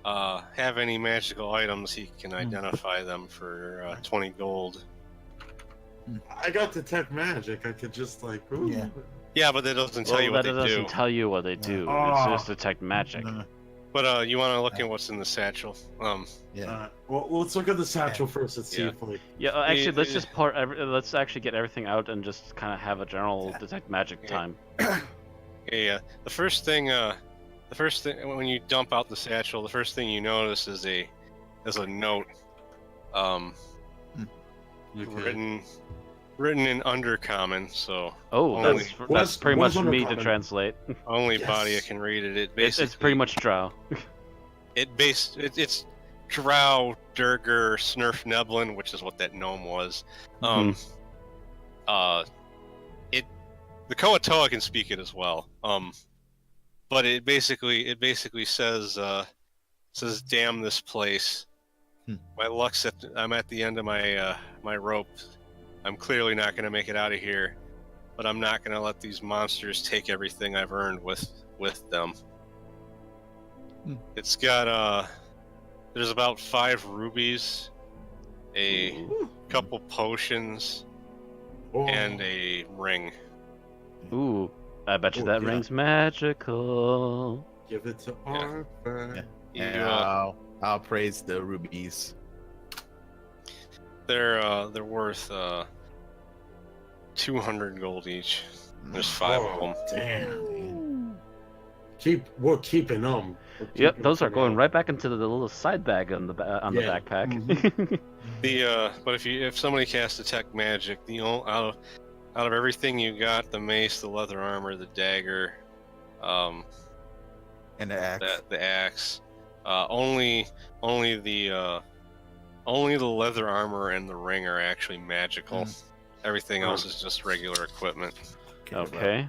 S3: have any magical items, he can identify them for 20 gold.
S6: I got detect magic. I could just ooh.
S3: Yeah, but that doesn't tell you what they do.
S1: That doesn't tell you what they do. It's just detect magic.
S3: But you want to look at what's in the satchel.
S6: Well, let's look at the satchel first and see if
S1: actually, let's just let's actually get everything out and just kind of have a general detect magic time.
S3: Yeah. The first thing when you dump out the satchel, the first thing you notice is a note, written in Undercommon. So
S1: Oh,
S3: only
S1: that's pretty
S6: what's
S1: much me to
S6: Undercommon?
S1: translate.
S3: only
S6: Yes.
S3: Badia can read it.
S1: It's pretty much Drow.
S3: It's Drow, Durger, Snurf Neblin, which is what that gnome was. The Koatoa can speak it as well. But it basically says damn this place. My luck's I'm at the end of my my rope. I'm clearly not going to make it out of here, but I'm not going to let these monsters take everything I've earned with them. It's got there's about 5 rubies, a couple potions, and a ring.
S1: Ooh, I bet you
S6: Oh,
S1: that
S6: yeah.
S1: ring's magical.
S6: Give it to Arthur.
S2: Yeah. I'll praise the rubies.
S3: They're worth 200 gold each. There's 5 of them.
S6: Damn. We're keeping them.
S1: Yep, those are going right back into the little side bag on the the
S6: Yeah.
S1: backpack.
S3: But if somebody casts detect magic, out of everything you got, the mace, the leather armor, the dagger,
S2: And the axe.
S3: the axe, only the leather armor and the ring are actually magical. Everything else is just regular equipment.
S1: Okay.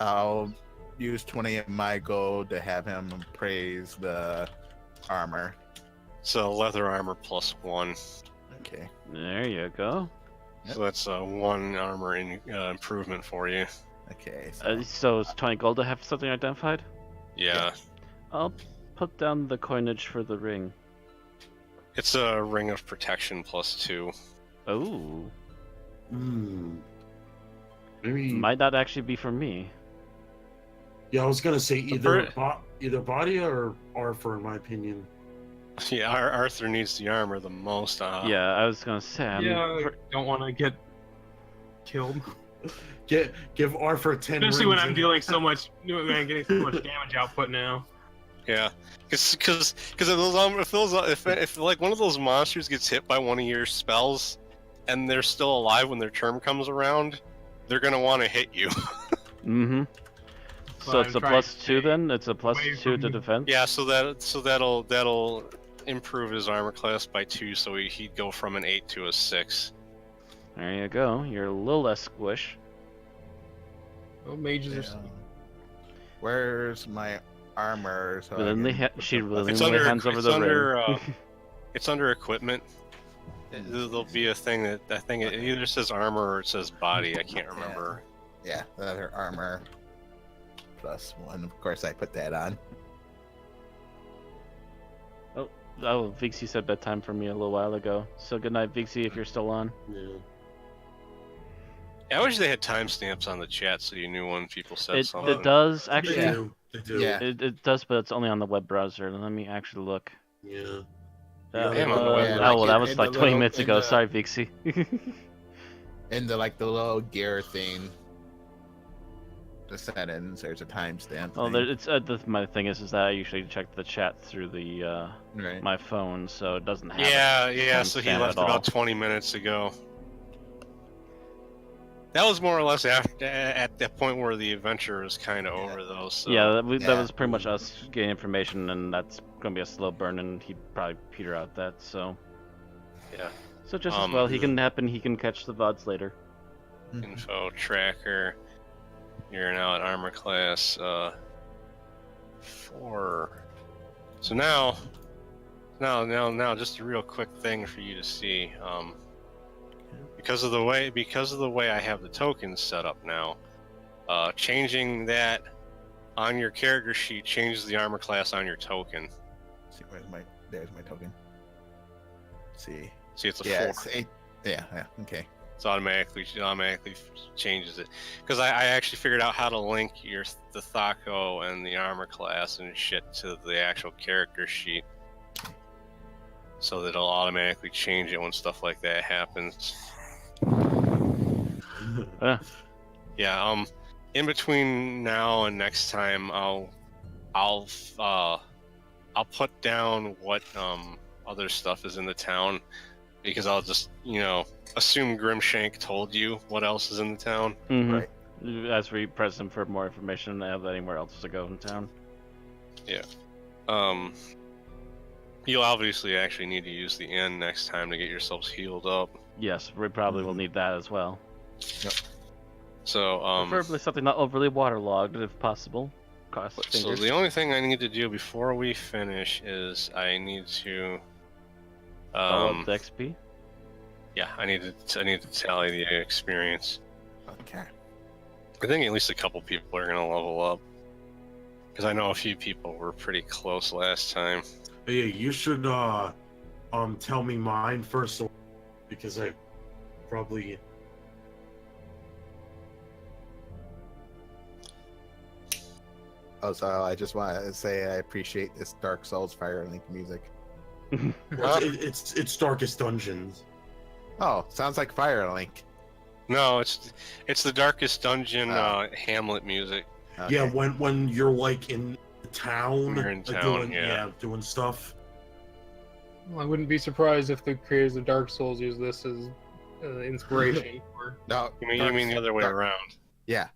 S2: I'll use 20 of my gold to have him praise the armor.
S3: So leather armor +1.
S2: Okay.
S1: There you go.
S3: So that's 1 armor improvement for you.
S2: Okay.
S1: So it's 20 gold to have something identified?
S3: Yeah.
S1: I'll put down the coinage for the ring.
S3: It's a ring of protection +2.
S1: Oh.
S6: Maybe.
S1: Might not actually be for me.
S6: Yeah, I was gonna say either Badia or Arthur, in my opinion.
S3: Yeah, Arthur needs the armor the most.
S1: Yeah, I was gonna say.
S5: I don't want to get killed.
S6: Give Arthur 10
S5: Especially when
S6: rings
S5: I'm
S6: and-
S5: dealing so much, when I'm getting so much damage output now.
S3: Yeah, because if like one of those monsters gets hit by one of your spells, and they're still alive when their turn comes around, they're gonna want to hit you.
S1: Mm-hmm. So
S5: Well,
S1: it's
S5: I'm
S1: a
S5: trying to
S1: +2
S5: stay
S1: then? It's a +2
S5: away
S1: to
S5: from-
S1: defense?
S3: Yeah, so that'll improve his armor class by 2, so he'd go from an 8 to a 6.
S1: There you go. You're a little less squish.
S5: Oh, mages are.
S2: Yeah. Where's my armor? So I
S1: Willingly
S2: can put
S1: she
S2: the-
S1: willingly hands over the ring.
S3: It's under equipment. There'll be a thing that I think it either says armor or it says body. I can't remember.
S2: Yeah, the other armor +1. Of course, I put that on.
S1: Oh, Vixie said bedtime for me a little while ago. So good night, Vixie, if you're still on.
S6: Yeah.
S3: I wish they had timestamps on the chat so you knew when people said something.
S1: It does actually.
S6: They do. They do.
S2: Yeah.
S1: It does, but it's only on the web browser. Let me actually look.
S6: Yeah.
S1: That
S3: Yeah, I'm on the web
S1: was-
S3: browser.
S1: oh, well, that was
S2: In
S1: like
S2: the
S1: 20
S2: little-
S1: minutes
S2: in
S1: ago.
S2: the-
S1: Sorry, Vixie.
S2: In the the little gear thing, the settings. There's a timestamp.
S1: Well,
S2: thing.
S1: there, it's my thing is that I usually check the chat through the
S2: Right.
S1: my phone, so it doesn't have.
S3: Yeah. So he
S1: timestamp
S3: left
S1: at all.
S3: about 20 minutes ago. That was more or less at that point where the adventure was kind of over, though. So.
S1: Yeah, that
S2: Yeah.
S1: was pretty much us getting information, and that's gonna be a slow burn, and he'd probably peter out that. So.
S3: Yeah.
S1: So just as well, he can catch the VODs later.
S3: Info tracker. You're now at armor class 4. So now, just a real quick thing for you to see. Because of the way I have the tokens set up now, changing that on your character sheet changes the armor class on your token.
S2: See, there's my token. See.
S3: See, it's a
S2: Yeah.
S3: 4.
S2: It's 8. Yeah. It
S3: It automatically changes it. Because I actually figured out how to link the Thaco and the armor class and shit to the actual character sheet. So that it'll automatically change it when stuff like that happens. Yeah, in between now and next time, I'll put down what other stuff is in the town, because I'll just assume Grimshank told you what else is in the town.
S1: Mm-hmm.
S2: Right.
S1: As we press him for more information, they have anywhere else to go in town.
S3: Yeah. You'll obviously actually need to use the inn next time to get yourselves healed up.
S1: Yes, we probably will need that as well.
S3: So,
S1: Preferably something not overly waterlogged, if possible. Cross
S3: so
S1: fingers.
S3: the only thing I need to do before we finish is I need to,
S1: Follow up the XP.
S3: yeah, I need to tally the experience.
S2: Okay.
S3: I think at least a couple people are gonna level up, because I know a few people were pretty close last time.
S6: Hey, you should tell me mine first, because I probably.
S2: Also, I just want to say I appreciate this Dark Souls Firelink music.
S6: Well, it's Darkest Dungeons.
S2: Oh, sounds like Firelink.
S3: No, it's the Darkest Dungeon Hamlet music.
S2: Okay.
S6: Yeah, when you're like in the town,
S3: When you're in town,
S6: doing stuff.
S5: Well, I wouldn't be surprised if the creators of Dark Souls use this as inspiration.
S2: No,
S3: You mean the other way around?
S2: Yeah,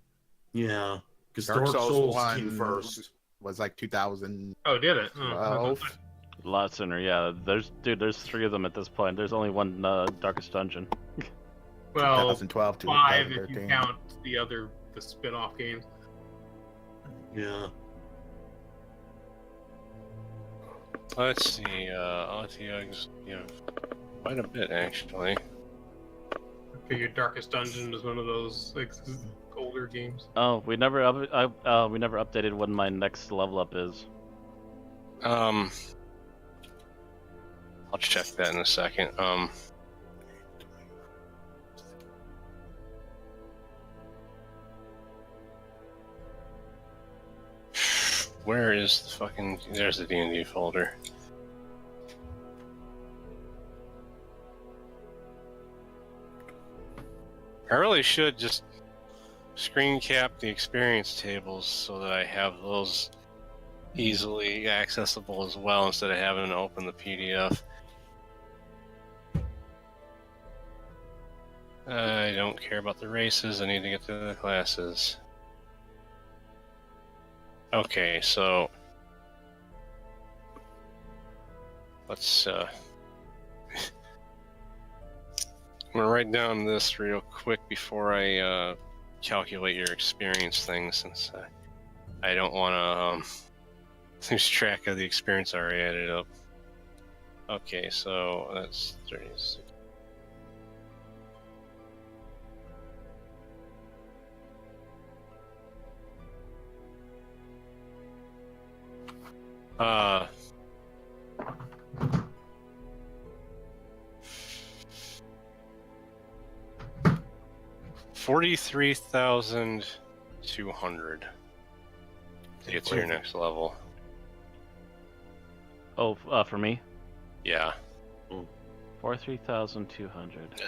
S6: Yeah, because
S2: Dark
S6: Dark Souls
S2: 1
S6: came first.
S2: was like 2012.
S5: Oh, did it? Oh,
S1: A lot sooner, yeah. There's 3 of them at this point. There's only one Darkest Dungeon.
S5: well,
S2: 2012 to
S5: 5 if you
S2: 2013.
S5: count the spin-off games.
S6: Yeah.
S3: Let's see, RTX, quite a bit actually.
S5: I figured Darkest Dungeon was one of those like older games.
S1: Oh, we never updated when my next level up is.
S3: I'll check that in a second. Where is the fucking... There's the D&D folder. I really should just screen cap the experience tables so that I have those easily accessible as well, instead of having to open the PDF. I don't care about the races, I need to get to the classes. Okay, so let's I'm gonna write down this real quick before I calculate your experience thing, since I don't want to lose track of the experience I already added up. Okay, so that's 36. Uh, 43,200 to get to your next level.
S1: Oh, for me?
S3: Yeah.
S1: 43,200.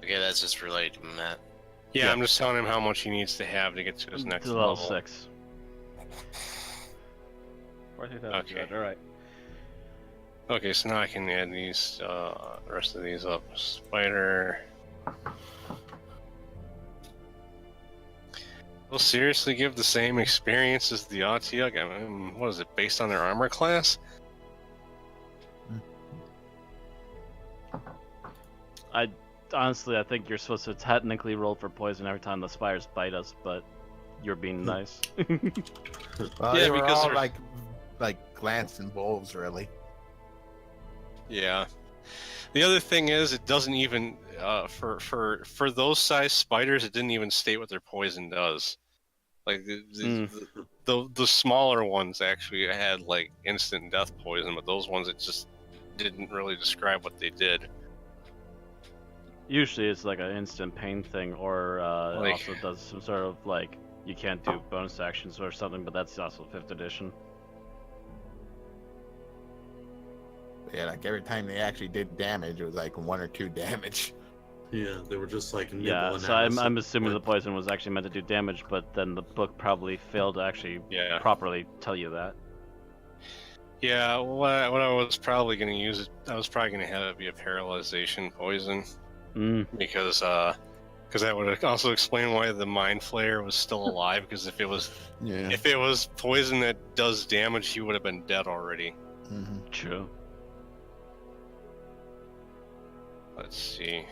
S4: Okay, that's just related to Matt.
S3: Yeah, I'm just telling him how much he needs to have to get to his next
S1: To
S3: level.
S1: level 6. 43,200.
S3: Okay.
S1: All right.
S3: Okay, so now I can add these, the rest of these up. Spider. Will seriously give the same experience as the Otyug? I mean, what is it, based on their armor class?
S1: Honestly, I think you're supposed to technically roll for poison every time the spiders bite us, but you're being nice.
S2: Well,
S3: Yeah,
S2: they were
S3: because
S2: all
S3: they're-
S2: like glancing bulbs, really.
S3: Yeah. The other thing is, it doesn't even for those size spiders, it didn't even state what their poison does. Like the smaller ones actually had like instant death poison, but those ones it just didn't really describe what they did.
S1: Usually it's like an instant pain thing, or it
S3: Like-
S1: also does some sort of like you can't do bonus actions or something, but that's also 5th edition.
S2: Yeah, like every time they actually did damage, it was like 1 or 2 damage.
S6: Yeah, they were just like
S1: Yeah,
S6: nibbling
S1: so
S6: at
S1: I'm
S6: us
S1: I'm
S6: at
S1: assuming the
S6: point.
S1: poison was actually meant to do damage, but then the book probably failed to actually
S3: Yeah.
S1: properly tell you that.
S3: Yeah, what I was probably going to use it, I was probably going to have it be a paralyzation poison because that would also explain why the mind flayer was still alive. Because if it was poison that does damage, he would have been dead already.
S1: True.
S3: Let's see.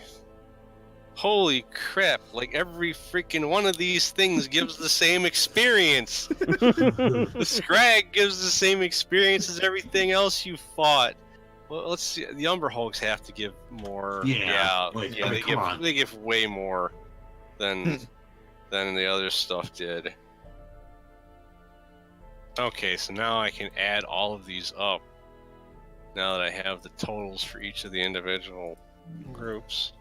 S3: Holy crap! Like every freaking one of these things gives the same experience. The Scrag gives the same experience as everything else you fought. Well, let's see. The Umber Hulks have to give more.
S6: Yeah, like, I mean, come on.
S3: They give way more than the other stuff did. Okay, so now I can add all of these up. Now that I have the totals for each of the individual groups.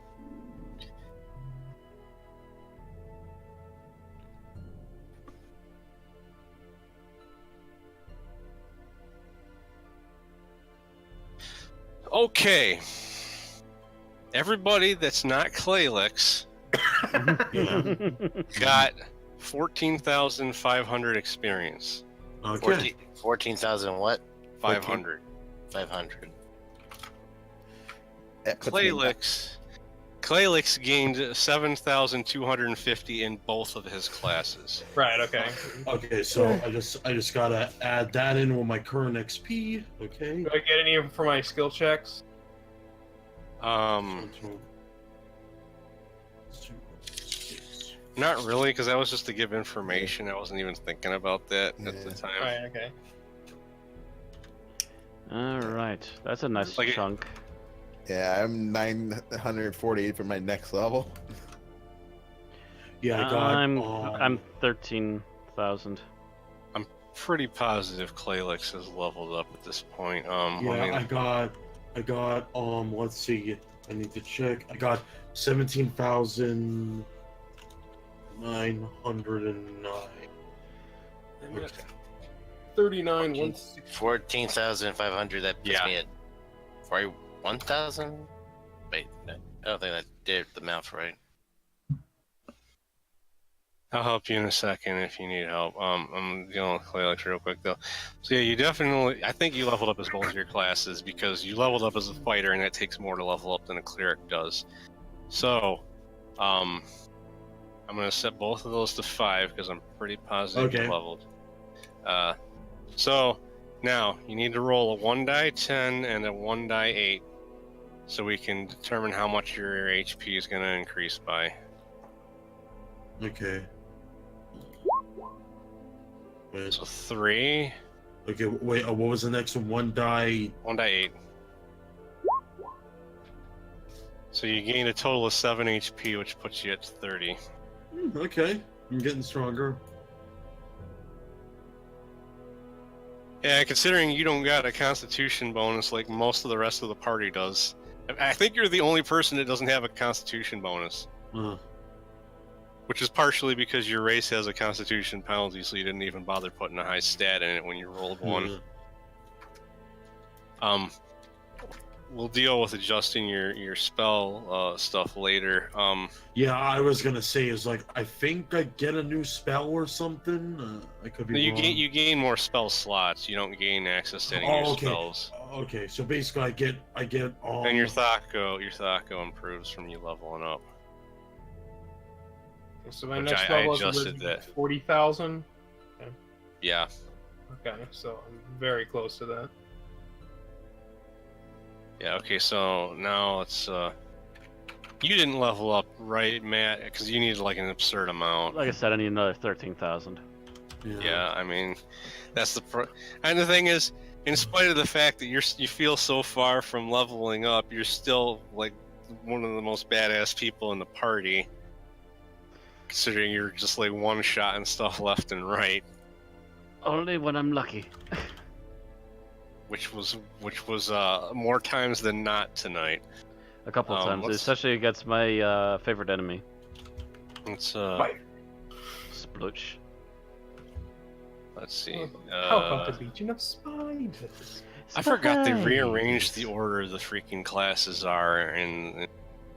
S3: Okay. Everybody that's not Claylix got 14,500 experience.
S6: Okay.
S4: 14,000 what?
S3: 500.
S4: 500.
S3: Claylix gained 7,250 in both of his classes.
S5: Right. Okay.
S6: Okay, so I just gotta add that in with my current XP. Okay.
S5: Do I get any for my skill checks?
S3: Not really, because that was just to give information. I wasn't even thinking about that at the time.
S5: Right. Okay.
S1: All right, that's a nice
S3: Like
S1: chunk.
S8: Yeah, I'm 948 for my next level.
S6: Yeah, I got.
S1: I'm 13,000.
S3: I'm pretty positive Claylix has leveled up at this point.
S6: Yeah, I got. Let's see. I need to check. I got 17,909.
S5: 39.
S4: 14,500. That puts
S3: Yeah.
S4: me at 41,000. Wait, no, I don't think that did the math right.
S3: I'll help you in a second if you need help. I'm dealing with Claylix real quick though. So yeah, you definitely. I think you leveled up as both your classes because you leveled up as a fighter, and that takes more to level up than a cleric does. So, I'm gonna set both of those to 5 because I'm pretty positive you leveled. So now you need to roll a 1 die 10 and a 1 die 8, so we can determine how much your HP is gonna increase by.
S6: Okay. Wait.
S3: So 3.
S6: Okay, wait. What was the next one? 1 die.
S3: 1 die 8. So you gain a total of 7 HP, which puts you at 30.
S6: Okay, I'm getting stronger.
S3: Yeah, considering you don't got a Constitution bonus like most of the rest of the party does. I think you're the only person that doesn't have a Constitution bonus. Which is partially because your race has a Constitution penalty, so you didn't even bother putting a high stat in it when you rolled 1. We'll deal with adjusting your spell stuff later.
S6: Yeah, I was gonna say is like I think I get a new spell or something. I could be wrong.
S3: You gain more spell slots. You don't gain access to any of your spells.
S6: Okay, so basically I get
S3: And your Thako improves from you leveling up.
S5: So my
S3: Which
S5: next
S3: I
S5: level
S3: adjusted
S5: is
S3: that.
S5: 40,000.
S3: Yeah.
S5: Okay, so I'm very close to that.
S3: Yeah, okay, so now it's, you didn't level up, right, Matt? Because you needed, like, an absurd amount.
S1: Like I said, I need another 13,000.
S3: Yeah, I mean, that's and the thing is, in spite of the fact that you feel so far from leveling up, you're still, like, one of the most badass people in the party. Considering you're just, like, one-shot and stuff left and right.
S1: Only when I'm lucky.
S3: Which was more times than not tonight.
S1: A couple of times, especially against my favorite enemy.
S3: Let's
S1: Splooch.
S3: Let's see.
S5: How about the Legion of Spiders?
S3: I forgot they rearranged the order the freaking classes are in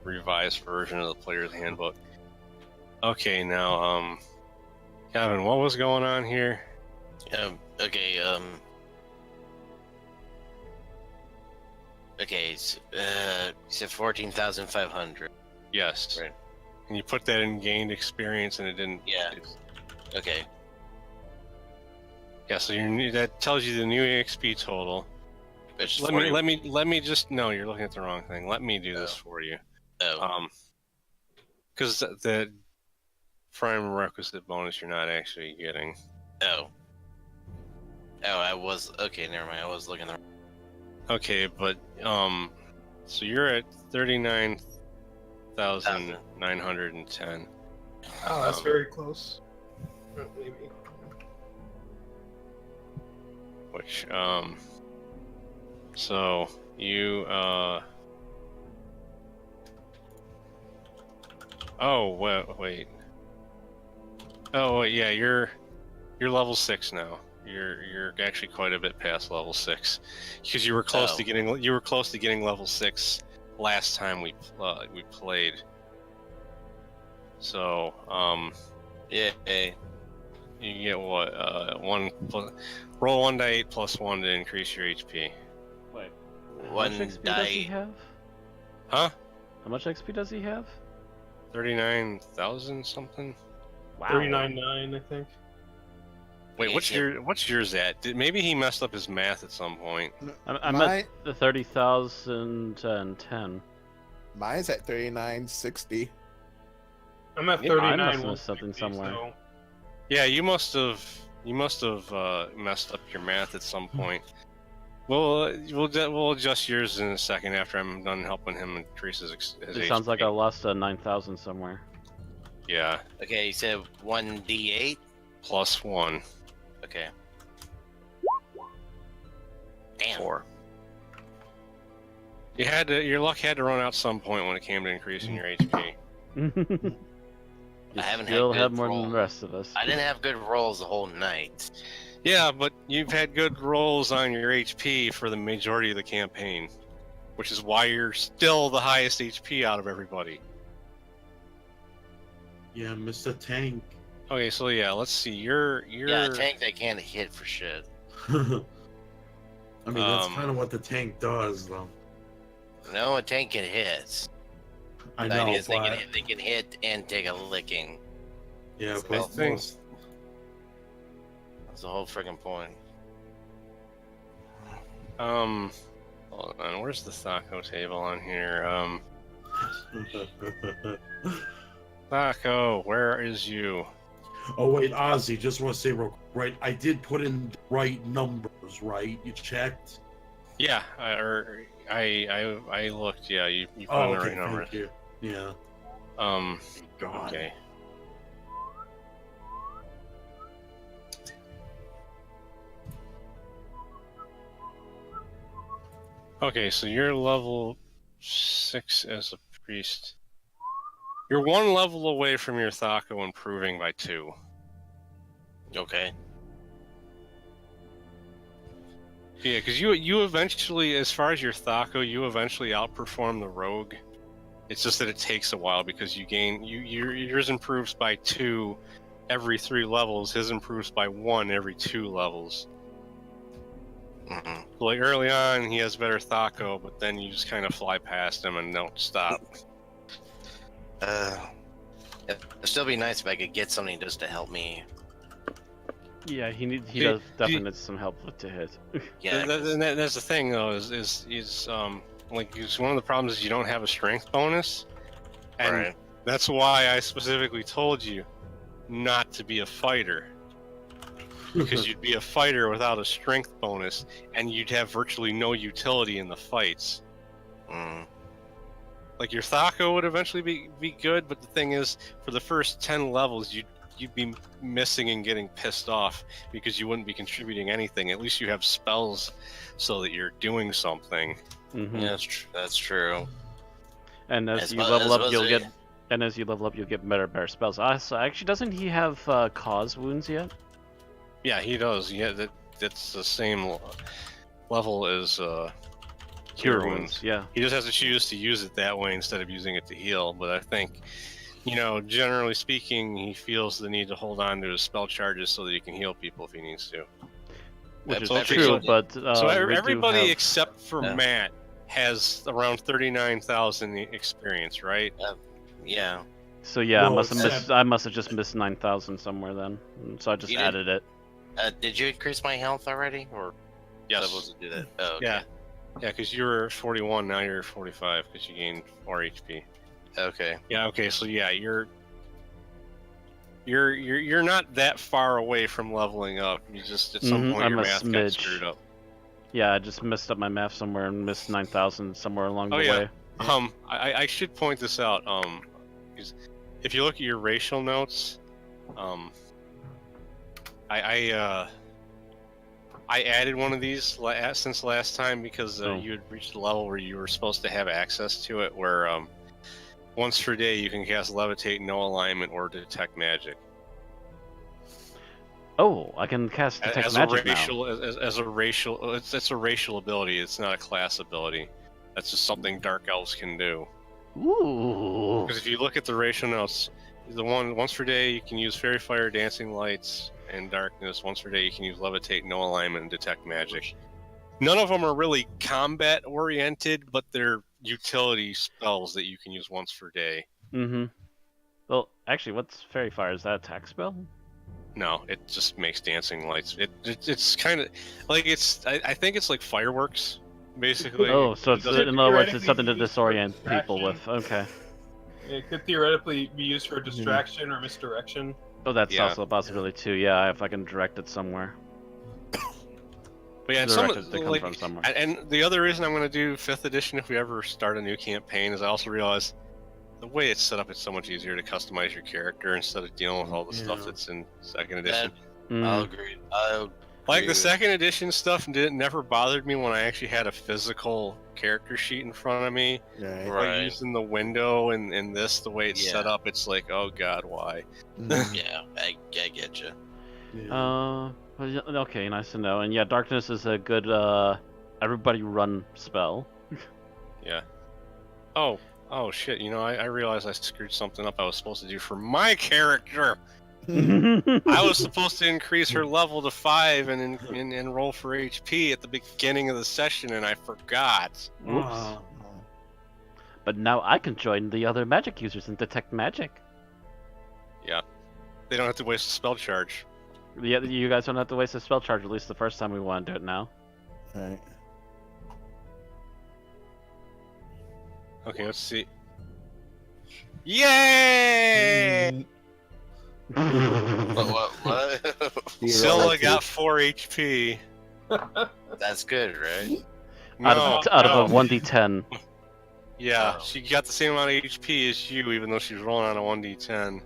S3: revised version of the player's handbook. Okay, now, Kevin, what was going on here?
S4: Okay, okay, so, you said 14,500.
S3: Yes.
S4: Right.
S3: And you put that in gained experience, and it didn't.
S4: Yeah. Okay.
S3: Yeah. So that tells you the new EXP total.
S4: Which is
S3: Let
S4: 40.
S3: me just. No, you're looking at the wrong thing. Let me do this for you.
S4: Oh.
S3: Because the prime requisite bonus you're not actually getting.
S4: Oh. Oh, I was okay. Never mind. I was looking the.
S3: Okay, but so you're at 39,910.
S5: Oh, that's very close. Maybe.
S3: Which so you oh wait. Oh wait, yeah, you're level 6 now. You're actually quite a bit past level 6 because you were close to getting level 6 last time we played. So
S4: Yeah.
S3: you get what roll 1d8 plus 1 to increase your HP.
S1: Wait. How
S4: One
S1: much XP does he
S4: die.
S1: have?
S3: Huh?
S1: How much XP does he have?
S3: 39,000 something.
S1: Wow.
S5: 39.9, I think.
S3: Wait,
S4: Yeah,
S3: what's yours at? Maybe he messed up his math at some point.
S1: I'm
S8: My-
S1: at the 30,010.
S8: Mine's at 3960.
S5: I'm at
S1: Yeah, I
S5: 39.
S1: must have missed something somewhere.
S5: So
S3: Yeah, you must have messed up your math at some point. We'll adjust yours in a second after I'm done helping him increase his
S1: It
S3: HP.
S1: sounds like I lost 9,000 somewhere.
S3: Yeah,
S4: Okay, you said 1d8.
S3: plus 1.
S4: Okay. Damn.
S3: 4. Your luck had to run out some point when it came to increasing your HP.
S1: You
S4: I haven't had
S1: still
S4: good
S1: have more than
S4: rolls.
S1: the rest of us.
S4: I didn't have good rolls the whole night.
S3: Yeah, but you've had good rolls on your HP for the majority of the campaign, which is why you're still the highest HP out of everybody.
S6: Yeah, Mr. Tank.
S3: Okay, so yeah, let's see. You're
S4: Yeah, a tank that can't hit for shit.
S6: I mean, that's
S3: Um,
S6: kind of what the tank does, though.
S4: No, a tank can hit.
S6: I
S4: The
S6: know,
S4: idea is
S6: but
S4: they can hit and take a licking.
S6: yeah,
S3: I
S6: but
S3: think-
S6: most-
S4: That's the whole freaking point.
S3: hold on. Where's the Thaco table on here? Thaco, where is you?
S6: Oh wait, Ozzie, just want to say real quick, right? I did put in the right numbers, right? You checked?
S3: Yeah, I looked. Yeah, you put
S6: Oh,
S3: in the
S6: okay,
S3: right number.
S6: thank you. Yeah. God.
S3: Okay. Okay, so you're level 6 as a priest. You're 1 level away from your Thaco improving by 2.
S4: Okay.
S3: Yeah, because you eventually, as far as your Thaco, you eventually outperform the rogue. It's just that it takes a while because yours improves by 2 every 3 levels. His improves by 1 every 2 levels.
S4: Mm-hmm.
S3: Like early on, he has better Thaco, but then you just kind of fly past him and don't stop.
S4: It'd still be nice if I could get something just to help me.
S1: Yeah, he
S3: See,
S1: does definitely need some help to hit.
S4: Yeah.
S3: That's the thing though. Is like one of the problems is you don't have a strength bonus, and
S4: Right.
S3: that's why I specifically told you not to be a fighter. Because you'd be a fighter without a strength bonus, and you'd have virtually no utility in the fights.
S4: Mm.
S3: Like your Thaco would eventually be good, but the thing is, for the first 10 levels, you'd be missing and getting pissed off because you wouldn't be contributing anything. At least you have spells so that you're doing something.
S1: Mhm.
S4: Yeah, that's true.
S1: And as
S4: As
S1: you
S4: well-
S1: level
S4: as
S1: up,
S4: well
S1: you'll
S4: as
S1: get.
S4: a-
S1: And as you level up, you'll get better spells. So actually, doesn't he have cause wounds yet?
S3: Yeah, he does. Yeah, that's the same level as cure wounds.
S1: Yeah.
S3: He just has to choose to use it that way instead of using it to heal. But I think, generally speaking, he feels the need to hold on to his spell charges so that he can heal people if he needs to.
S1: Which is
S3: Okay,
S1: true,
S3: so-
S1: but
S3: So
S1: we
S3: everybody
S1: do have...
S3: except for
S4: Yeah.
S3: Matt has around 39,000 experience, right?
S4: Yeah.
S1: So yeah,
S6: Well,
S1: I must have just missed 9,000 somewhere then. So I just
S4: You did?
S1: added it.
S4: Did you increase my health already, or
S3: Yes.
S4: was I supposed to do that? Oh, okay.
S3: Yeah. Yeah, because you were 41, now you're 45 because you gained 4 HP.
S4: Okay.
S3: Yeah. Okay. So yeah, you're not that far away from leveling up. You just at some
S1: Mhm,
S3: point
S1: I'm
S3: your
S1: a
S3: math got
S1: smidge.
S3: screwed up.
S1: Yeah, I just messed up my math somewhere and missed 9,000 somewhere along
S3: Oh,
S1: the
S3: yeah.
S1: way.
S3: I should point this out. Is if you look at your racial notes, I added one of these since last time because you had reached a level where you were supposed to have access to it, where once per day you can cast Levitate, No Alignment, or Detect Magic.
S1: Oh, I can cast Detect
S3: As
S1: Magic
S3: a racial, as a racial, it's a racial ability. It's not a class ability. That's just something Dark Elves can do.
S1: now. Ooh.
S3: Because if you look at the racial notes, the one once per day you can use Fairy Fire, Dancing Lights, and Darkness. Once per day you can use Levitate, No Alignment, and Detect Magic. None of them are really combat oriented, but they're utility spells that you can use once per day.
S1: Mm-hmm. Well, actually, what's Fairy Fire? Is that a attack spell?
S3: No, it just makes Dancing Lights. It's kind of like I think it's like fireworks, basically.
S1: Oh, so it's,
S3: doesn't-
S1: in other words, it's
S5: theoretically
S1: something to
S5: used for
S1: disorient people with. Okay.
S5: It could theoretically be used for distraction or misdirection.
S1: Oh, that's
S3: Yeah.
S1: also a possibility too. Yeah, if I can direct it somewhere.
S3: But yeah,
S1: Direct
S3: some
S1: it to come
S3: like,
S1: from somewhere.
S3: and the other reason I'm going to do 5th edition if we ever start a new campaign is I also realize the way it's set up, it's so much easier to customize your character instead of dealing with all the stuff
S6: Yeah.
S3: that's in 2nd edition.
S4: I'll
S1: Mm.
S4: agree.
S3: Like the 2nd edition stuff never bothered me when I actually had a physical character sheet in front of me.
S8: Right.
S3: Like
S4: Right.
S3: using the window and this, the way it's set
S4: Yeah.
S3: up, it's like, oh god, why?
S4: Yeah, I get you.
S1: Well, yeah, okay, nice to know. And yeah, Darkness is a good everybody run spell.
S3: Yeah. Oh shit, I realized I screwed something up I was supposed to do for my character. I was supposed to increase her level to 5 and roll for HP at the beginning of the session, and I forgot.
S1: Whoops. But now I can join the other magic users and detect magic.
S3: They don't have to waste a spell charge.
S1: Yeah, you guys don't have to waste a spell charge, at least the first time we want to do it now.
S8: Right.
S3: Okay, let's see. Yay!
S4: What?
S3: Scylla got 4 HP.
S4: That's good, right?
S1: out of a 1d10.
S3: Yeah,
S4: Oh.
S3: she got the same amount of HP as you, even though she's rolling on a 1d10.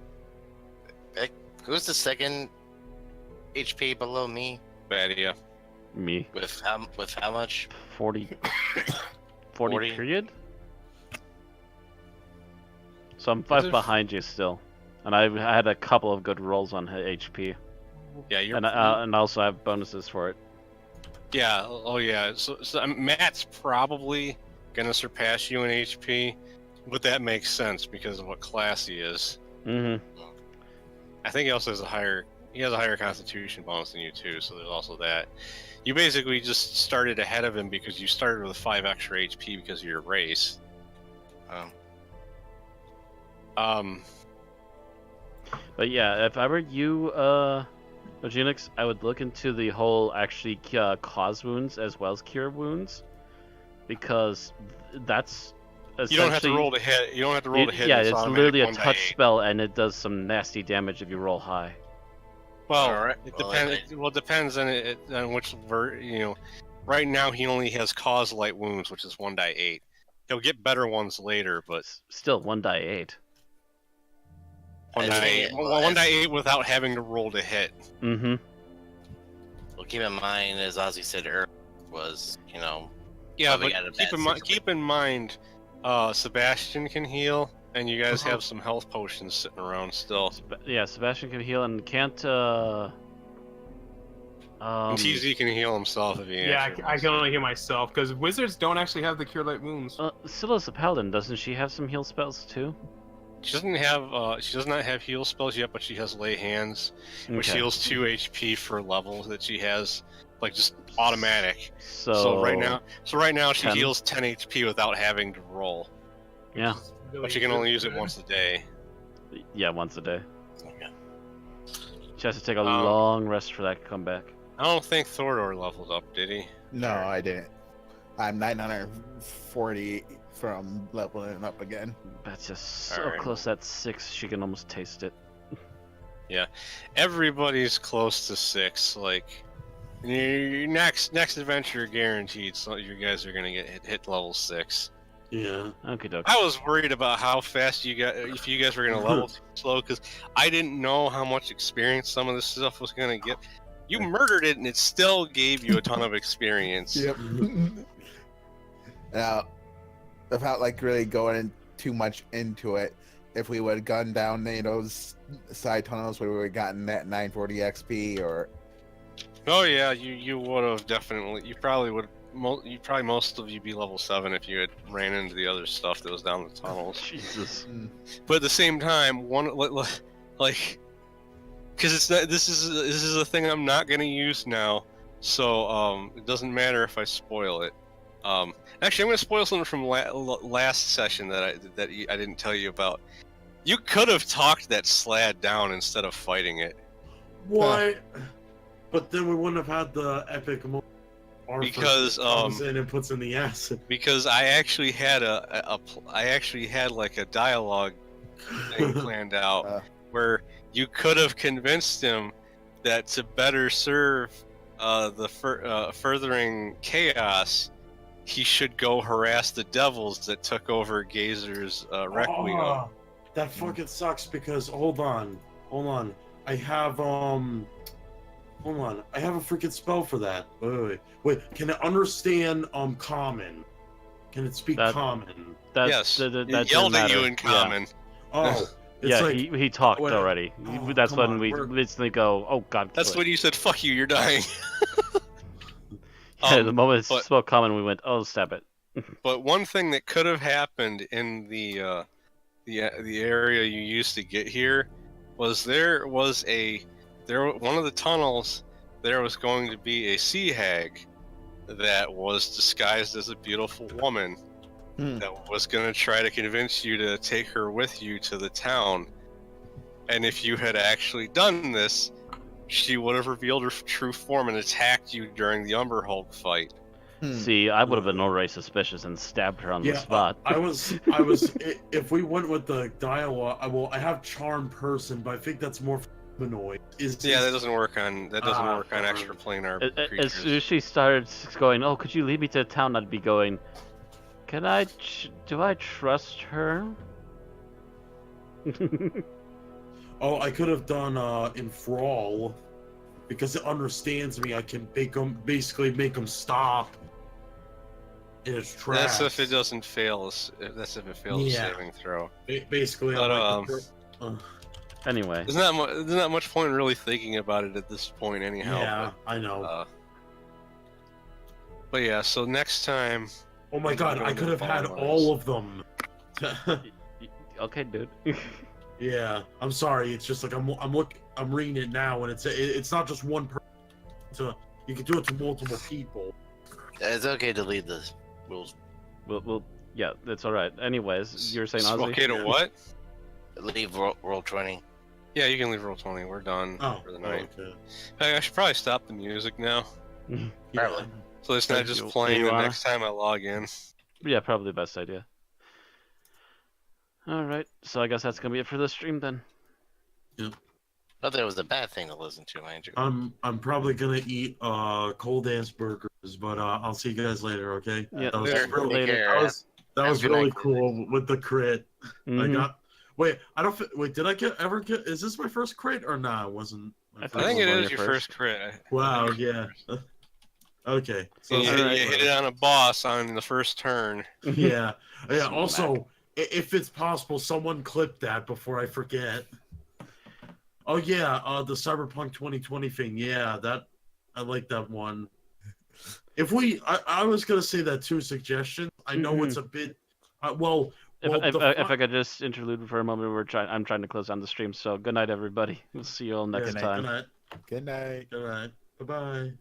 S4: Who's the second HP below me?
S3: Bad,
S1: Me.
S4: With how much?
S1: 40
S4: 40?
S1: period? So I'm 5 behind you still. And I had a couple of good rolls on HP.
S3: Yeah, you're.
S1: And I also have bonuses for it.
S3: Yeah. Oh, yeah. So Matt's probably gonna surpass you in HP, but that makes sense because of what class he is.
S1: Mm-hmm.
S3: I think he also has a higher. He has a higher Constitution bonus than you too, so there's also that. You basically just started ahead of him because you started with 5 extra HP because of your race.
S1: But yeah, if I were you, Eugenix, I would look into the whole actually cause wounds as well as cure wounds, because that's
S3: You don't have to
S1: essentially-
S3: roll to hit. You don't have to roll to hit.
S1: Yeah, it's
S3: automatic
S1: literally a
S3: 1 die
S1: touch
S3: 8.
S1: spell, and it does some nasty damage if you roll high.
S3: Well,
S4: Alright,
S3: it
S4: well,
S3: depends. Well, it depends on which Right now, he only has cause light wounds, which is 1 die 8. He'll get better ones later, but
S1: Still 1 die 8.
S3: 1 die 8.
S4: Well,
S3: 1 die 8 without having to roll to hit.
S1: Mm-hmm.
S4: Well, keep in mind, as Ozzie said earlier, was
S3: Yeah,
S4: Probably
S3: but
S4: got a bad
S3: keep in mind, Sebastian can heal, and you guys have some health potions sitting around still.
S1: Yeah, Sebastian can heal and can't.
S3: TZ can heal himself if he
S5: Yeah,
S3: actually
S5: I
S3: wants
S5: can
S3: to.
S5: only heal myself because wizards don't actually have the cure light wounds.
S1: Scylla's a paladin, doesn't she have some heal spells too?
S3: She doesn't have. She does not have heal spells yet, but she has lay hands, which
S1: Okay.
S3: heals 2 HP for levels that she has, like just automatic.
S1: So,
S3: So right now she
S1: 10?
S3: heals 10 HP without having to roll,
S1: Yeah.
S3: but she can only use it once a day.
S1: Yeah, once a day.
S3: Okay.
S1: She has to take a long rest for that comeback.
S3: I don't think Thordor leveled up, did he?
S8: No, I didn't. I'm 940 from leveling up again.
S1: That's just so
S3: Alright.
S1: close at 6, she can almost taste it.
S3: Everybody's close to 6. Like, your next adventure guaranteed. So you guys are gonna hit level 6.
S6: Yeah.
S1: Okay, doke.
S3: I was worried about how fast if you guys were gonna level too slow, because I didn't know how much experience some of this stuff was gonna get. You murdered it, and it still gave you a ton of experience.
S8: Yep. Now, without like really going too much into it, if we would have gone down those side tunnels, we would have gotten that 940 XP, or
S3: Oh yeah, you would have definitely. You probably would. Most of you be level 7 if you had ran into the other stuff that was down the tunnels.
S1: Jesus.
S3: But at the same time, like, because it's not. This is a thing I'm not gonna use now, so it doesn't matter if I spoil it. Actually, I'm gonna spoil something from last session that I didn't tell you about. You could have talked that slad down instead of fighting it.
S6: What? But then we wouldn't have had the epic moment.
S3: Because
S6: comes in and puts in the acid.
S3: Because I actually had like a dialogue thing planned out where you could have convinced him that to better serve the furthering chaos, he should go harass the devils that took over Gazer's Requiem.
S6: Oh, that fucking sucks because hold on. I have hold on. I have a freaking spell for that. Wait. Can it understand common? Can it speak common?
S3: Yes.
S1: That
S3: He yelled at you in common.
S1: Yeah.
S6: Oh. It's
S1: Yeah,
S6: like,
S1: he talked
S6: wait,
S1: already.
S6: oh,
S1: That's
S6: come
S1: when
S6: on,
S1: we
S6: we're-
S1: instantly go, oh god.
S3: That's
S1: kill
S3: when
S1: it.
S3: you said, "Fuck you, you're dying."
S1: Yeah, the moment it
S3: but-
S1: spoke common, we went, oh, stab it.
S3: But one thing that could have happened in the area you used to get here was one of the tunnels. There was going to be a sea hag that was disguised as a beautiful woman that was going to try to convince you to take her with you to the town. And if you had actually done this, she would have revealed her true form and attacked you during the Umberhold fight.
S1: See, I would have been already suspicious and stabbed her on the spot.
S6: I was. If we went with the dialogue, I have charm person, but I think that's more humanoid.
S3: That doesn't work on extraplanar
S1: As
S3: creatures.
S1: soon as she started going, oh, could you lead me to town? I'd be going, do I trust her?
S6: Oh, I could have done enthrall, because it understands me. I can basically make them stop in its tracks.
S3: That's if it doesn't fail. That's if it fails a saving throw.
S6: Basically,
S3: But,
S1: Anyway.
S3: There's not much point in really thinking about it at this point, anyhow.
S6: Yeah, I know.
S3: But yeah, so next time.
S6: Oh my god, I could have had all of them.
S1: Okay, dude.
S6: Yeah, I'm sorry. It's just like I'm reading it now, and it's not just one person. You can do it to multiple people.
S4: It's okay to leave the rules.
S1: Well, yeah, that's all right. Anyways, you were saying, Ozzie?
S3: Okay to what?
S4: Leave roll 20.
S3: Yeah, you can leave roll 20. We're done for the night.
S6: Okay.
S3: Hey, I should probably stop the music now,
S6: Yeah.
S3: so it's not just playing the next time I log in.
S1: Yeah, probably the best idea. All right, so I guess that's gonna be it for this stream then.
S4: Not that it was a bad thing to listen to, Andrew.
S6: I'm probably gonna eat cold ass burgers, but I'll see you guys later. Okay.
S1: Yeah,
S6: That was
S4: Later.
S6: really,
S1: later.
S6: that was
S4: Good
S6: really
S4: night.
S6: cool with the crit. I
S1: Mhm.
S6: got. Wait, I don't. Wait, did I ever get? Is this my first crit or not? It wasn't.
S1: I
S3: I
S1: think
S3: think
S1: it
S3: it
S1: was
S3: is
S1: your
S3: your
S1: first.
S3: first crit.
S6: Wow. Yeah. Okay. So
S3: You hit it on a boss on the first turn.
S6: yeah. Yeah. Also, if it's possible, someone clip that before I forget. Oh yeah, the Cyberpunk 2020 thing. Yeah, that I like that one. If we, I was gonna say that too. Suggestion. I know it's a bit. Well,
S1: If I could just interlude for a moment, I'm trying to close down the stream. So good night, everybody. We'll see you all next
S2: night.
S1: time.
S6: Good night.
S8: Good night.
S6: Good night. Bye bye.